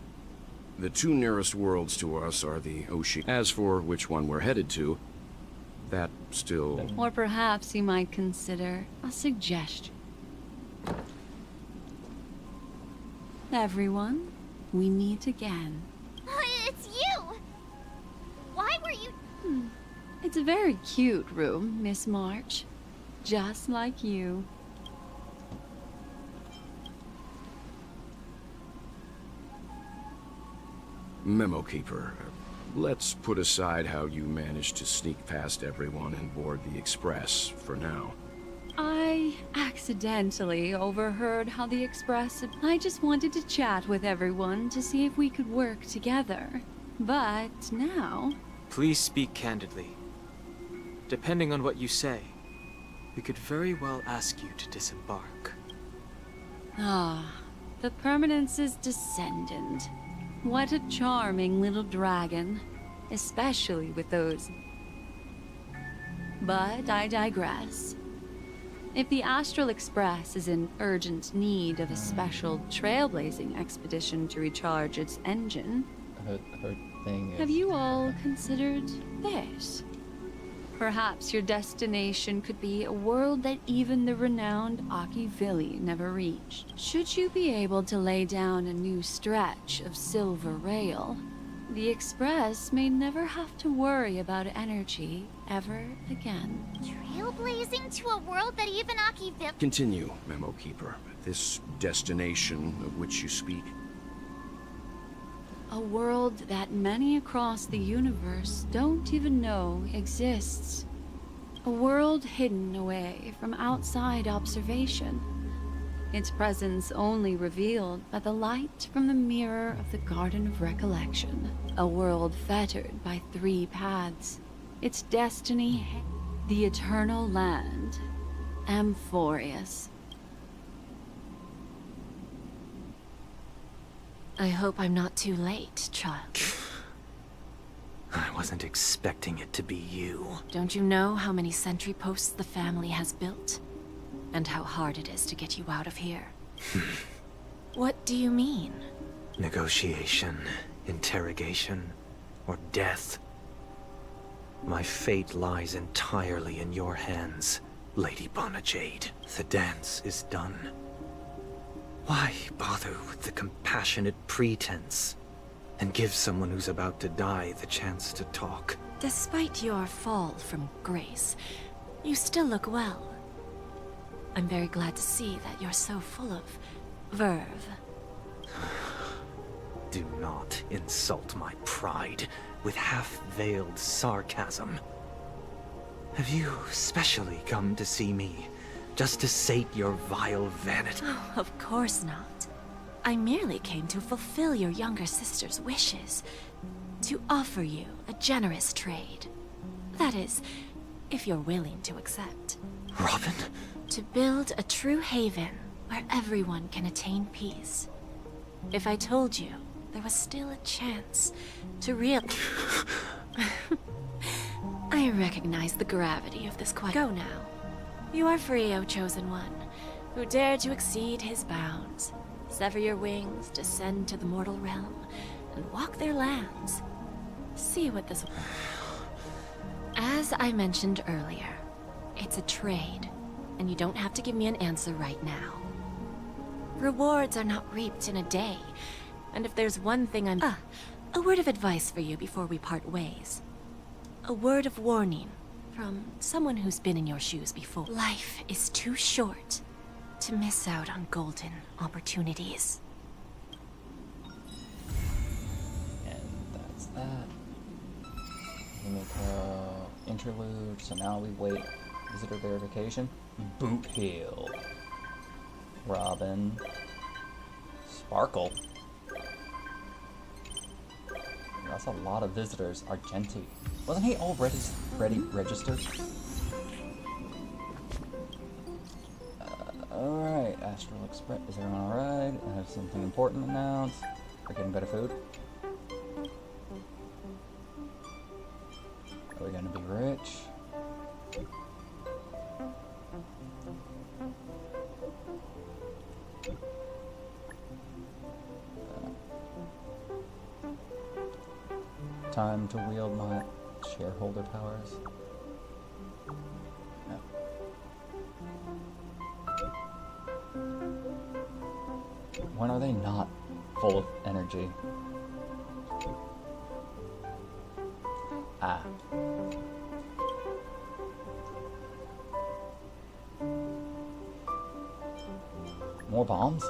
The two nearest worlds to us are the ocean. As for which one we're headed to, that still... Or perhaps you might consider a suggestion. Everyone, we meet again. It's you! Why were you... It's a very cute room, Miss March. Just like you. Memo Keeper, let's put aside how you managed to sneak past everyone and board the Express for now. I accidentally overheard how the Express... I just wanted to chat with everyone to see if we could work together. But now... Please speak candidly. Depending on what you say, we could very well ask you to disembark. Ah, the Permanence's descendant. What a charming little dragon. Especially with those... But I digress. If the Astral Express is in urgent need of a special trailblazing expedition to recharge its engine, Her thing is... have you all considered this? Perhaps your destination could be a world that even the renowned Akivilli never reached. Should you be able to lay down a new stretch of silver rail, the Express may never have to worry about energy ever again. Trailblazing to a world that even Akivilli... Continue, Memo Keeper. This destination of which you speak. A world that many across the universe don't even know exists. A world hidden away from outside observation. Its presence only revealed by the light from the mirror of the Garden of Recollection. A world fettered by 3 paths. Its destiny, the eternal land, Amphorius. I hope I'm not too late, child. I wasn't expecting it to be you. Don't you know how many sentry posts the family has built? And how hard it is to get you out of here? What do you mean? Negotiation, interrogation, or death. My fate lies entirely in your hands, Lady Bonajade. The dance is done. Why bother with the compassionate pretense and give someone who's about to die the chance to talk? Despite your fall from grace, you still look well. I'm very glad to see that you're so full of verve. Do not insult my pride with half-veiled sarcasm. Have you specially come to see me, just to sate your vile vanity? Oh, of course not. I merely came to fulfill your younger sister's wishes. To offer you a generous trade. That is, if you're willing to accept. Robin? To build a true haven where everyone can attain peace. If I told you there was still a chance to I recognize the gravity of this question. Go now. You are free, O Chosen One, who dare to exceed his bounds. Sever your wings, descend to the mortal realm, and walk their lands. See what this... As I mentioned earlier, it's a trade, and you don't have to give me an answer right now. Rewards are not reaped in a day, and if there's one thing I'm... a word of advice for you before we part ways. A word of warning from someone who's been in your shoes before. Life is too short to miss out on golden opportunities. And that's that. We make interlude, so now we wait visitor verification. Boot Hill. Robin. Sparkle. That's a lot of visitors. Argenti. Wasn't he already registered? Alright, Astral Express. Is everyone alright? I have something important to announce. We're getting better food. Are we gonna be rich? time to wield my shareholder powers? No. When are they not full of energy? Ah. More bombs?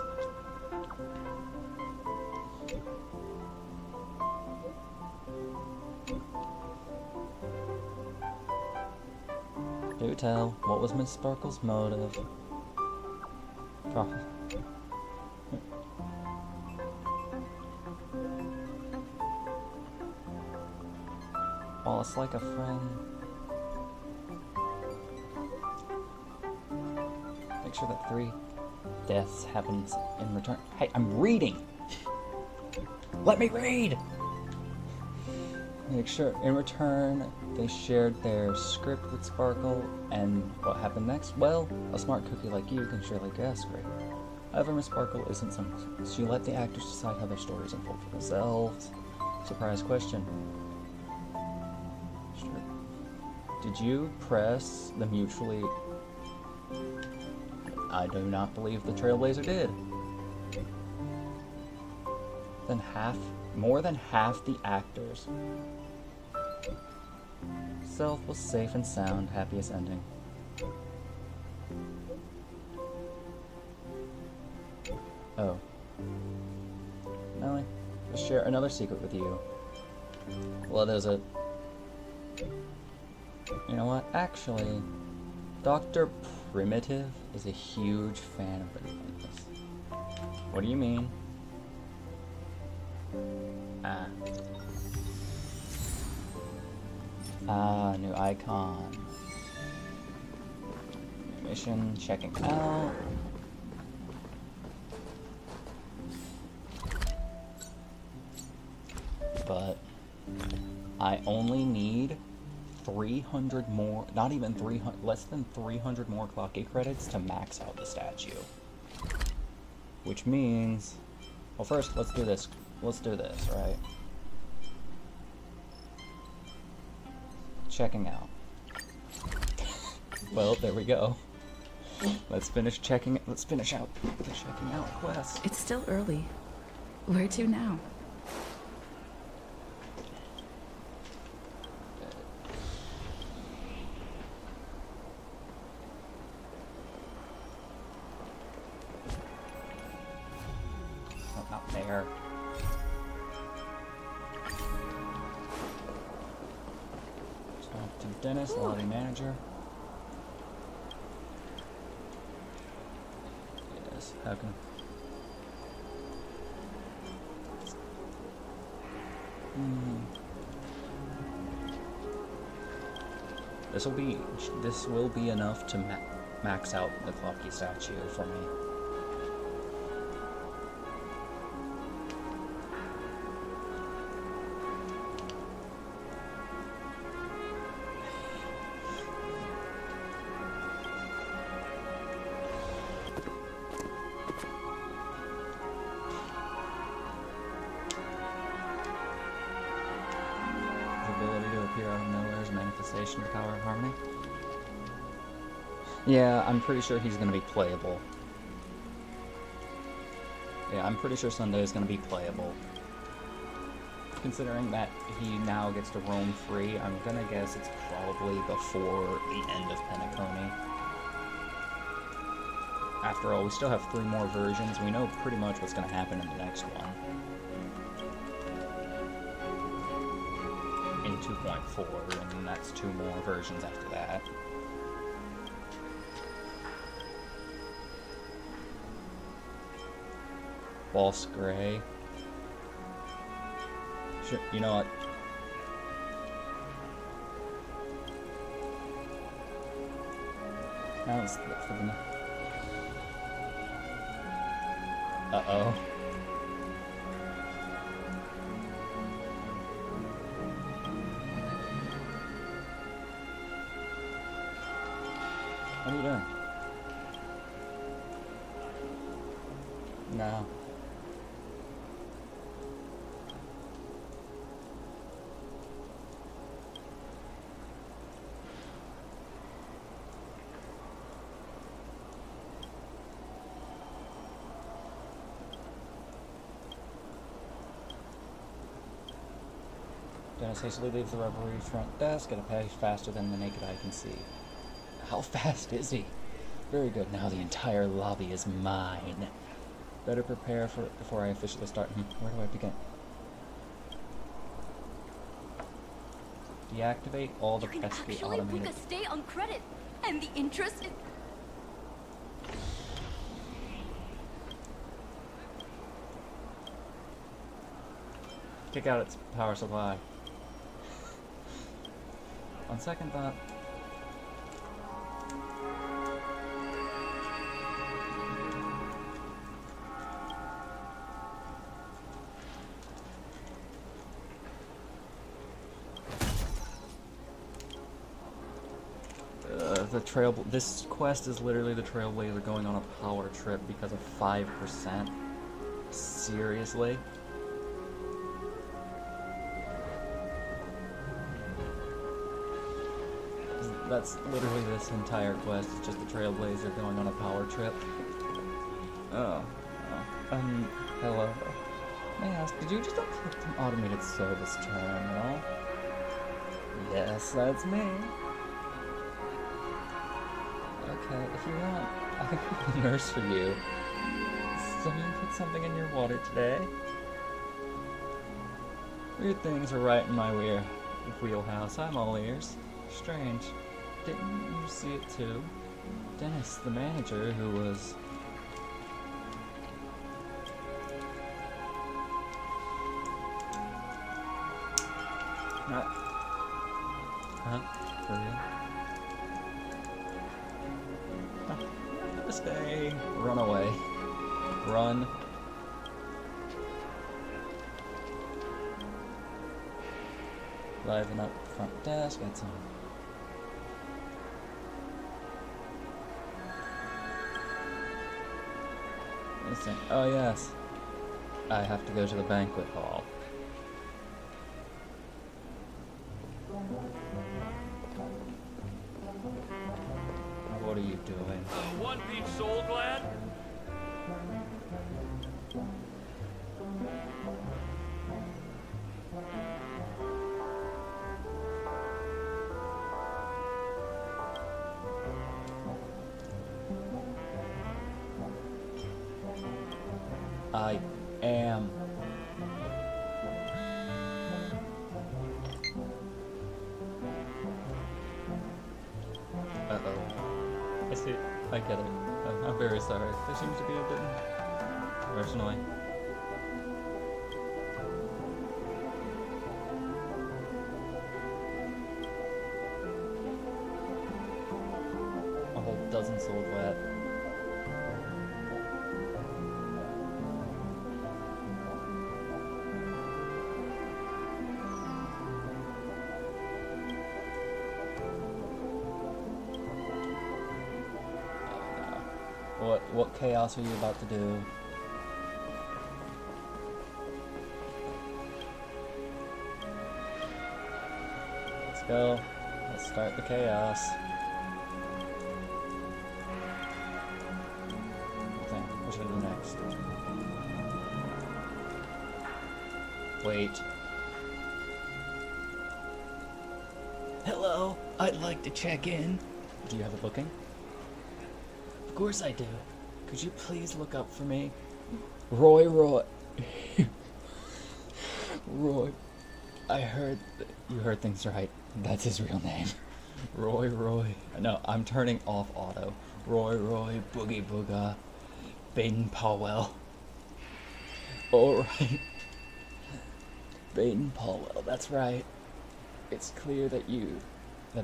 Do tell, what was Miss Sparkle's motive? Probably. Wallace like a friend. Make sure that 3 deaths happens in return. Hey, I'm reading! Let me read! Make sure in return they shared their script with Sparkle, and what happened next? Well, a smart cookie like you can surely guess, right? However, Miss Sparkle isn't some. She let the actors decide how their stories unfold for themselves. Surprise question. Sure. Did you press the mutually... I do not believe the Trailblazer did. Then more than half the actors. Self was safe and sound, happiest ending. Oh. Nelly, I'll share another secret with you. Well, there's a... You know what? Actually, Dr. Primitive is a huge fan of things like this. What do you mean? New icon. New mission, checking out. But I only need 300 more, not even 300, less than 300 more clock gate credits to max out the statue. Which means, well, first let's do this. Let's do this, right? Checking out. Well, there we go. Let's finish checking it. Let's finish out the checking out quest. It's still early. Where to now? Oh, not there. Talk to Dennis, lobby manager. Yes, how can... This will be enough to max out the Clocky statue for me. Manifestation of power of harmony. Yeah, I'm pretty sure he's gonna be playable. Yeah, I'm pretty sure Sunday is gonna be playable. Considering that he now gets to roam free, I'm gonna guess it's probably before the end of Penacony. After all, we still have 3 more versions. We know pretty much what's gonna happen in the next one. In 2.4, and that's 2 more versions after that. False Gray. Sure, you know what? Now it's for the... Uh-oh. What are you doing? No. Dennis hastily leaves the revelry front desk at a pace faster than the naked eye can see. How fast is he? Very good. Now the entire lobby is mine. Better prepare for it before I officially start. Where do I begin? Deactivate all the pesky Actually, automated... book a stay on credit, and the interest is... Kick out its power supply. On second thought... This quest is literally the Trailblazer going on a power trip because of 5%. Seriously? That's literally this entire quest. It's just the Trailblazer going on a power trip. Hello. May I ask, did you just unclick an automated service terminal? Yes, that's me. Okay, if you want, I can be a nurse for you. Someone put something in your water today? Weird things are right in my wheelhouse. I'm all ears. Strange. Didn't you see it too? Dennis, the manager, who was... Huh? For real? Stay. Run away. Run. Liven up front desk. That's on. Listen. Oh yes. I have to go to the banquet hall. What are you doing? One piece soul glad? I am. Uh-oh. I see. I get it. I'm very sorry. There seems to be a bit... Personally. A whole dozen sold wet. What chaos are you about to do? Let's go. Let's start the chaos. Okay, what should I do next? Wait. Hello, I'd like to check in. Do you have a booking? Of course I do. Could you please look up for me? Roy. Roy. I heard... You heard things right. That's his real name. Roy. No, I'm turning off auto. Roy, Boogie Booga. Baden Powell. Alright. Baden Powell, that's right. It's clear that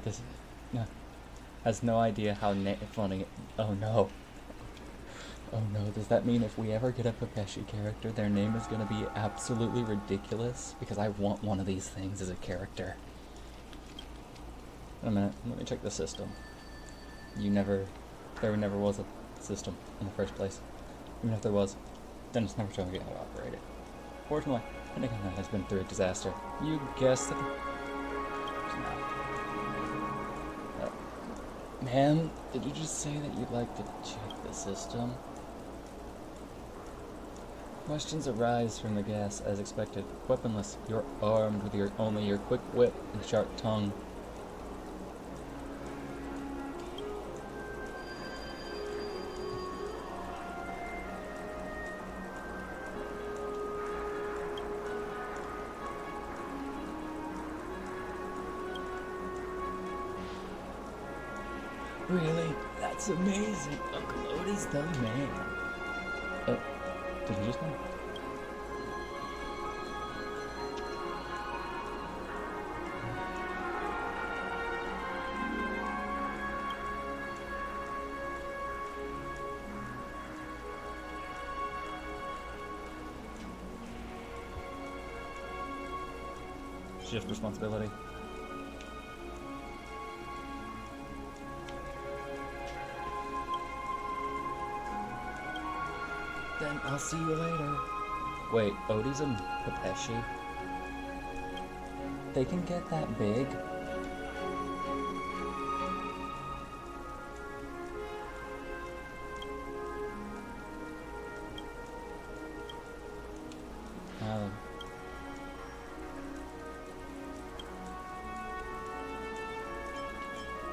this has no idea how funny... Oh no. Oh no, does that mean if we ever get a Pepeshi character, their name is gonna be absolutely ridiculous? Because I want one of these things as a character. Wait a minute, let me check the system. There never was a system in the first place. Even if there was, Dennis never showed me how to operate it. Fortunately, Pentagon has been through a disaster. You guessed it. Ma'am, did you just say that you'd like to check the system? Questions arise from the gas as expected. Weaponless, you're armed with only your quick wit and sharp tongue. Really? That's amazing. Uncle Odie's the man. Did he just know? Shift responsibility. Then I'll see you later. Wait, Odie's and Pepeshi? They can get that big?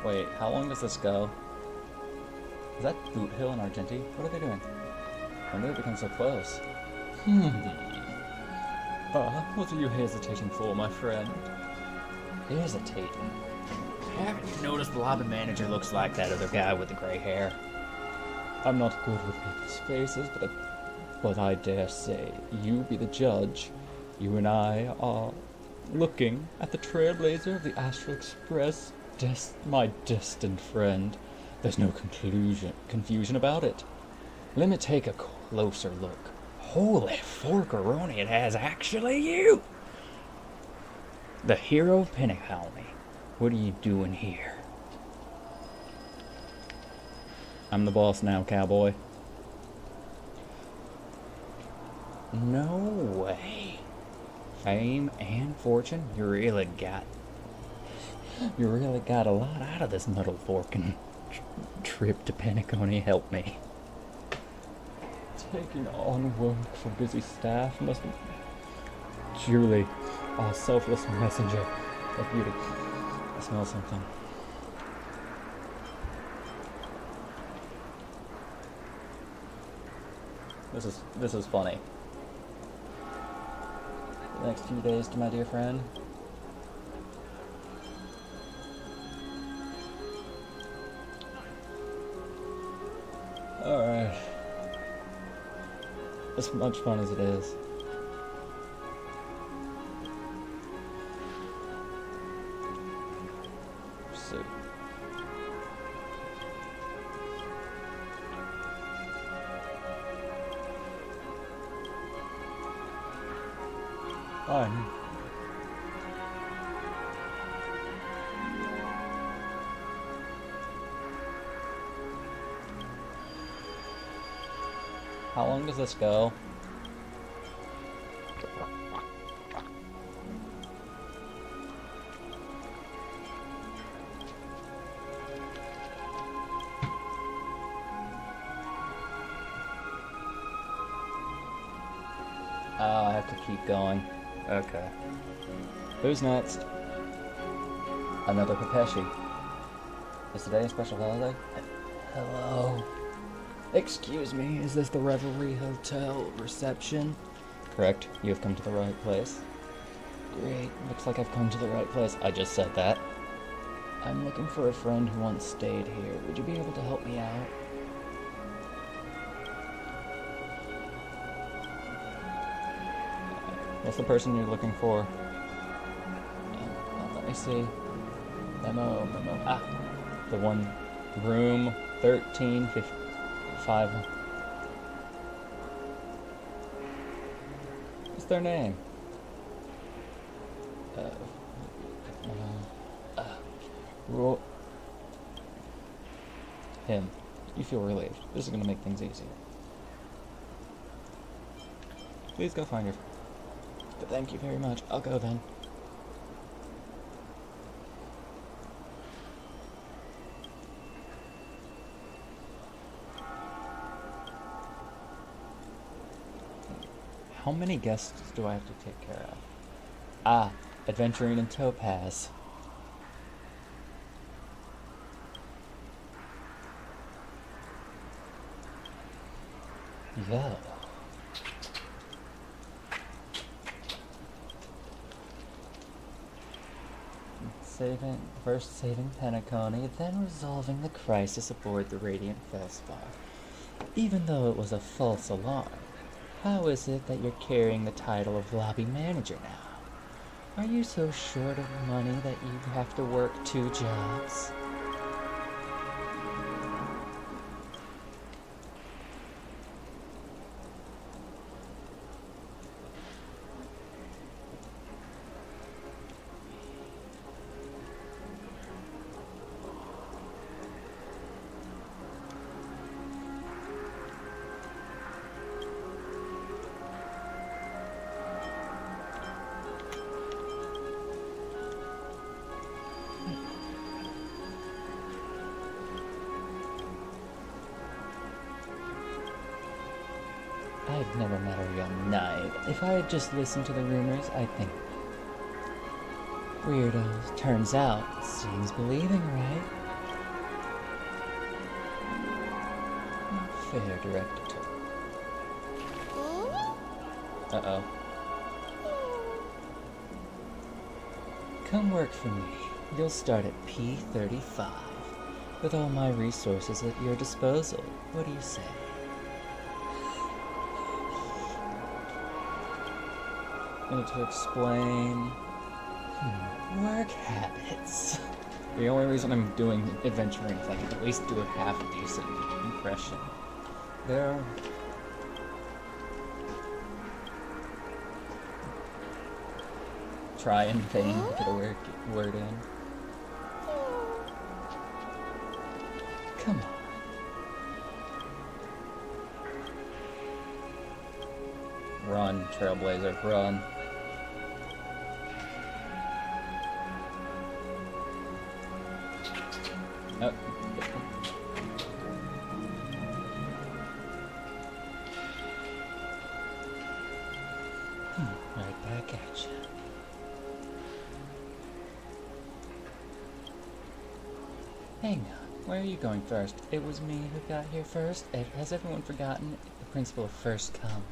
Wait, how long does this go? Is that Boot Hill and Argenti? What are they doing? When did it become so close? What are you hesitating for, my friend? Hesitating? Haven't you noticed the lobby manager looks like that other guy with the gray hair? I'm not good with people's faces, but I dare say you be the judge. You and I are looking at the trailblazer of the Astral Express, my destined friend. There's no confusion about it. Let me take a closer look. Holy forkeroni, it has actually you! The hero of Penacony. What are you doing here? I'm the boss now, cowboy. No way. Fame and fortune? You really got a lot out of this muddle forking trip to Penacony. Help me. Taking on work for busy staff must be Julie, our selfless messenger of beauty. I smell something. This is funny. The next few days to my dear friend. Alright. As much fun as it is. So. Fine. How long does this go? Oh, I have to keep going. Okay. Who's next? Another Pepeshi. Is today a special holiday? Hello. Excuse me, is this the Revelry Hotel reception? Correct, you have come to the right place. Great, looks like I've come to the right place. I just said that. I'm looking for a friend who once stayed here. Would you be able to help me out? What's the person you're looking for? Let me see. Memo. Ah, the one, room 1355. What's their name? Him. You feel relieved. This is going to make things easier. Please go find your... Thank you very much. I'll go then. How many guests do I have to take care of? Ah, adventuring in Topaz. Yo. First saving Penacony, then resolving the crisis aboard the Radiant Felspar. Even though it was a false alarm, how is it that you're carrying the title of lobby manager now? Are you so short of money that you have to work 2 jobs? I've never met a young knight. If I had just listened to the rumors, I'd think weirdos. Turns out, seeing's believing, right? Not fair, Director. Uh-oh. Come work for me. You'll start at P35. With all my resources at your disposal. What do you say? Need to explain work habits. The only reason I'm doing adventuring is I can at least do a half decent impression. There. Try in vain to get a word in. Come on. Run, Trailblazer, run. Oh. Right back at you. Hang on, where are you going first? It was me who got here first. Has everyone forgotten the principle of first come,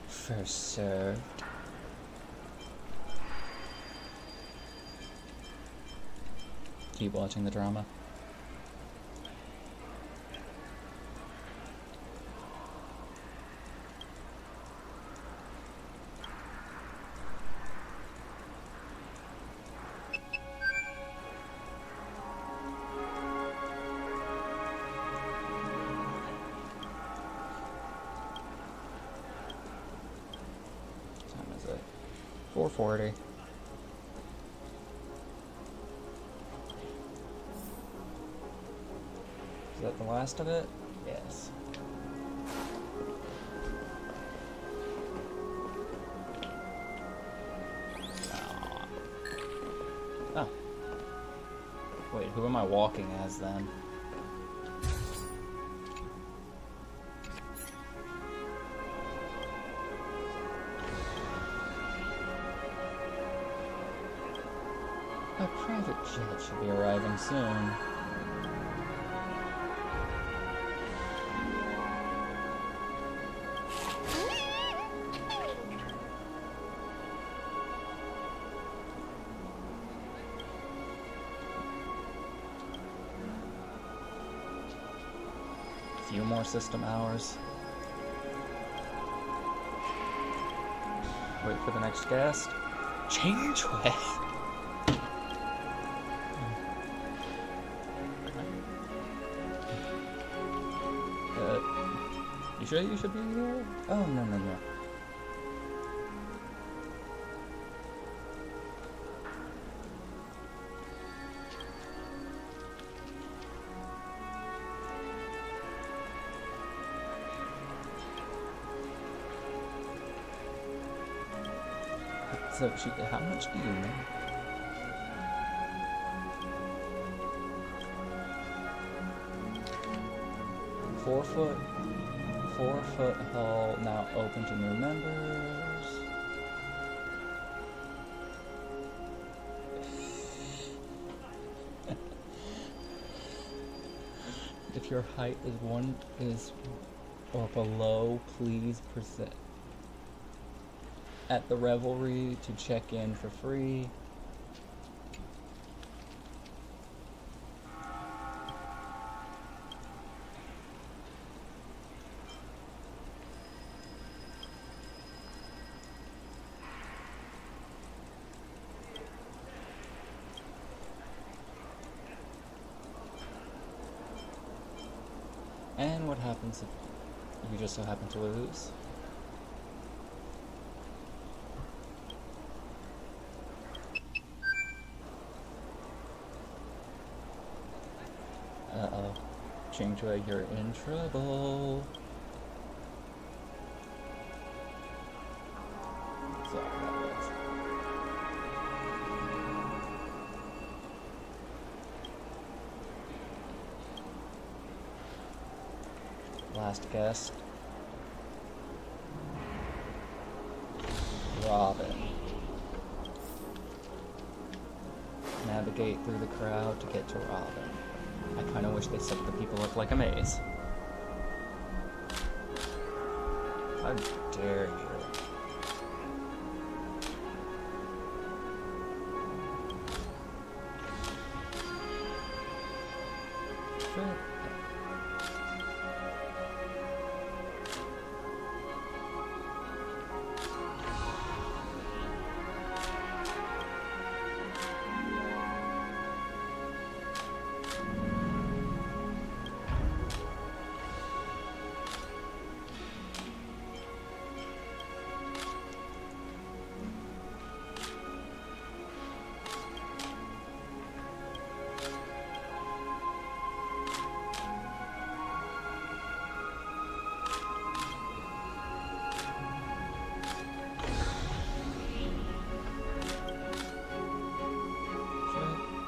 first served? Keep watching the drama. What time is it? 4:40. Is that the last of it? Yes. Oh. Wait, who am I walking as then? A private jet should be arriving soon. Few more system hours. Wait for the next guest. Change way. You sure you should be here? Oh, no, no, no. So, how much do you make? Four foot hull, now open to new members. If your height is or below, please present at the Revelry to check in for free. And what happens if you just so happen to lose? Uh-oh. Chingchue, you're in trouble. Sorry about this. Last guest. Robin. Navigate through the crowd to get to Robin. I kinda wish they set the people up like a maze. How dare you? Sure.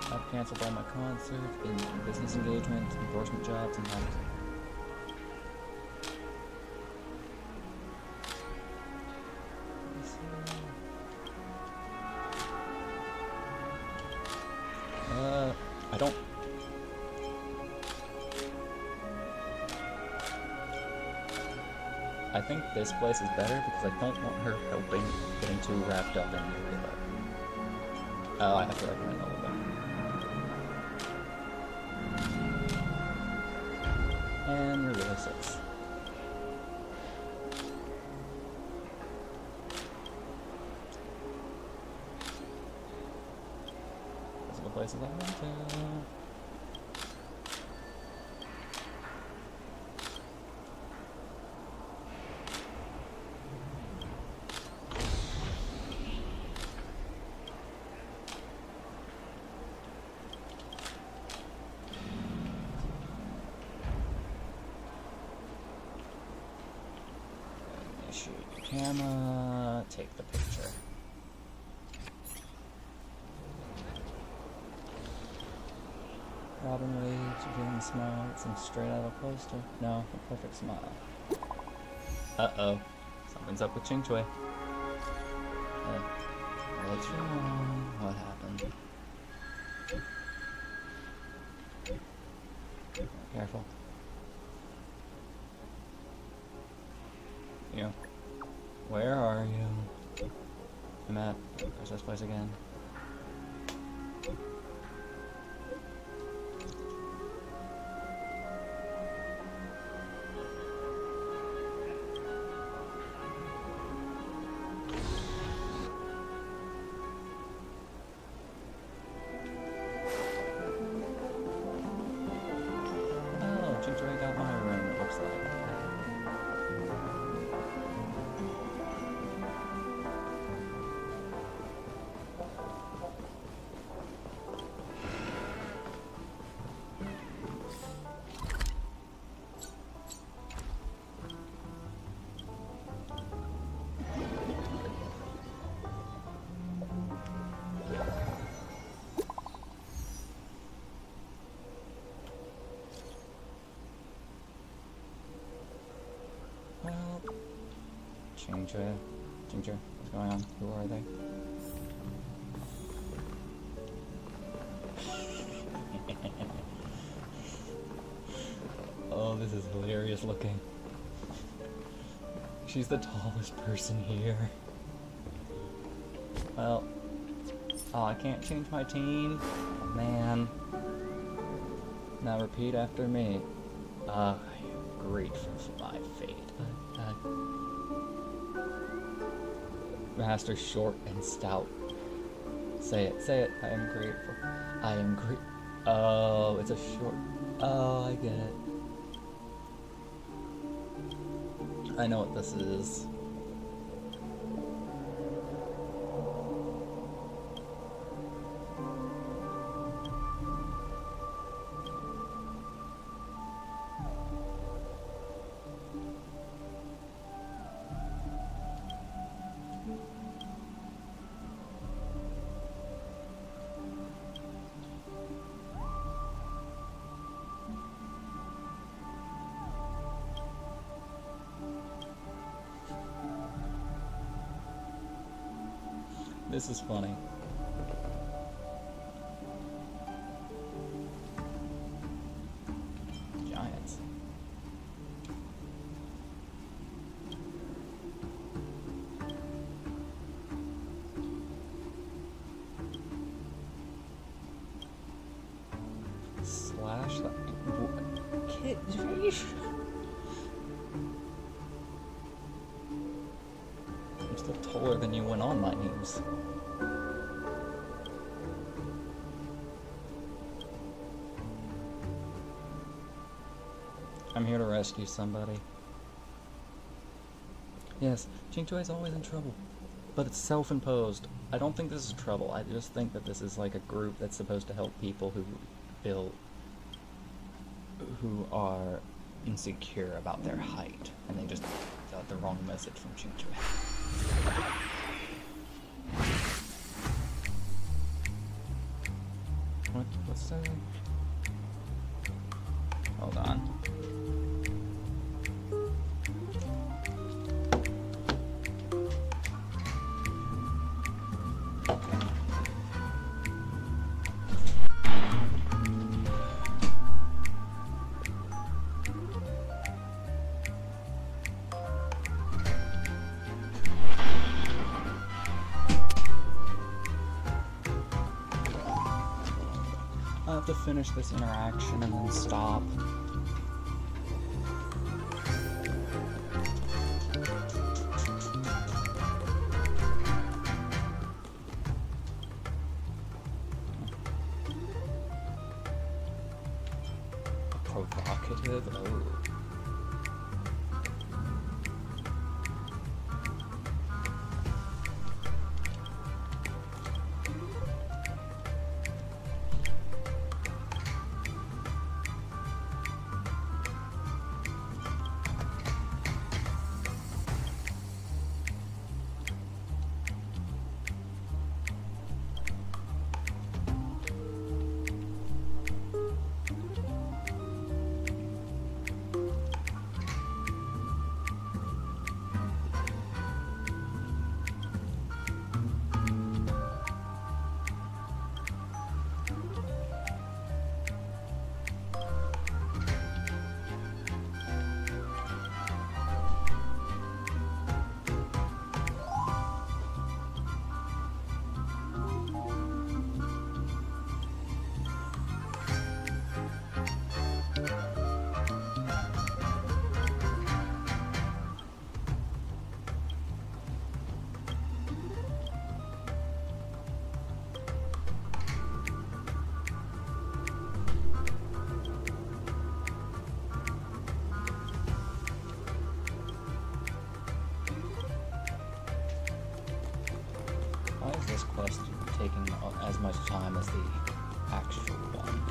I've canceled all my concerts, been in business engagements, endorsement jobs, and hunting. I don't... I think this place is better because I don't want her getting too wrapped up in Eureka. Oh, I have to recommend all of them. And you're really 6. Those are the places I went to. Shoot the camera, take the picture. Robin waves, revealing a smile that seems straight out of a poster. No, a perfect smile. Uh-oh. Something's up with Chingchue. What's wrong? What happened? Careful. You. Where are you? I'm at... Where's this place again? Oh, Chingchue got my room, it looks like. Well, Chingchue, what's going on? Who are they? Oh, this is hilarious looking. She's the tallest person here. Well, oh, I can't change my team. Oh, man. Now repeat after me. I am grateful for my fate. Master short and stout. Say it, say it. I am grateful. I am Oh, it's a short. Oh, I get it. I know what this is. This is funny. Giants. Slash that. Kid, I'm still taller than you went on my names. I'm here to rescue somebody. Yes, Qingque is always in trouble, but it's self-imposed. I don't think this is trouble. I just think that this is like a group that's supposed to help people who are insecure about their height, and they just got the wrong message from Qingque. What's that? Hold on. I have to finish this interaction and then stop. Provocative? Oh. Why is this quest taking as much time as the actual one?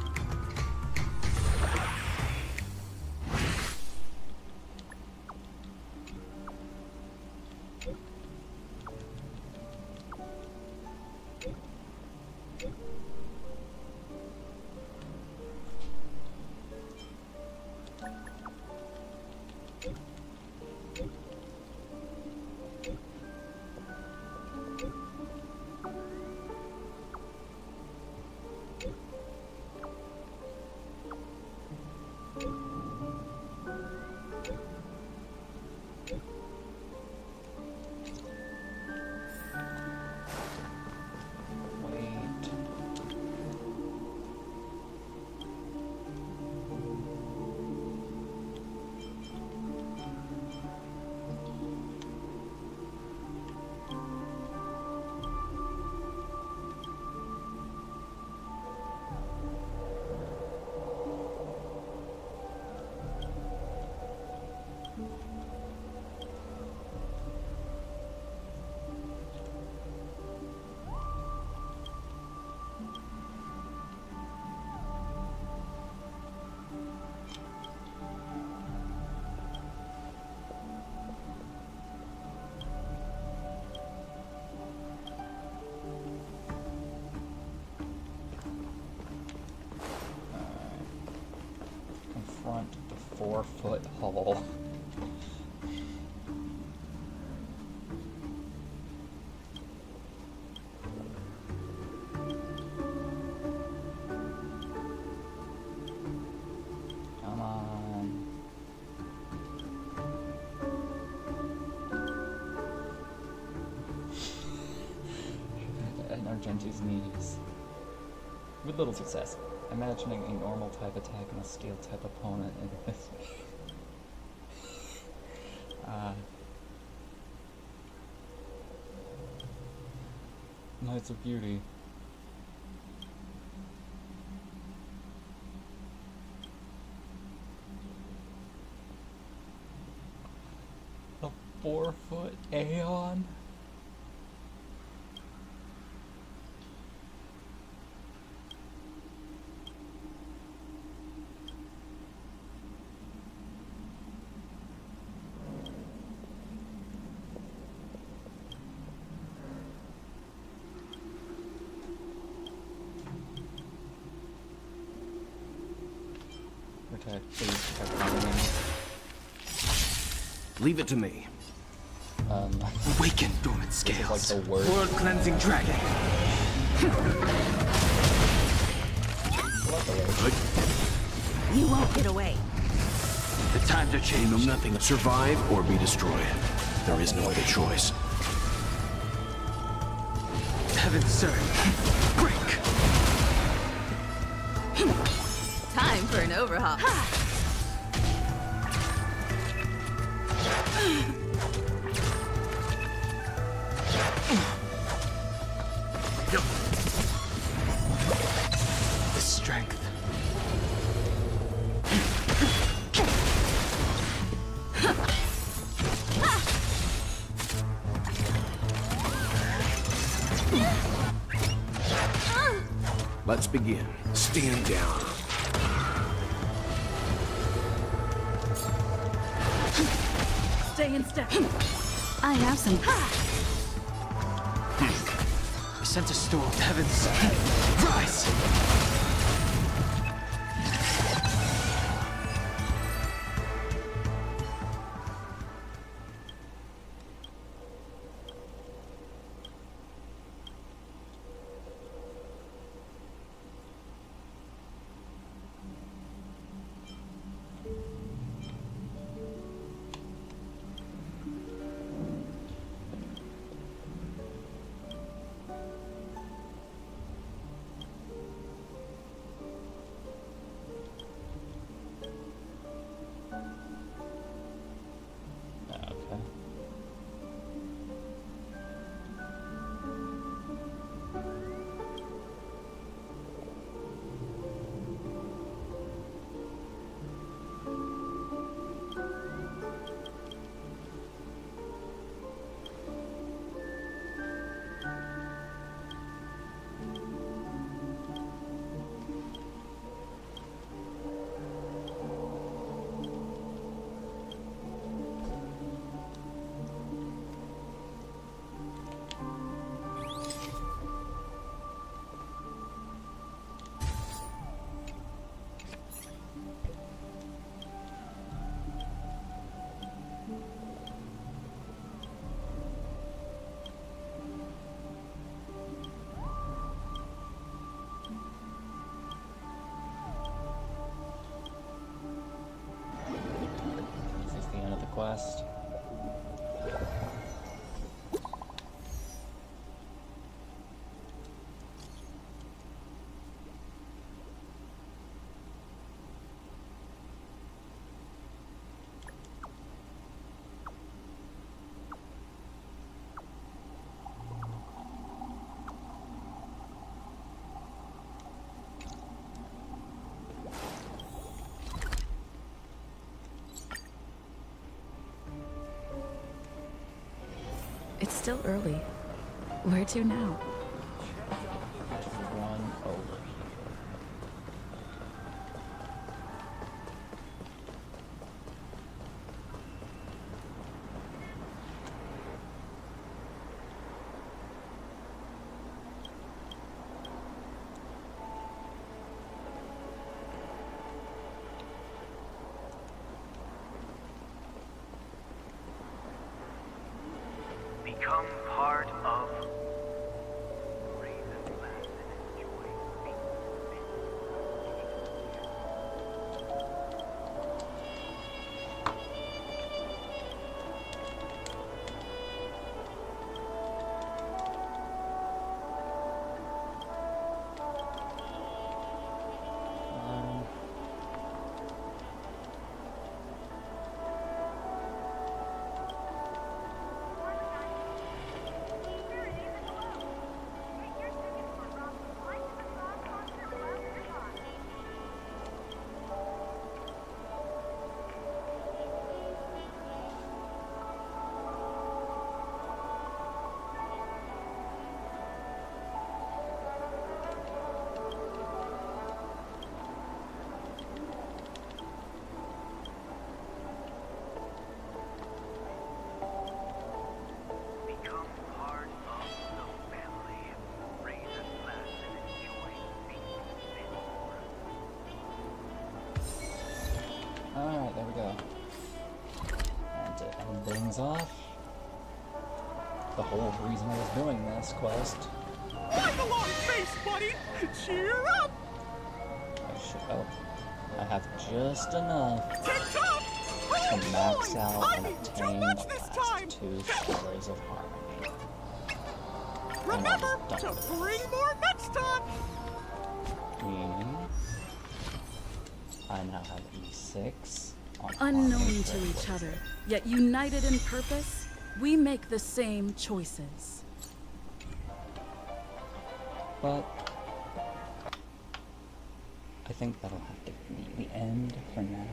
4-foot hole. Come on. And Argenti's knees. With little success. Imagining a normal type attack and a scale type opponent in this game. Knights of Beauty. A 4-foot Aeon? Okay, please protect my name. Leave it to me. Awaken, dormant scales. This is like the worst. World cleansing dragon. You won't get away. The times are changed. You know nothing. Survive or be destroyed. There is no other choice. Heaven surge. Break. Time for an overhaul. The strength. Let's begin. Stand down. Stay in step. I have some. I sense a storm. Heavens. Rise! Okay. Is this the end of the quest? It's still early. Where to now? One over. become part of Alright, there we go. And to end things off, the whole reason I was doing this quest. Like a long face, buddy! Cheer up! I have just enough to max out and obtain the last 2 stories of harmony. Remember to bring more next time! Meaning, I now have E6 on Unknown harmony to for each other, yet united in purpose, we make the same choices. But I think that'll have to be the end for now.